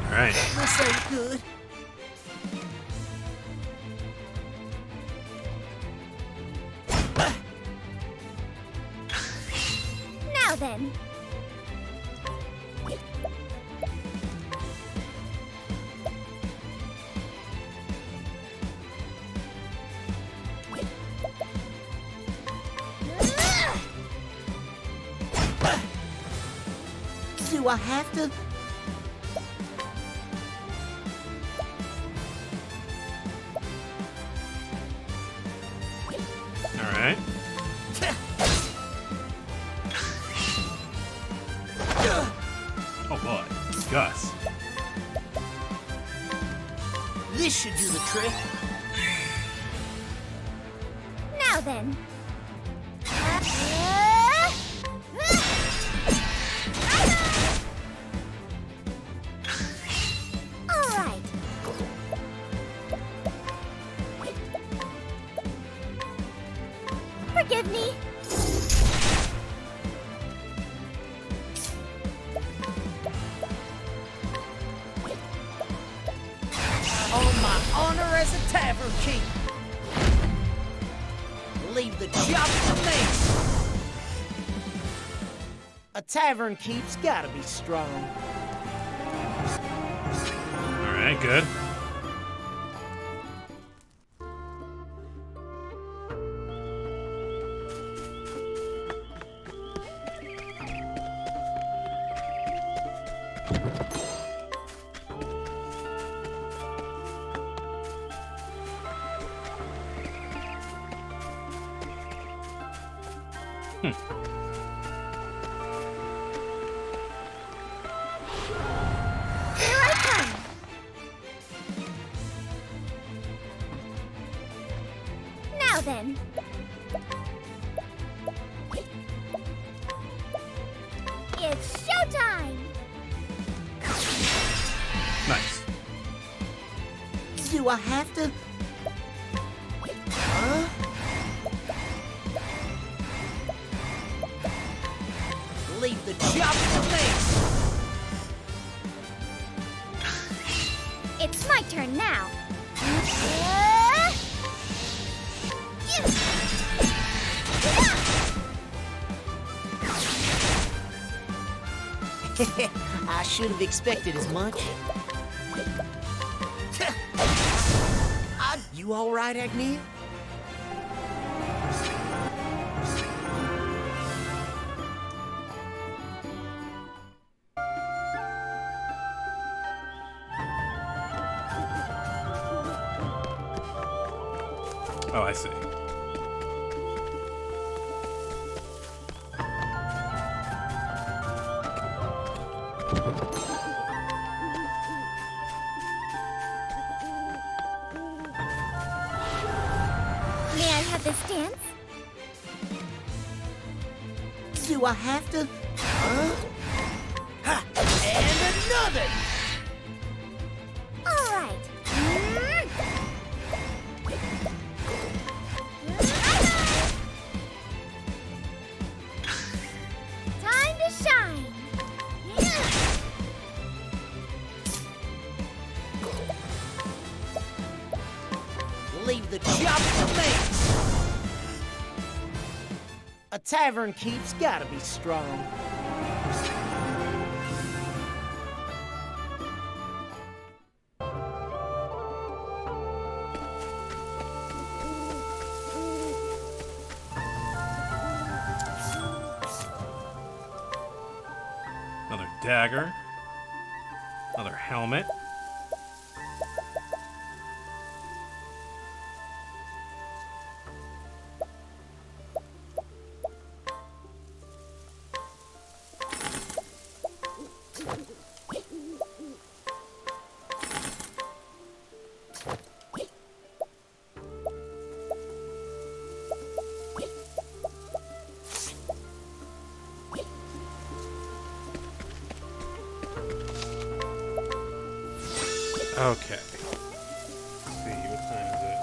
All right. This ain't good. Now then. Do I have to? All right. Oh boy, Gus. This should do the trick. Now then. forgive me? On my honor as a tavern keep. Leave the job to me. A tavern keep's gotta be strong. All right, good. Here I come. Now then. It's showtime! Nice. Do I have to? Huh? Leave the job to me. It's my turn now. I should have expected as much. You all right, Agnia? Oh, I see. May I have this dance? Do I have to? Huh? Ha! And another! All right. Time to shine. Leave the job to me. A tavern keep's gotta be strong. Another dagger. Another helmet. Okay. Let's see, what time is it?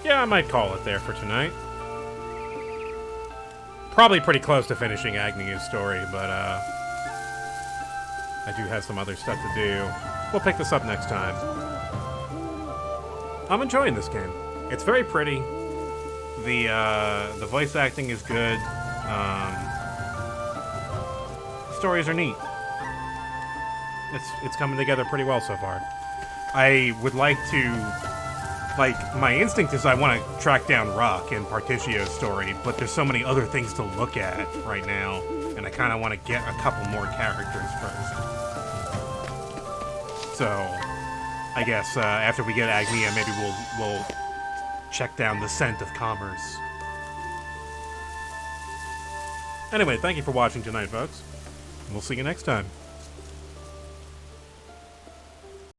Yeah, I might call it there for tonight. Probably pretty close to finishing Agnia's story, but I do have some other stuff to do. We'll pick this up next time. I'm enjoying this game. It's very pretty. The voice acting is good. Stories are neat. It's coming together pretty well so far. I would like to... Like, my instinct is I want to track down Rock and Partitio's story, but there's so many other things to look at right now, and I kind of want to get a couple more characters first. So, I guess after we get Agnia, maybe we'll check down the Scent of Commerce. Anyway, thank you for watching tonight, folks. We'll see you next time.